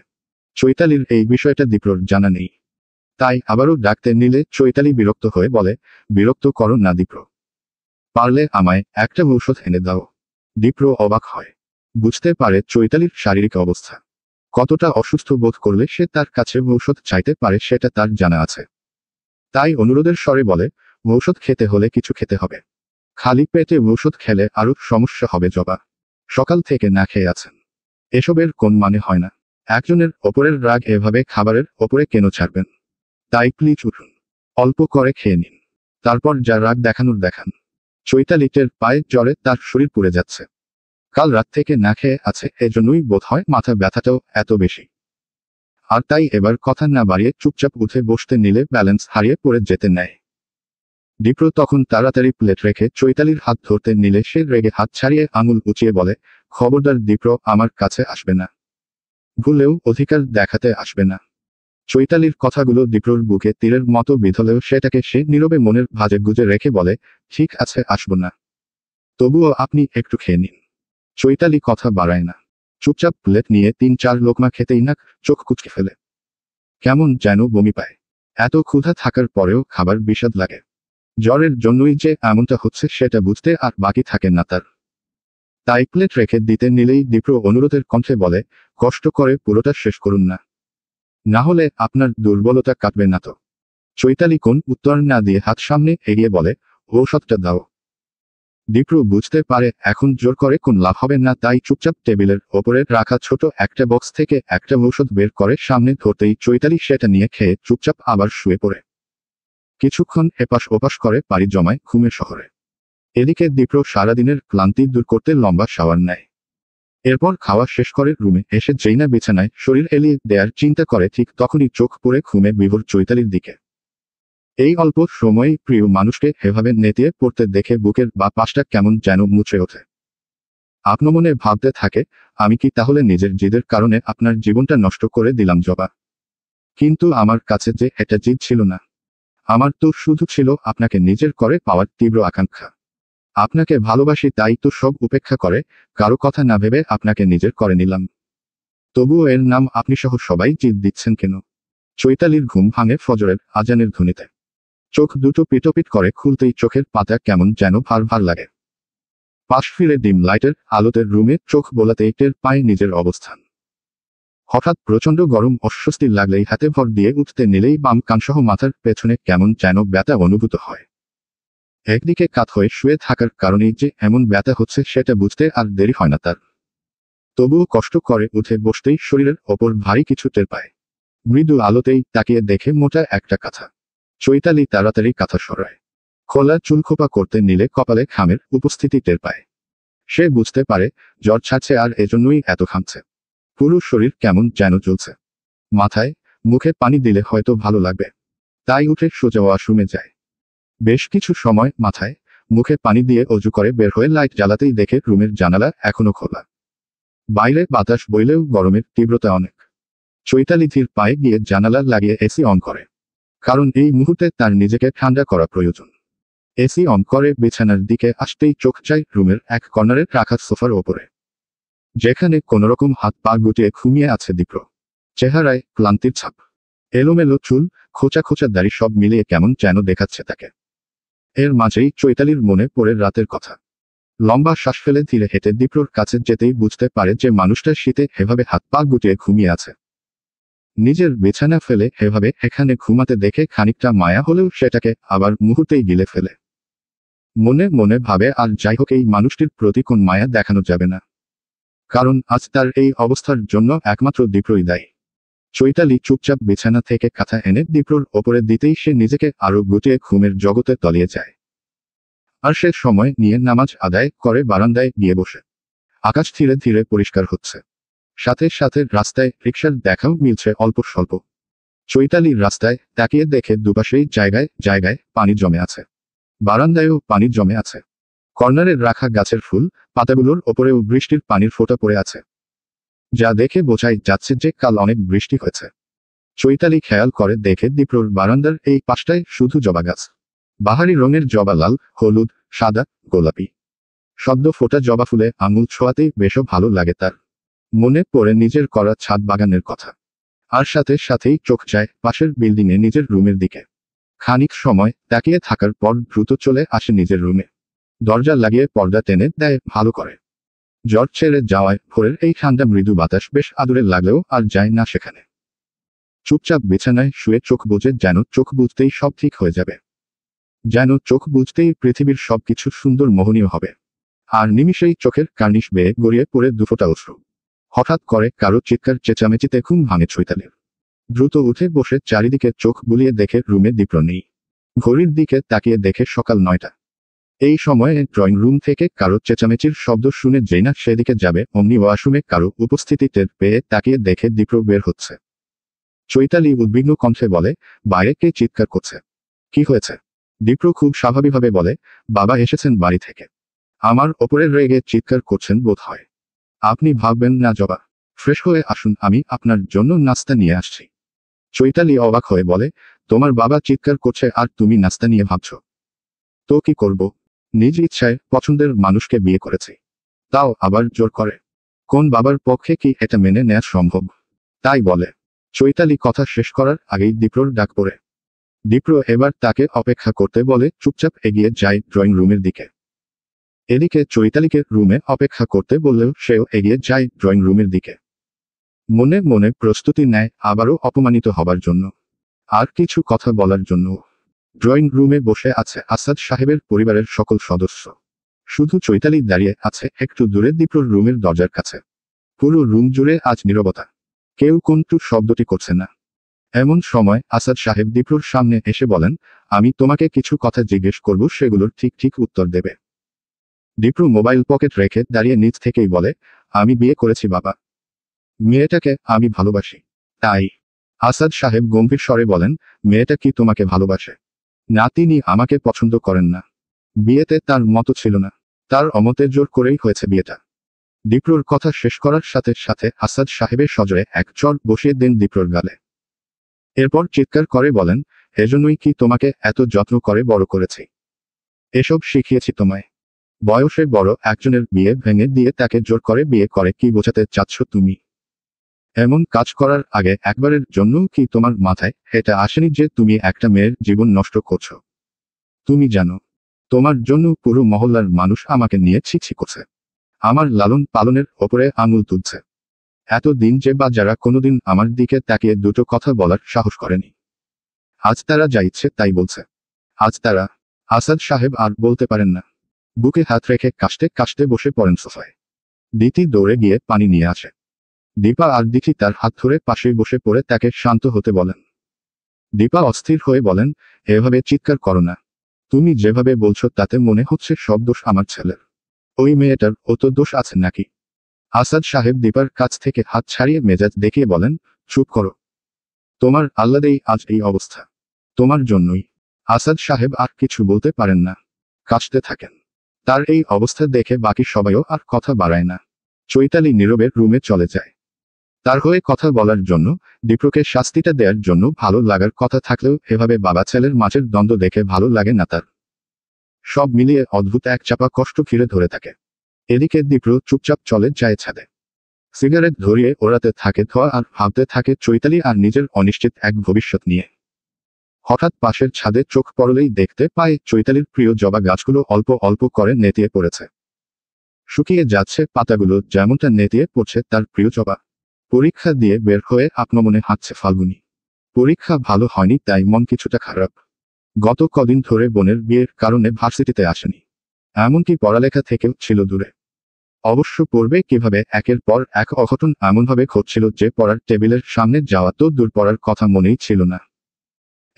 চৈতালির এই বিষয়টা দীপ্রর জানা নেই। তাই আবারও ডাকতে নিলে চৈতালি বিরক্ত হয়ে বলে, বিরক্ত করো না দীপ্র, পারলে আমায় একটা ঔষধ এনে দাও। দীপ্র অবাক হয়, বুঝতে পারে চৈতালির শারীরিক অবস্থা। কতটা অসুস্থ বোধ করলে সে তার কাছে ঔষধ চাইতে পারে সেটা তার জানা আছে। তাই অনুরোধের স্বরে বলে, ঔষধ খেতে হলে কিছু খেতে হবে। খালি পেটে ঔষধ খেলে আরো সমস্যা হবে জবা। সকাল থেকে না খেয়ে আছেন, এসবের কোন মানে হয় না। একজনের ওপরের রাগ এভাবে খাবারের ওপরে কেন ছাড়বেন? তাই প্লিজ উঠুন, অল্প করে খেয়ে নিন, তারপর যা রাগ দেখানোর দেখান। চৈতালিটের পায়ে জ্বরে তার শরীর পুড়ে যাচ্ছে। কাল রাত থেকে না খেয়ে আছে, এজন্যই বোধহয় মাথা ব্যথাটাও এত বেশি। আর তাই এবার কথা না বাড়িয়ে চুপচাপ উঠে বসতে নিলে ব্যালেন্স হারিয়ে পড়ে যেতে নেয়। দীপ্র তখন তাড়াতাড়ি প্লেট রেখে চৈতালির হাত ধরতে নিলে সে রেগে হাত ছাড়িয়ে আঙুল উঁচিয়ে বলে, খবরদার দীপ্র, আমার কাছে আসবে না, ভুলেও অধিকার দেখাতে আসবে না। চৈতালির কথাগুলো দীপ্রর বুকে তীরের মতো বিঁধলেও সেটাকে সে নীরবে মনের ভাঁজে গুজে রেখে বলে, ঠিক আছে আসব না, তবুও আপনি একটু খেয়ে নিন। চৈতালি কথা বাড়ায় না, চুপচাপ প্লেট নিয়ে 3-4 লোকমা খেতেই না চোখ কুচকে ফেলে। কেমন যেন বমি পায়। এত ক্ষুধা থাকার পরেও খাবার বিস্বাদ লাগে। জ্বরের জন্যই যে এমনটা হচ্ছে সেটা বুঝতে আর বাকি থাকে না তার। তাই প্লেট রেখে দিতে নিলেই দীপ্র অনুরোধের কণ্ঠে বলে, কষ্ট করে পুরোটা শেষ করুন না, না হলে আপনার দুর্বলতা কাটবে না তো। চৈতালি কোন উত্তর না দিয়ে হাত সামনে এগিয়ে বলে, ঔষধটা দাও। দীপ্র বুঝতে পারে এখন জোর করে কোন লাভ হবে না, তাই চুপচাপ টেবিলের ওপরে রাখা ছোট একটা বক্স থেকে একটা ঔষধ বের করে সামনে ধরতেই চৈতালি সেটা নিয়ে খেয়ে চুপচাপ আবার শুয়ে পড়ে। কিছুক্ষণ এপাশ ওপাশ করে পাড়ি জমায় ঘুমের শহরে। এদিকে দীপ্র সারাদিনের ক্লান্তি দূর করতে লম্বা শাওয়ার নেয়। এরপর খাওয়া শেষ করে রুমে এসে যেই না বিছানায় শরীর এলিয়ে দেয়ার চিন্তা করে, ঠিক তখনই চোখ পড়ে ঘুমে বিভোর চৈতালির দিকে। এই অল্প সময়েই প্রিয় মানুষকে এভাবে নেতিয়ে পড়তে দেখে বুকের বা পাশটা কেমন যেন মুচড়ে ওঠে। আপন মনে ভাবতে থাকে, আমি কি তাহলে নিজের জিদের কারণে আপনার জীবনটা নষ্ট করে দিলাম জবা? কিন্তু আমার কাছে যে এটা জিদ ছিল না, আমার তো শুধু ছিল আপনাকে নিজের করে পাওয়ার তীব্র আকাঙ্ক্ষা। আপনাকে ভালোবাসি তাই তো সব উপেক্ষা করে কারো কথা না ভেবে আপনাকে নিজের করে নিলাম। তবুও এর নাম আপনি সহ সবাই জিদ দিচ্ছেন কেন? চৈতালির ঘুম ভাঙে ফজরের আজানের ধ্বনিতে। চোখ দুটো পিটোপিট করে খুলতেই চোখের পাতা কেমন যেন ভার ভার লাগে। পাশ ফিরে ডিম লাইটের আলোতে রুমে চোখ বোলাতেই টের পায় নিজের অবস্থান। হঠাৎ প্রচণ্ড গরম অস্বস্তি লাগলেই হাতে ভর দিয়ে উঠতে নিলেই বাম কানসহ মাথার পেছনে কেমন যেন ব্যথা অনুভূত হয়। একদিকে কাত হয়ে শুয়ে থাকার কারণেই যে এমন ব্যথা হচ্ছে সেটা বুঝতে আর দেরি হয় না তার। তবুও কষ্ট করে উঠে বসতেই শরীরের ওপর ভারী কিছু টের পায়। মৃদু আলোতেই তাকিয়ে দেখে মোটা একটা কাঁথা। চৈতালি তাড়াতাড়ি কাঁথা সরায়। খোলা চুলখোপা করতে নিলে কপালে ঘামের উপস্থিতি টের পায়। সে বুঝতে পারে জ্বর ছাড়ছে আর এজন্যই এত ঘামছে। পুরো শরীর কেমন যেন জ্বলছে। মাথায় মুখে পানি দিলে হয়তো ভালো লাগবে, তাই উঠে সোজা ওয়াশরুমে যায়। বেশ কিছু সময় মাথায় মুখে পানি দিয়ে অজু করে বের হয়ে লাইট জ্বালাতেই দেখে রুমের জানালা এখনো খোলা। বাইরে বাতাস বইলেও গরমের তীব্রতা অনেক। চৈতালি ধীর পায়ে গিয়ে জানালা লাগিয়ে এসি অন করে, কারণ এই মুহূর্তে তার নিজেকে ঠান্ডা করা প্রয়োজন। এসি অন করে বিছানার দিকে আসতেই চোখ যায় রুমের এক কর্নারে রাখা সোফার ওপরে, যেখানে কোনোরকম হাত পা গুটিয়ে ঘুমিয়ে আছে দীপ্র। চেহারায় ক্লান্তির ছাপ, এলোমেলো চুল, খোঁচা খোঁচা দাড়ি সব মিলিয়ে কেমন যেন দেখাচ্ছে তাকে। এর মাঝেই চৈতালির মনে পড়ে রাতের কথা। লম্বা শ্বাস ফেলে ধীরে হেঁটে দীপ্রর কাছে যেতেই বুঝতে পারে যে মানুষটা শীতে এভাবে হাত পা গুটিয়ে ঘুমিয়ে আছে। নিজের বিছানা ফেলে এভাবে এখানে ঘুমাতে দেখে খানিকটা মায়া হলেও সেটাকে আবার মুহূর্তেই গিলে ফেলে। মনে মনে ভাবে আর যাই হোক এই মানুষটির প্রতি কোন মায়া দেখানো যাবে না, কারণ আজ তার এই অবস্থার জন্য একমাত্র দীপ্রই দায়ী। চৈতালি চুপচাপ বিছানা থেকে কাঁথা এনে দীপ্রর ওপরে দিতেই সে নিজেকে আরো গুটিয়ে ঘুমের জগতে তলিয়ে যায়। আর সে সময় নিয়ে নামাজ আদায় করে বারান্দায় গিয়ে বসে। আকাশ ধীরে ধীরে পরিষ্কার হচ্ছে, সাথে সাথে রাস্তায় রিকশার দেখাও মিলছে অল্প স্বল্প। চৈতালি রাস্তায় তাকিয়ে দেখে দুপাশেই জায়গায় জায়গায় পানি জমে আছে। বারান্দায়ও পানি জমে আছে। কর্নারে রাখা গাছের ফুল পাতাগুলোর ওপরেও বৃষ্টির পানির ফোঁটা পড়ে আছে, যা দেখে বোঝাই যাচ্ছে যে কাল অনেক বৃষ্টি হয়েছে। চৈতালি খেয়াল করে দেখে দীপ্রর বারান্দার এই পাশটায় শুধু জবা গাছ। বাহারি রঙের জবা লাল, হলুদ, সাদা, গোলাপি। সদ্য ফোটা জবা ফুলে আঙুল ছোঁয়াতেই বেশও ভালো লাগে তার। মনে পড়ে নিজের করা ছাদ বাগানের কথা। আর সাথে সাথেই চোখ যায় পাশের বিল্ডিংয়ে নিজের রুমের দিকে। খানিক সময় তাকিয়ে থাকার পর দ্রুত চলে আসে নিজের রুমে। দরজা লাগিয়ে পর্দা টেনে দেয় ভালো করে। জ্বর ছেড়ে যাওয়ায় ভোরের এই ঠান্ডা মৃদু বাতাস বেশ আদুরে লাগলেও আর যায় না সেখানে। চুপচাপ বিছানায় শুয়ে চোখ বুজে যেন চোখ বুঝতেই সব ঠিক হয়ে যাবে, যেন চোখ বুঝতেই পৃথিবীর সবকিছু সুন্দর মোহনীয় হবে। আর নিমিষেই চোখের কার্নিশ বেয়ে গড়িয়ে পড়ে দুফোঁটা অশ্রু। হঠাৎ করে কারো চিৎকার চেঁচামেচিতে ঘুম ভাঙে চৈতালির। দ্রুত উঠে বসে চারিদিকে চোখ বুলিয়ে দেখে রুমে দীপ্র নেই। ঘড়ির দিকে তাকিয়ে দেখে সকাল 9টা। এই সময়ে ড্রয়িং রুম থেকে কারো চেঁচামেচির শব্দ শুনে যেই না সেদিকে যাবে অমনি ওয়াশরুমে কারো উপস্থিতি টের পেয়ে তাকিয়ে দেখে দীপ্র বের হচ্ছে। চৈতালি উদ্বিগ্ন কণ্ঠে বলে, বাইরে কে চিৎকার করছে? কি হয়েছে? দীপ্র খুব স্বাভাবিকভাবে বলে, বাবা এসেছেন বাড়ি থেকে। আমার ওপরে রেগে চিৎকার করছেন বোধ হয়। আপনি ভাববেন না জবা, ফ্রেশ হয়ে আসুন, আমি আপনার জন্য নাস্তা নিয়ে আসছি। চৈতালি অবাক হয়ে বলে, তোমার বাবা চিৎকার করছে আর তুমি নাস্তা নিয়ে ভাবছ? তো কি করব? নিজ ইচ্ছায় পছন্দের মানুষকে বিয়ে করেছি, তাও আবার জোর করে। কোন বাবার পক্ষে কি এটা মেনে নেওয়া সম্ভব? তাই বলে। চৈতালি কথা শেষ করার আগেই দীপ্রর ডাক পড়ে। দীপ্র এবার তাকে অপেক্ষা করতে বলে চুপচাপ এগিয়ে যায় ড্রয়িং রুমের দিকে। এদিকে চৈতালিকে রুমে অপেক্ষা করতে বললেও সেও এগিয়ে যায় ড্রয়িং রুমের দিকে। মনে মনে প্রস্তুতি নেয় আবারও অপমানিত হবার জন্য, আর কিছু কথা বলার জন্য। ড্রয়িং রুমে বসে আছে আসাদ সাহেবের পরিবারের সকল সদস্য। শুধু চৈতালি দাঁড়িয়ে আছে একটু দূরে দীপ্রর রুমের দরজার কাছে। পুরো রুম জুড়ে আজ নীরবতা, কেউ কোনটু শব্দটি করছে না। এমন সময় আসাদ সাহেব দীপ্রর সামনে এসে বলেন, আমি তোমাকে কিছু কথা জিজ্ঞেস করব, সেগুলোর ঠিক ঠিক উত্তর দেবে। দীপ্র মোবাইল পকেট রেখে দাঁড়িয়ে নিজ থেকেই বলে, আমি বিয়ে করেছি বাবা, মেয়েটাকে আমি ভালোবাসি। তাই? আসাদ সাহেব গম্ভীর স্বরে বলেন, মেয়েটা কি তোমাকে ভালোবাসে? না, তিনি আমাকে পছন্দ করেন না। বিয়েতে তার মতো ছিল না, তার অমতে জোর করেই হয়েছে বিয়েটা। দীপ্রর কথা শেষ করার সাথে সাথে আসাদ সাহেবের সজোরে এক চর বসিয়ে দেন দীপ্রর গালে। এরপর চিৎকার করে বলেন, এজন্যই কি তোমাকে এত যত্ন করে বড় করেছি? এসব শিখিয়েছি তোমায়? বয়সে বড় একজনের বিয়ে ভেঙে দিয়ে তাকে জোর করে বিয়ে করে কি বোঝাতে চাচ্ছ তুমি? এমন কাজ করার আগে একবারের জন্য কি তোমার মাথায় এটা আসেনি যে তুমি একটা মেয়ের জীবন নষ্ট করছো? তুমি জানো, তোমার জন্য পুরো মহল্লার মানুষ আমাকে নিয়ে ছিছি করছে, আমার লালন পালনের ওপরে আঙুল তুলছে। এতদিন যে বা যারা কোনোদিন আমার দিকে তাকিয়ে দুটো কথা বলার সাহস করেনি, আজ তারা যা ইচ্ছে তাই বলছে। আজ তারা। আসাদ সাহেব আর বলতে পারেন না, বুকে হাত রেখে কাশতে কাশতে বসে পড়েন সোফায়। দিতি দৌড়ে গিয়ে পানি নিয়ে আসে। দীপা আর দিতি তার হাত ধরে পাশেই বসে পড়ে তাকে শান্ত হতে বলেন। দীপা অস্থির হয়ে বলেন, এভাবে চিৎকার করো না, তুমি যেভাবে বলছো তাতে মনে হচ্ছে সব দোষ আমার ছেলের। ওই মেয়েটার ও তো দোষ আছে নাকি? আসাদ সাহেব দীপার কাছ থেকে হাত ছাড়িয়ে মেজাজ দেখিয়ে বলেন, চুপ করো, তোমার আহ্লাদেই আজ এই অবস্থা, তোমার জন্যই। আসাদ সাহেব আর কিছু বলতে পারেন না, কাশতে থাকেন। তার এই অবস্থা দেখে বাকি সবাইও আর কথা বাড়ায় না। চৈতালি নীরবে রুমে চলে যায়। তার হয়ে কথা বলার জন্য, দীপ্রকে শাস্তিটা দেওয়ার জন্য ভালো লাগার কথা থাকলেও এভাবে বাবা ছেলের মাঝের দ্বন্দ্ব দেখে ভালো লাগে না তার। সব মিলিয়ে অদ্ভুত এক চাপা কষ্ট ঘিরে ধরে থাকে। এদিকে দীপ্র চুপচাপ চলে যায় ছাদে। সিগারেট ধরিয়ে ওড়াতে থাকে ধোয়া আর ভাবতে থাকে চৈতালি আর নিজের অনিশ্চিত এক ভবিষ্যৎ নিয়ে। হঠাৎ পাশের ছাদে চোখ পড়লেই দেখতে পায় চৈতালির প্রিয় জবা গাছগুলো অল্প অল্প করে নেতিয়ে পড়েছে। শুকিয়ে যাচ্ছে পাতাগুলো, যেমনটা নেতিয়ে পড়ছে তার প্রিয় জবা। পরীক্ষা দিয়ে বের হয়ে আপনমনে হাঁটছে ফাল্গুনী। পরীক্ষা ভালো হয়নি তাই মন কিছুটা খারাপ। গত কদিন ধরে বোনের বিয়ের কারণে ভার্সিটিতে আসেনি, এমনকি পড়ালেখা থেকেও ছিল দূরে। অবশ্য পড়বে কিভাবে? একের পর এক অঘটন এমনভাবে ঘটছিল যে পড়ার টেবিলের সামনে যাওয়া তো দূর, পড়ার কথা মনেই ছিল না।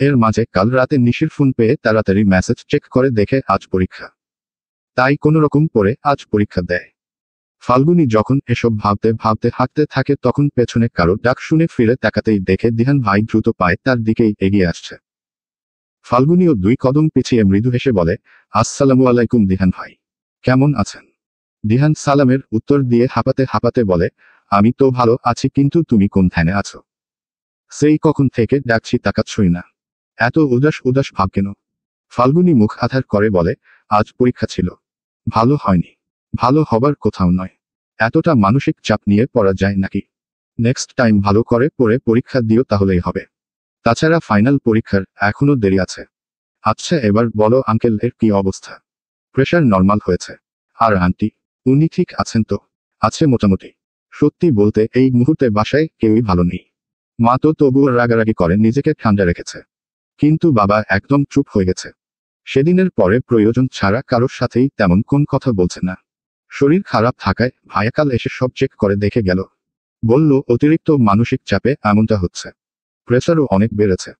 এর মাঝে কাল রাতে নিশির ফোন পেয়ে তাড়াতাড়ি মেসেজ চেক করে দেখে আজ পরীক্ষা, তাই কোনোরকম পড়ে আজ পরীক্ষা দেয়। ফাল্গুনী যখন এসব ভাবতে ভাবতে হাঁটতে থাকে তখন পেছনে কারো ডাক শুনে ফিরে তাকাতেই দেখে দিহান ভাই দ্রুত পায়ে তার দিকেই এগিয়ে আসছে। ফাল্গুনীও 2 কদম পিছিয়ে মৃদু হেসে বলে, আসসালামু আলাইকুম দিহান ভাই, কেমন আছেন? দিহান সালামের উত্তর দিয়ে হাঁপাতে হাঁপাতে বলে, আমি তো ভালো আছি, কিন্তু তুমি কোন ধ্যানে আছো? সেই কখন থেকে ডাকছি তাকাচ্ছই না, এত উদাস উদাস ভাব কেন? ফাল্গুনী মুখ আধার করে বলে, আজ পরীক্ষা ছিল, ভালো হয়নি। ভালো হবার কোথাও নয়, এতটা মানসিক চাপ নিয়ে পড়া যায় নাকি? নেক্সট টাইম ভালো করে পড়ে পরীক্ষা দিও, তাহলেই হবে। তাছাড়া ফাইনাল পরীক্ষার এখনো দেরি আছে। আচ্ছা এবার বলো আঙ্কেল এর কি অবস্থা? প্রেশার নর্মাল হয়েছে? আর আন্টি, উনি ঠিক আছেন তো? আছে মোটামুটি। সত্যি বলতে এই মুহূর্তে বাসায় কেউই ভালো নেই। মা তো তবুও রাগারাগি করে নিজেকে ঠান্ডা রেখেছে, কিন্তু বাবা একদম চুপ হয়ে গেছে। সেদিনের পরে প্রয়োজন ছাড়া কারোর সাথেই তেমন কোন কথা বলছে না। শরীর খারাপ থাকায় ভাইয়া কাল এসে সব চেক করে দেখে গেল, বলল অতিরিক্ত মানসিক চাপে এমনটা হচ্ছে, প্রেসারও অনেক বেড়েছে।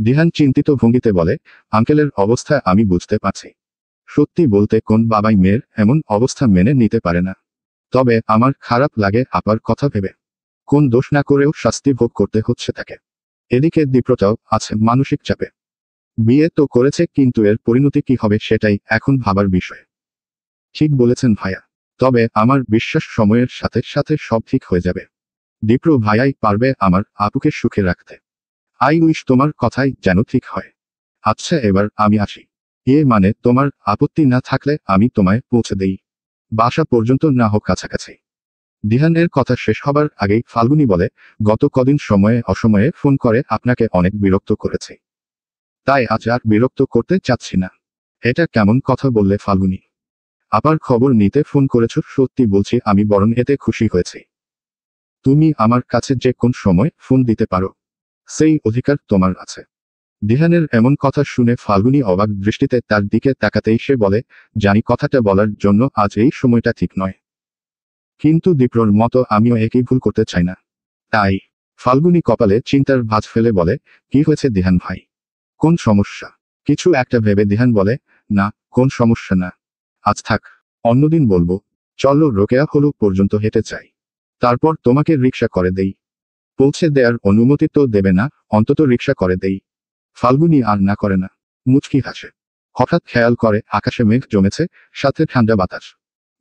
দিহান চিন্তিত ভঙ্গিতে বলে, আঙ্কেলের অবস্থা আমি বুঝতে পারছি। সত্যি বলতে কোন বাবাই মেয়ের এমন অবস্থা মেনে নিতে পারে না। তবে আমার খারাপ লাগে আপার কথা ভেবে, কোন দোষ না করেও শাস্তি ভোগ করতে হচ্ছে তাকে। এদিকে দীপ্রটাও আছে মানসিক চাপে। বিয়ে তো করেছে, কিন্তু এর পরিণতি কি হবে সেটাই এখন ভাবার বিষয়। ঠিক বলেছেন ভাইয়া, তবে আমার বিশ্বাস সময়ের সাথে সাথে সব ঠিক হয়ে যাবে। দীপ্র ভাইয়াই পারবে আমার আপুকে সুখে রাখতে। আই উইশ তোমার কথাই যেন ঠিক হয়। আচ্ছা এবার আমি আসি। মানে তোমার আপত্তি না থাকলে আমি তোমায় পৌঁছে দেই, বাসা পর্যন্ত না হোক কাছাকাছি। দিহানের কথা শেষ হবার আগেই ফাল্গুনী বলে, গত কদিন সময়ে অসময়ে ফোন করে আপনাকে অনেক বিরক্ত করেছি, তাই আজ আর বিরক্ত করতে চাচ্ছি না। এটা কেমন কথা বললে ফাল্গুনী? আপার খবর নিতে ফোন করেছ? সত্যি বলছি আমি বরং এতে খুশি হয়েছি। তুমি আমার কাছে যে কোন সময় ফোন দিতে পারো, সেই অধিকার তোমার আছে। দিহানের এমন কথা শুনে ফাল্গুনী অবাক দৃষ্টিতে তার দিকে তাকাতেই সে বলে, জানি কথাটা বলার জন্য আজ এই সময়টা ঠিক নয়, কিন্তু দীপ্রর মতো আমিও একই ভুল করতে চাই না। তাই ফাল্গুনী কপালে চিন্তার ভাঁজ ফেলে বলে, কি হয়েছে দিহান ভাই? কোন সমস্যা? কিছু একটা ভেবে দিহান বলে, না, কোন সমস্যা না, আজ থাক, অন্যদিন বলবো। চলো রোকেয়া হলো পর্যন্ত হেঁটে যাই, তারপর তোমাকে রিকশা করে দেই। পৌঁছে দেওয়ার অনুমতি তো দেবে না, অন্তত রিকশা করে দেই। ফাল্গুনী আর না করে না, মুচকি হাসে। হঠাৎ খেয়াল করে আকাশে মেঘ জমেছে, সাথে ঠান্ডা বাতাস।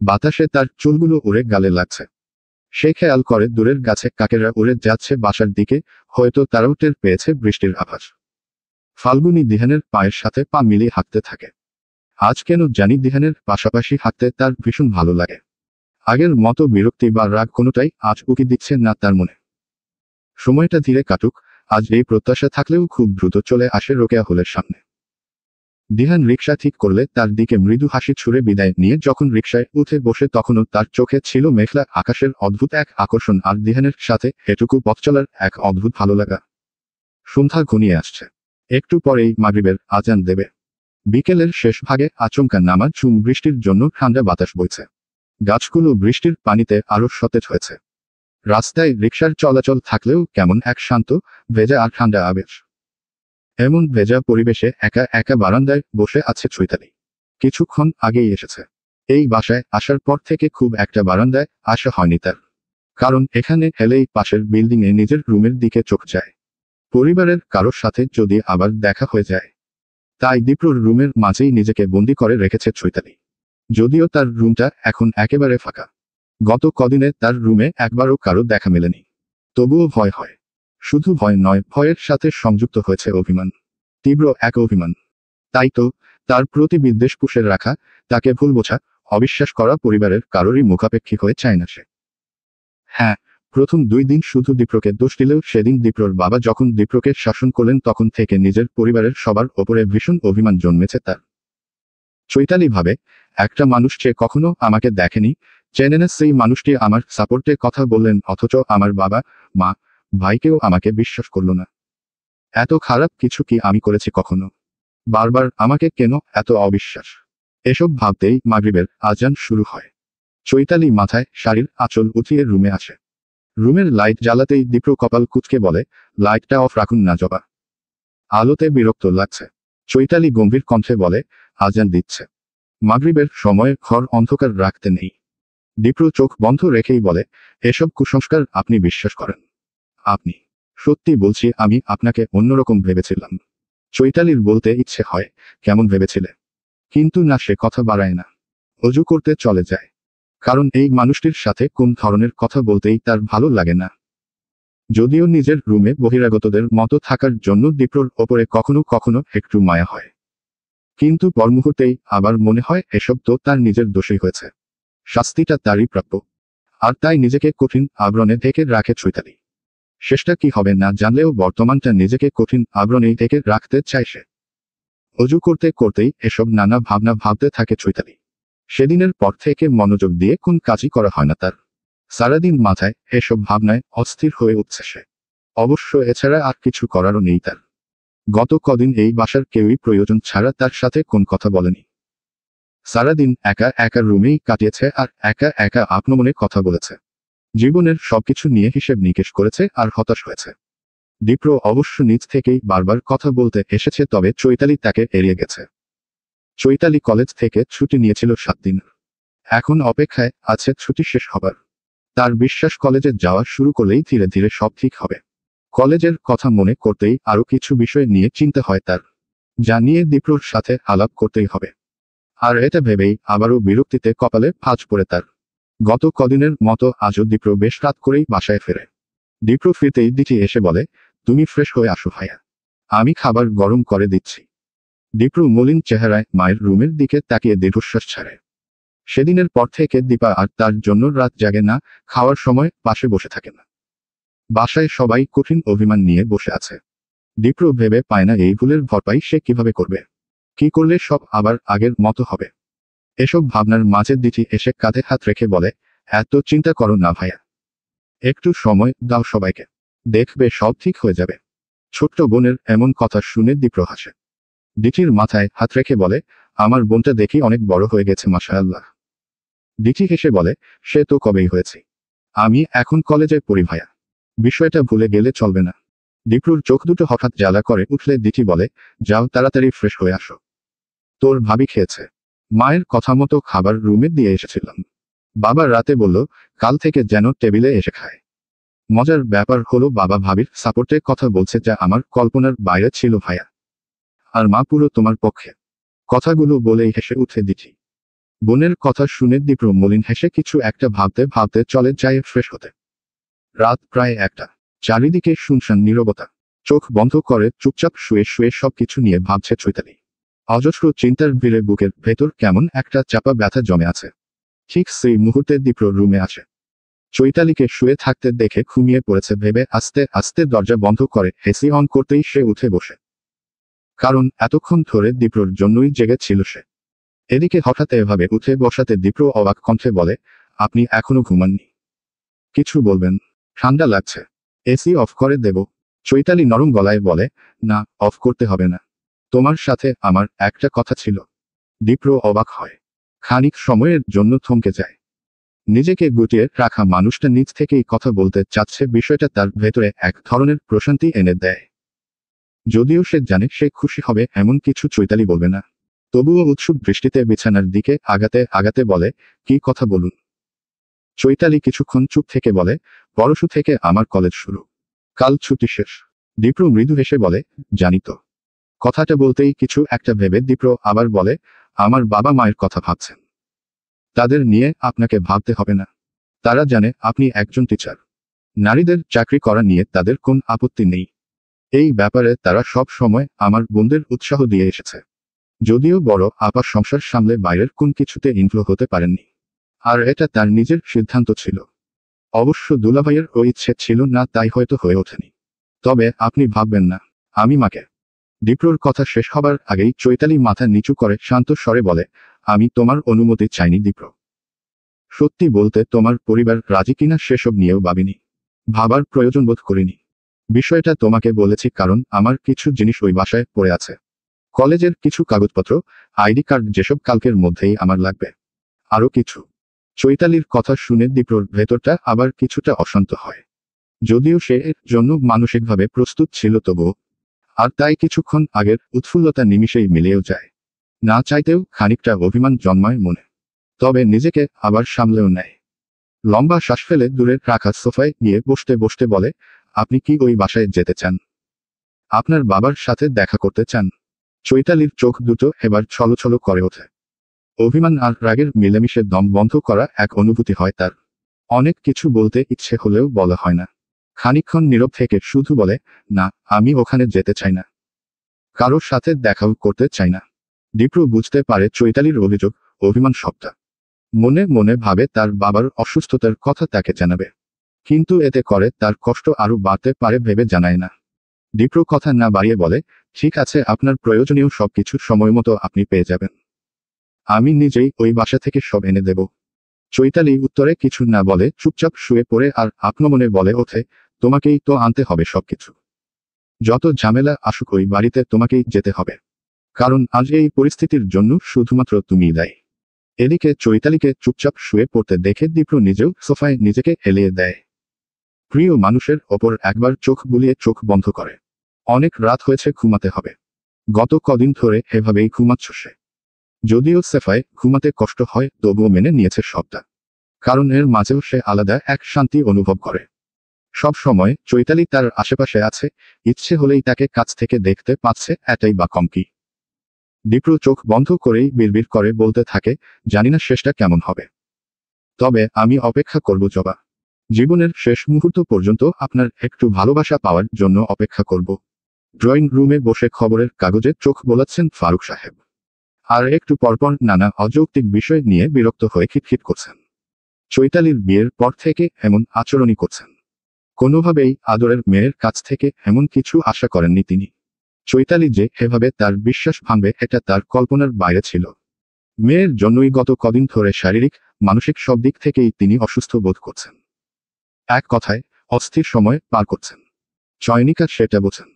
বাতাসে তার চুলগুলো উড়ে গালে লাগছে। সে খেয়াল করে দূরের গাছে কাকেরা উড়ে যাচ্ছে বাসার দিকে, হয়তো তারাও টের পেয়েছে বৃষ্টির আভাস। ফাল্গুনী দিহানের পায়ের সাথে পা মিলিয়ে হাঁটতে থাকে। আজ কেন জানি দিহানের পাশাপাশি হাঁটতে তার ভীষণ ভালো লাগে। আগের মতো বিরক্তি বা রাগ কোনোটাই আজ উকি দিচ্ছে না তার মনে। সময়টা ধীরে কাটুক, আজ এই প্রত্যাশা থাকলেও খুব দ্রুত চলে আসে রোকেয়া হলের সামনে। দিহান রিকশা ঠিক করলে তার দিকে মৃদু হাসি ছুড়ে বিদায় নিয়ে যখন রিকশায় উঠে বসে তখনও তার চোখে ছিল মেঘলা আকাশের অদ্ভুত এক আকর্ষণ আর দিহানের সাথে এটুকু পথ চলার এক অদ্ভুত ভালো লাগা। সন্ধ্যা ঘনিয়ে আসছে, একটু পরেই মাগরিবের আজান দেবে। বিকেলের শেষ ভাগে আচমকা নামা ঝুম বৃষ্টির জন্য ঠান্ডা বাতাস বইছে। গাছগুলো বৃষ্টির পানিতে আরো সতেজ হয়েছে। রাস্তায় রিকশার চলাচল থাকলেও কেমন এক শান্ত, ভেজা আর ঠান্ডা আবেশ। এমন ভেজা পরিবেশে একা একা বারান্দায় বসে আছে চৈতালি। কিছুক্ষণ আগেই এসেছে। এই বাসায় আসার পর থেকে খুব একটা বারান্দায় আসা হয়নি তার, কারণ এখানে এলেই পাশের বিল্ডিংয়ে নিজের রুমের দিকে চোখ যায়। পরিবারের কারোর সাথে যদি আবার দেখা হয়ে যায়। তাই দীপ্রর রুমের মাঝেই নিজেকে বন্দি করে রেখেছে চৈতালি। যদিও তার রুমটা এখন একেবারে ফাঁকা। গত কদিনে তার রুমে একবারও কারো দেখা মেলেনি। তবুও ভয় হয়। শুধু ভয় নয়, ভয়ের সাথে সংযুক্ত হয়েছে অভিমান, তীব্র এক অভিমান। তাই তো তার প্রতি বিদ্বেষ পুষে রাখা, তাকে ভুল বোঝা, অবিশ্বাস করা পরিবারের কারোরই মুখাপেক্ষী হয়ে চায় না সে। হ্যাঁ, প্রথম 2 দিন শুধু দীপ্রকে দোষ দিলেও সেদিন দীপ্রর বাবা যখন দীপ্রকে শাসন করলেন তখন থেকে নিজের পরিবারের সবার ওপরে ভীষণ অভিমান জন্মেছে তার। চৈতালি ভাবে, একটা মানুষ যে কখনো আমাকে দেখেনি, চেনে না, সেই মানুষটি আমার সাপোর্টে কথা বললেন, অথচ আমার বাবা, মা, ভাইকেও আমাকে বিশ্বাস করল না। এত খারাপ কিছু কি আমি করেছি কখনো? বারবার আমাকে কেন এত অবিশ্বাস? এসব ভাবতেই মাগরিবের আজান শুরু হয়। চৈতালি মাথায় শাড়ির আঁচল উঠিয়ে রুমে আসে। রুমের লাইট জ্বালাতেই দীপ্র কপাল কুঁচকে বলে, লাইটটা অফ রাখুন না জবা, আলোতে বিরক্ত লাগছে। চৈতালি গম্ভীর কণ্ঠে বলে, আজান দিচ্ছে। মাগরিবের সময় ঘর অন্ধকার রাখতে নেই। দীপ্র চোখ বন্ধ রেখেই বলে, এসব কুসংস্কার আপনি বিশ্বাস করেন? আপনি? সত্যি বলছি, আমি আপনাকে অন্যরকম ভেবেছিলাম। চৈতালির বলতে ইচ্ছে হয়, কেমন ভেবেছিলে? কিন্তু না, সে কথা বাড়ায় না। অজু করতে চলে যায়। কারণ এই মানুষটির সাথে কোন ধরনের কথা বলতেই তার ভালো লাগে না। যদিও নিজের রুমে বহিরাগতদের মতো থাকার জন্য দীপ্রর ওপরে কখনো কখনো একটু মায়া হয়, কিন্তু পর মুহূর্তেই আবার মনে হয় এসব তো তার নিজের দোষই হয়েছে, শাস্তিটা তারই প্রাপ্য। আর তাই নিজেকে কঠিন আবরণে ঢেকে রাখে চৈতালি। শেষটা কি হবে না জানলেও বর্তমানটা নিজেকে কঠিন আবরণেই ঢেকে রাখতে চায় সে। অজু করতে করতেই এসব নানা ভাবনা ভাবতে থাকে চৈতালি। সেদিনের পর থেকে মনোযোগ দিয়ে কোন কাজই করা হয় না তার। সারাদিন মাথায় এসব ভাবনায় অস্থির হয়ে উঠছে সে। অবশ্য এছাড়া আর কিছু করারও নেই তার। গত কদিন এই বাসার কেউই প্রয়োজন ছাড়া তার সাথে কোন কথা বলেনি। সারাদিন একা একা রুমেই কাটিয়েছে আর একা একা আপনমনে কথা বলেছে। জীবনের সবকিছু নিয়ে হিসেব নিকেশ করেছে আর হতাশ হয়েছে। দীপ্র অবশ্য নিজ থেকেই বারবার কথা বলতে এসেছে, তবে চৈতালি তাকে এড়িয়ে গেছে। চৈতালি কলেজ থেকে ছুটি নিয়েছিল 7 দিন। এখন অপেক্ষায় আছে ছুটি শেষ হবার। তার বিশ্বাস কলেজে যাওয়া শুরু করলেই ধীরে ধীরে সব ঠিক হবে। কলেজের কথা মনে করতেই আরো কিছু বিষয় নিয়ে চিন্তা হয় তার, যা নিয়ে দীপ্রর সাথে আলাপ করতেই হবে। আর এটা ভেবেই আবারও বিরক্তিতে কপালে ভাঁজ পড়ে তার। গত কদিনের মতো আজও দীপ্র বেশ রাত করেই বাসায় ফেরে। দীপ্র ফিরতেই দিঠি এসে বলে, তুমি ফ্রেশ হয়ে আসো ভাইয়া, আমি খাবার গরম করে দিচ্ছি। দীপ্র মলিন চেহারায় মায়ের রুমের দিকে তাকিয়ে দীর্ঘশ্বাস ছাড়ে। সেদিনের পর থেকে দীপা আর তার জন্য রাত জাগে না, খাওয়ার সময় পাশে বসে থাকে না। বাসায় সবাই কঠিন অভিমান নিয়ে বসে আছে। দীপ্র ভেবে পায় না এই ভুলের ভরপাই সে কিভাবে করবে, কি করলে সব আবার আগের মতো হবে। এসব ভাবনার মাঝে দিঠি এসে কাঁধে হাত রেখে বলে, এত চিন্তা করো না ভাইয়া, একটু সময় দাও সবাইকে, দেখবে সব ঠিক হয়ে যাবে। ছোট্ট বোনের এমন কথা শুনে দীপ্র হাসে। দিঠির মাথায় হাত রেখে বলে, আমার বোনটা দেখি অনেক বড় হয়ে গেছে মাশাআল্লাহ। দিঠি হেসে বলে, সে তো কবেই হয়েছে। আমি এখন কলেজে পড়ি ভাইয়া। বিষয়টা ভুলে গেলে চলবে না। দীপ্রুর চোখ দুটো হঠাৎ জ্বালা করে উঠলে দিঠি বলে, যাও তাড়াতাড়ি ফ্রেশ হয়ে আসো। তোর ভাবি খেয়েছে। মায়ের কথা মতো খাবার রুমে দিয়ে এসেছিলাম। বাবা রাতে বলল, কাল থেকে যেন টেবিলে এসে খায়। মজার ব্যাপার হলো বাবা ভাবির সাপোর্টে কথা বলছে, যা আমার কল্পনার বাইরে ছিল ভাইয়া। আর মা পুরো তোমার পক্ষে। কথাগুলো বলেই হেসে উঠে দিঠি। বোনের কথা শুনে দীপ্র মলিন হেসে কিছু একটা ভাবতে ভাবতে চলে যায় ফ্রেশ হতে। রাত প্রায় 1টা। চারিদিকে শুনশান নীরবতা। চোখ বন্ধ করে চুপচাপ শুয়ে শুয়ে সবকিছু নিয়ে ভাবছে চৈতালি। অজস্র চিন্তার ভিড়ে বুকের ভেতর কেমন একটা চাপা ব্যথা জমে আছে। ঠিক সেই মুহূর্তে দীপ্র রুমে আসে। চৈতালিকে শুয়ে থাকতে দেখে ঘুমিয়ে পড়েছে ভেবে আস্তে আস্তে দরজা বন্ধ করে এসি অন করতেই সে উঠে বসে। কারণ এতক্ষণ ধরে দীপ্রর জন্যই জেগে ছিল সে। এদিকে হঠাৎ এভাবে উঠে বসাতে দীপ্র অবাক কণ্ঠে বলে, আপনি এখনো ঘুমাননি? কিছু বলবেন? ঠান্ডা লাগছে। এসি অফ করে দেব? চৈতালি নরম গলায় বলে, না, অফ করতে হবে না। তোমার সাথে আমার একটা কথা ছিল। দীপ্র অবাক হয়। খানিক সময়ের জন্য থমকে যায়। নিজেকে গুটিয়ে রাখা মানুষটা নিজ থেকেই কথা বলতে চাচ্ছে, বিষয়টা তার ভেতরে এক ধরনের প্রশান্তি এনে দেয়। যদিও সে জানে সে খুশি হবে এমন কিছু চৈতালি বলবে না, তবুও উৎসুক দৃষ্টিতে বিছানার দিকে আগাতে আগাতে বলে, কি কথা বলুন? চৈতালি কিছুক্ষণ চুপ থেকে বলে, পরশু থেকে আমার কলেজ শুরু। কাল ছুটি শেষ। দীপ্র মৃদু হেসে বলে, জানি তো। কথাটা বলতেই কিছু একটা ভেবে দীপ্র আবার বলে, আমার বাবা মায়ের কথা ভাবছেন। তাদের নিয়ে আপনাকে ভাবতে হবে না। তারা জানে আপনি একজন টিচার। নারীদের চাকরি করা নিয়ে তাদের কোন আপত্তি নেই। এই ব্যাপারে তারা সব সময় আমার বোনদের উৎসাহ দিয়ে এসেছে। যদিও বড় আপা সংসার সামলে বাইরের কোন কিছুতে ইনভলভ হতে পারেননি। আর এটা তার নিজের সিদ্ধান্ত ছিল। অবশ্য দুলাভাইয়ের ও ইচ্ছে ছিল না, তাই হয়তো হয়ে ওঠেনি। তবে আপনি ভাববেন না, আমি মাকে। দীপ্রর কথা শেষ হবার আগেই চৈতালি মাথা নিচু করে শান্ত স্বরে বলে, আমি তোমার অনুমতি চাইনি দীপ্র। সত্যি বলতে তোমার পরিবার রাজি কিনা সেসব নিয়েও ভাবিনি। ভাবার প্রয়োজন বোধ করিনি। বিষয়টা তোমাকে বলেছি কারণ আমার কিছু জিনিস ওই বাসায় পড়ে আছে। কলেজের কিছু কাগজপত্র, আইডি কার্ড, যেসব কালকের মধ্যেই আমার লাগবে। আরও কিছু। চৈতালির কথা শুনে দীপ্রর ভেতরটা আবার কিছুটা অশান্ত হয়। যদিও সে এর জন্য মানসিকভাবে প্রস্তুত ছিল তবুও। আর তাই কিছুক্ষণ আগের উৎফুল্লতা নিমিষেই মিলিয়েও যায়। না চাইতেও খানিকটা অভিমান জন্মায় মনে। তবে নিজেকে আবার সামলেও নেয়। লম্বা শ্বাস ফেলে দূরে রাখা সোফায় গিয়ে বসতে বসতে বলে, আপনি কি ওই বাসায় যেতে চান? আপনার বাবার সাথে দেখা করতে চান? চৈতালির চোখ দুটো এবার ছলছল করে ওঠে। অভিমান আর রাগের মিলেমিশে দম বন্ধ করা এক অনুভূতি হয় তার। অনেক কিছু বলতে ইচ্ছে হলেও বলা হয় না। খানিকক্ষণ নীরব থেকে শুধু বলে, না, আমি ওখানে যেতে চাই না। কারোর সাথে দেখাও করতে চাই না। দীপ্র বুঝতে পারে চৈতালির অভিযোগ, অভিমান সবটা। মনে মনে ভাবে তার বাবার অসুস্থতার কথা তাকে জানাবে। কিন্তু এতে করে তার কষ্ট আরও বাড়তে পারে ভেবে জানায় না। দীপ্র কথা না বাড়িয়ে বলে, ঠিক আছে, আপনার প্রয়োজনীয় সবকিছু সময়মতো আপনি পেয়ে যাবেন। আমি নিজেই ওই বাসা থেকে সব এনে দেব। চৈতালি উত্তরে কিছু না বলে চুপচাপ শুয়ে পড়ে আর আপনমনে বলে ওঠে, তোমাকেই তো আনতে হবে সবকিছু। যত ঝামেলা আসুক ওই বাড়িতে তোমাকেই যেতে হবে। কারণ আজ এই পরিস্থিতির জন্য শুধুমাত্র তুমিই দায়ী। এদিকে চৈতালিকে চুপচাপ শুয়ে পড়তে দেখে দীপ্র নিজেও সোফায় নিজেকে হেলিয়ে দেয়। প্রিয় মানুষের ওপর একবার চোখ বুলিয়ে চোখ বন্ধ করে। অনেক রাত হয়েছে, ঘুমাতে হবে। গত কদিন ধরে এভাবেই ঘুমাচ্ছ সে। যদিও সেফায় ঘুমাতে কষ্ট হয় তবুও মেনে নিয়েছে সবটা। কারণ এর মাঝেও সে আলাদা এক শান্তি অনুভব করে। সব সময় চৈতালি তার আশেপাশে আছে, ইচ্ছে হলেই তাকে কাছ থেকে দেখতে পাচ্ছে, এটাই বা কম কি। দীপ্র চোখ বন্ধ করেই বিড়বিড় করে বলতে থাকে, জানিনা শেষটা কেমন হবে। তবে আমি অপেক্ষা করব জবা। জীবনের শেষ মুহূর্ত পর্যন্ত আপনার একটু ভালোবাসা পাওয়ার জন্য অপেক্ষা করব। ড্রয়িং রুমে বসে খবরের কাগজে চোখ বোলাচ্ছেন ফারুক সাহেব। আর একটু পরপর নানা অযৌক্তিক বিষয় নিয়ে বিরক্ত হয়ে খিটখিট করছেন। চৈতালির বিয়ের পর থেকে এমন আচরণই করছেন। কোনোভাবেই আদরের মেয়ের কাছ থেকে এমন কিছু আশা করেননি তিনি। চৈতালি যে এভাবে তার বিশ্বাস ভাঙবে এটা তার কল্পনার বাইরে ছিল। মেয়ের জন্যই গত কদিন ধরে শারীরিক, মানসিক সব দিক থেকেই তিনি অসুস্থ বোধ করছেন। এক কথায়, অস্থির সময় পার করছেন। চয়নিকা সেটা বোঝেন।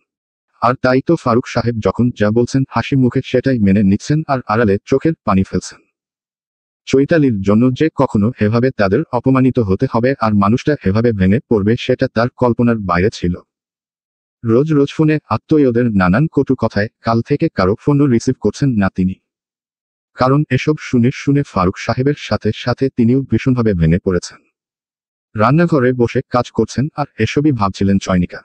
আর তাই তো ফারুক সাহেব যখন যা বলছেন হাসি মুখে সেটাই মেনে নিচ্ছেন আর আড়ালে চোখের পানি ফেলছেন। চৈতালির জন্য যে কখনো এভাবে তাদের অপমানিত হতে হবে আর মানুষটা এভাবে ভেঙে পড়বে সেটা তার কল্পনার বাইরে ছিল। রোজ রোজ ফোনে আত্মীয়দের নানান কটু কথায় কাল থেকে কারো ফোনও রিসিভ করছেন না তিনি। কারণ এসব শুনে শুনে ফারুক সাহেবের সাথে সাথে তিনিও ভীষণভাবে ভেঙে পড়েছেন। রান্নাঘরে বসে কাজ করছেন আর এসবই ভাবছিলেন চয়নিকা।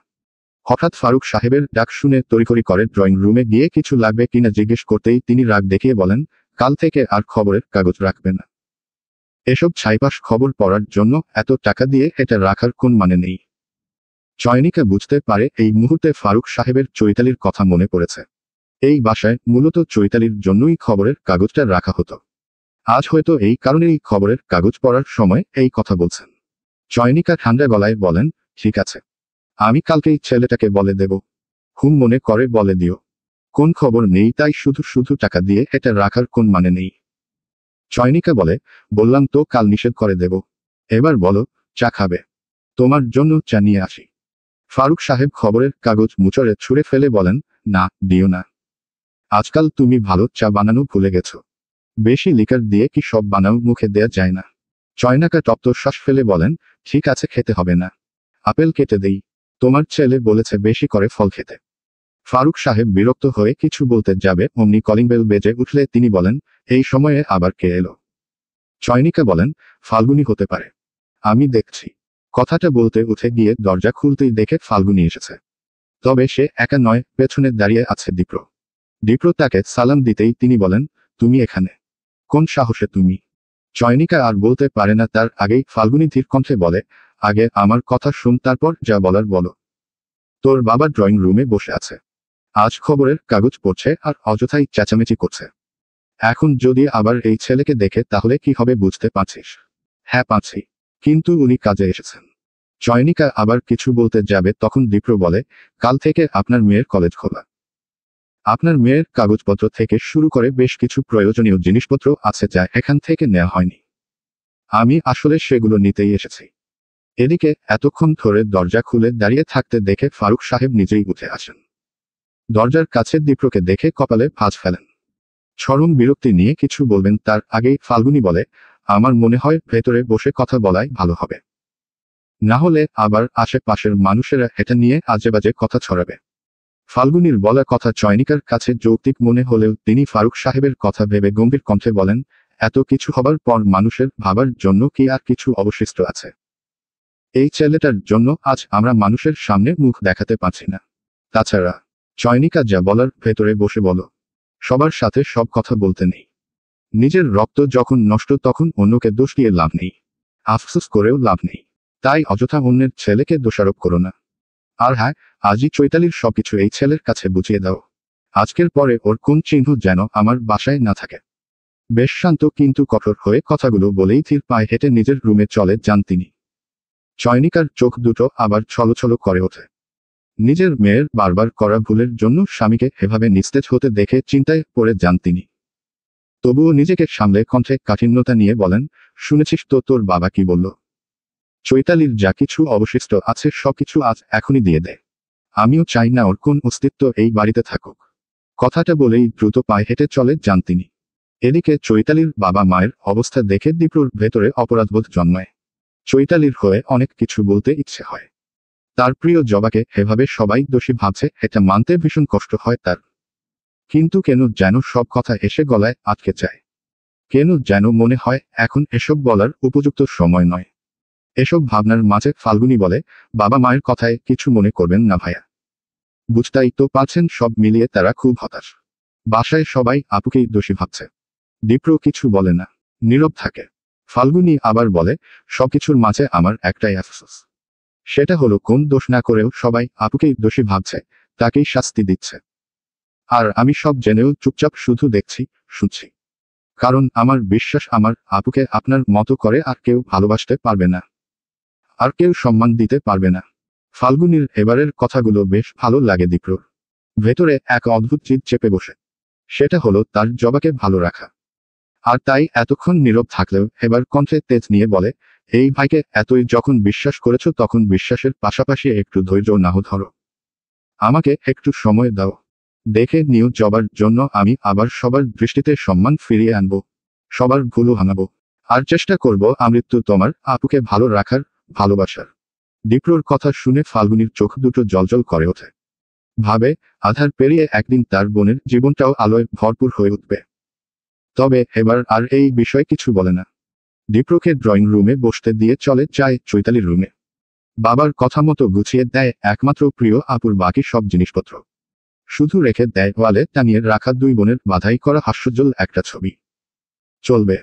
হঠাৎ ফারুক সাহেবের ডাক শুনে তড়িঘড়ি করে ড্রয়িং রুমে গিয়ে কিছু লাগবে কিনা জিজ্ঞেস করতেই তিনি রাগ দেখিয়ে বলেন, কাল থেকে আর খবরের কাগজ রাখবে না। এসব ছাইপাশ খবর পড়ার জন্য এত টাকা দিয়ে এটা রাখার কোন মানে নেই। চয়নিকা বুঝতে পারে এই মুহূর্তে ফারুক সাহেবের চৈতালির কথা মনে পড়েছে। এই বাসায় মূলত চৈতালির জন্যই খবরের কাগজটা রাখা হতো। আজ হয়তো এই কারণেই খবরের কাগজ পড়ার সময় এই কথা বলছেন। চয়নিকা ঠান্ডা গলায় বলেন, ঠিক আছে, আমি কালকেই ছেলেটাকে বলে দেব। হুম মনে করে বলে দিও। কোন খবর নেই তাই শুধু শুধু টাকা দিয়ে এটা রাখার কোন মানে নেই। চয়নিকা বলে, বললাম তো কাল নিষেধ করে দেব। এবার বলো, চা খাবে? তোমার জন্য চা নিয়ে আসি। ফারুক সাহেব খবরের কাগজ মুচড়ে ছুঁড়ে ফেলে বলেন, না দিও না। আজকাল তুমি ভালো চা বানানো ভুলে গেছো। বেশি লিকার দিয়ে কি সব বানাও মুখে দেয়া যায় না? চয়নিকা তপ্ত শ্বাস ফেলে বলেন, ঠিক আছে খেতে হবে না। আপেল কেটে দেই। তোমার ছেলে বলেছে বেশি করে ফল খেতে। ফারুক সাহেব বিরক্ত হয়ে কিছু বলতে যাবে অমনি কলিং বেল বেজে উঠলে তিনি বলেন, এই সময়ে আবার কে এলো? চয়নিকা বলেন, ফাল্গুনী হতে পারে। আমি দেখছি। কথাটা বলতে উঠে গিয়ে দরজা খুলতেই দেখে ফাল্গুনী এসেছে। তবে সে একা নয়, পেছনে দাঁড়িয়ে আছে দীপ্র। দীপ্র তাকে সালাম দিতেই তিনি বলেন, তুমি এখানে? কোন সাহসে তুমি? চয়নিকা আর বলতে পারে না তার আগেই ফাল্গুনী ধীর কণ্ঠে বলে, আগে আমার কথা শুন তারপর যা বলার বলো। তোর বাবা ড্রয়িং রুমে বসে আছে। আজ খবরের কাগজ পড়ছে আর অযথাই চেঁচামেচি করছে। এখন যদি আবার এই ছেলেকে দেখে তাহলে কি হবে বুঝতে পারছিস? হ্যাঁ পাচ্ছি, কিন্তু উনি কাজে এসেছেন। চয়নিকা আবার কিছু বলতে যাবে তখন দীপ্র বলে, কাল থেকে আপনার মেয়ের কলেজ খোলা। আপনার মেয়ের কাগজপত্র থেকে শুরু করে বেশ কিছু প্রয়োজনীয় জিনিসপত্র আছে যা এখান থেকে নেওয়া হয়নি। আমি আসলে সেগুলো নিতেই এসেছি। এদিকে এতক্ষণ ধরে দরজা খুলে দাঁড়িয়ে থাকতে দেখে ফারুক সাহেব নিজেই উঠে আসেন। দরজার কাছে দীপ্রকে দেখে কপালে ভাঁজ ফেলেন। চরম বিরক্তি নিয়ে কিছু বলবেন তার আগেই ফাল্গুনী বলে, আমার মনে হয় ভেতরে বসে কথা বলাই ভালো হবে। না হলে আবার আশেপাশের মানুষেরা এটা নিয়ে আজেবাজে কথা ছড়াবে। ফাল্গুনীর বলা কথা চয়নিকার কাছে যৌক্তিক মনে হলেও তিনি ফারুক সাহেবের কথা ভেবে গম্ভীর কণ্ঠে বলেন, এত কিছু হবার পর মানুষের ভাবার জন্য কি আর কিছু অবশিষ্ট আছে? এই ছেলেটার জন্য আজ আমরা মানুষের সামনে মুখ দেখাতে পারছি না। তাছাড়া চয়নিকা যা বলার ভেতরে বসে বলো। সবার সাথে সব কথা বলতে নেই। নিজের রক্ত যখন নষ্ট তখন অন্যকে দোষ দিয়ে লাভ নেই। আফসোস করেও লাভ নেই। তাই অযথা অন্যের ছেলেকে দোষারোপ করো না। আর হ্যাঁ, আজই চৈতালির সবকিছু এই ছেলের কাছে বুঝিয়ে দাও। আজকের পরে ওর কোন চিহ্ন যেন আমার বাসায় না থাকে। বেশ শান্ত কিন্তু কঠোর হয়ে কথাগুলো বলেই ধীর পায়ে হেঁটে নিজের রুমে চলে যান তিনি। চয়নিকার চোখ দুটো আবার ছলছল করে ওঠে। নিজের মেয়ের বারবার করা ভুলের জন্য স্বামীকে এভাবে নিস্তেজ হতে দেখে চিন্তায় পড়ে যান তিনি। তবুও নিজেকে সামলে কণ্ঠে কাঠিন্যতা নিয়ে বলেন, শুনেছিস তো তোর বাবা কি বলল? চৈতালির যা কিছু অবশিষ্ট আছে সবকিছু আজ এখনই দিয়ে দে। আমিও চাই না ওর কোন অস্তিত্ব এই বাড়িতে থাকুক। কথাটা বলেই দ্রুত পায়ে হেঁটে চলে যান তিনি। এদিকে চৈতালির বাবা মায়ের অবস্থা দেখে দীপ্রর ভেতরে অপরাধবোধ জন্মায়। চৈতালির হয়ে অনেক কিছু বলতে ইচ্ছে হয়। তার প্রিয় জবাকে এভাবে সবাই দোষী ভাবছে এটা মানতে ভীষণ কষ্ট হয় তার। কিন্তু কেন যেন সব কথা এসে গলায় আটকে যায়। কেন যেন মনে হয় এখন এসব বলার উপযুক্ত সময় নয়। এসব ভাবনার মাঝে ফাল্গুনী বলে, বাবা মায়ের কথায় কিছু মনে করবেন না ভাইয়া। বুঝতেই তো পারছেন সব মিলিয়ে তারা খুব হতাশ। বাসায় সবাই আপুকেই দোষী ভাবছে। দীপ্র কিছু বলে না, নীরব থাকে। ফাল্গুনী আবার বলে, সবকিছুর মাঝে আমার একটাই আফসোস। সেটা হলো কোন দোষ না করেও সবাই আপুকেই দোষী ভাবছে, তাকেই শাস্তি দিচ্ছে। আর আমি সব জেনেও চুপচাপ শুধু দেখছি, শুনছি। কারণ আমার বিশ্বাস আমার আপুকে আপনার মতো করে আর কেউ ভালোবাসতে পারবে না। আর কেউ সম্মান দিতে পারবে না। ফাল্গুনীর এবারের কথাগুলো বেশ ভালো লাগে দীপ্রর। ভেতরে এক অদ্ভুত জিদ চেপে বসে। সেটা হলো তার জবাকে ভালো রাখা। আর তাই এতক্ষণ নীরব থাকলেও এবার কণ্ঠে তেজ নিয়ে বলে, এই ভাইকে এতই যখন বিশ্বাস করেছ তখন বিশ্বাসের পাশাপাশি একটু ধৈর্য নাও ধরো। আমাকে একটু সময় দাও। দেখে নিও জবার জন্য আমি আবার সবার দৃষ্টিতে সম্মান ফিরিয়ে আনব, সবার ভুলও ভাঙাবো। আর চেষ্টা করব আমৃত্যু তোমার আপুকে ভালো রাখার, ভালোবাসার। দীপ্রর কথা শুনে ফাল্গুনীর চোখ দুটো জ্বলজ্বল করে ওঠে। ভাবে, আধার পেরিয়ে একদিন তার বোনের জীবনটাও আলোয় ভরপুর হয়ে উঠবে। তবে এবার আর এই বিষয়ে কিছু বলে না। দীপ্রকে ড্রয়িং রুমে বসতে দিয়ে চলে যায় চৈতালির রুমে। বাবার কথা মতো গুছিয়ে দেয় একমাত্র প্রিয় আপুর বাকি সব জিনিসপত্র। শুধু রেখে দেয় ওয়ালে টানিয়ে রাখা দুই বোনের বাধাই করা হাস্যোজ্জ্বল একটা ছবি। চলবে।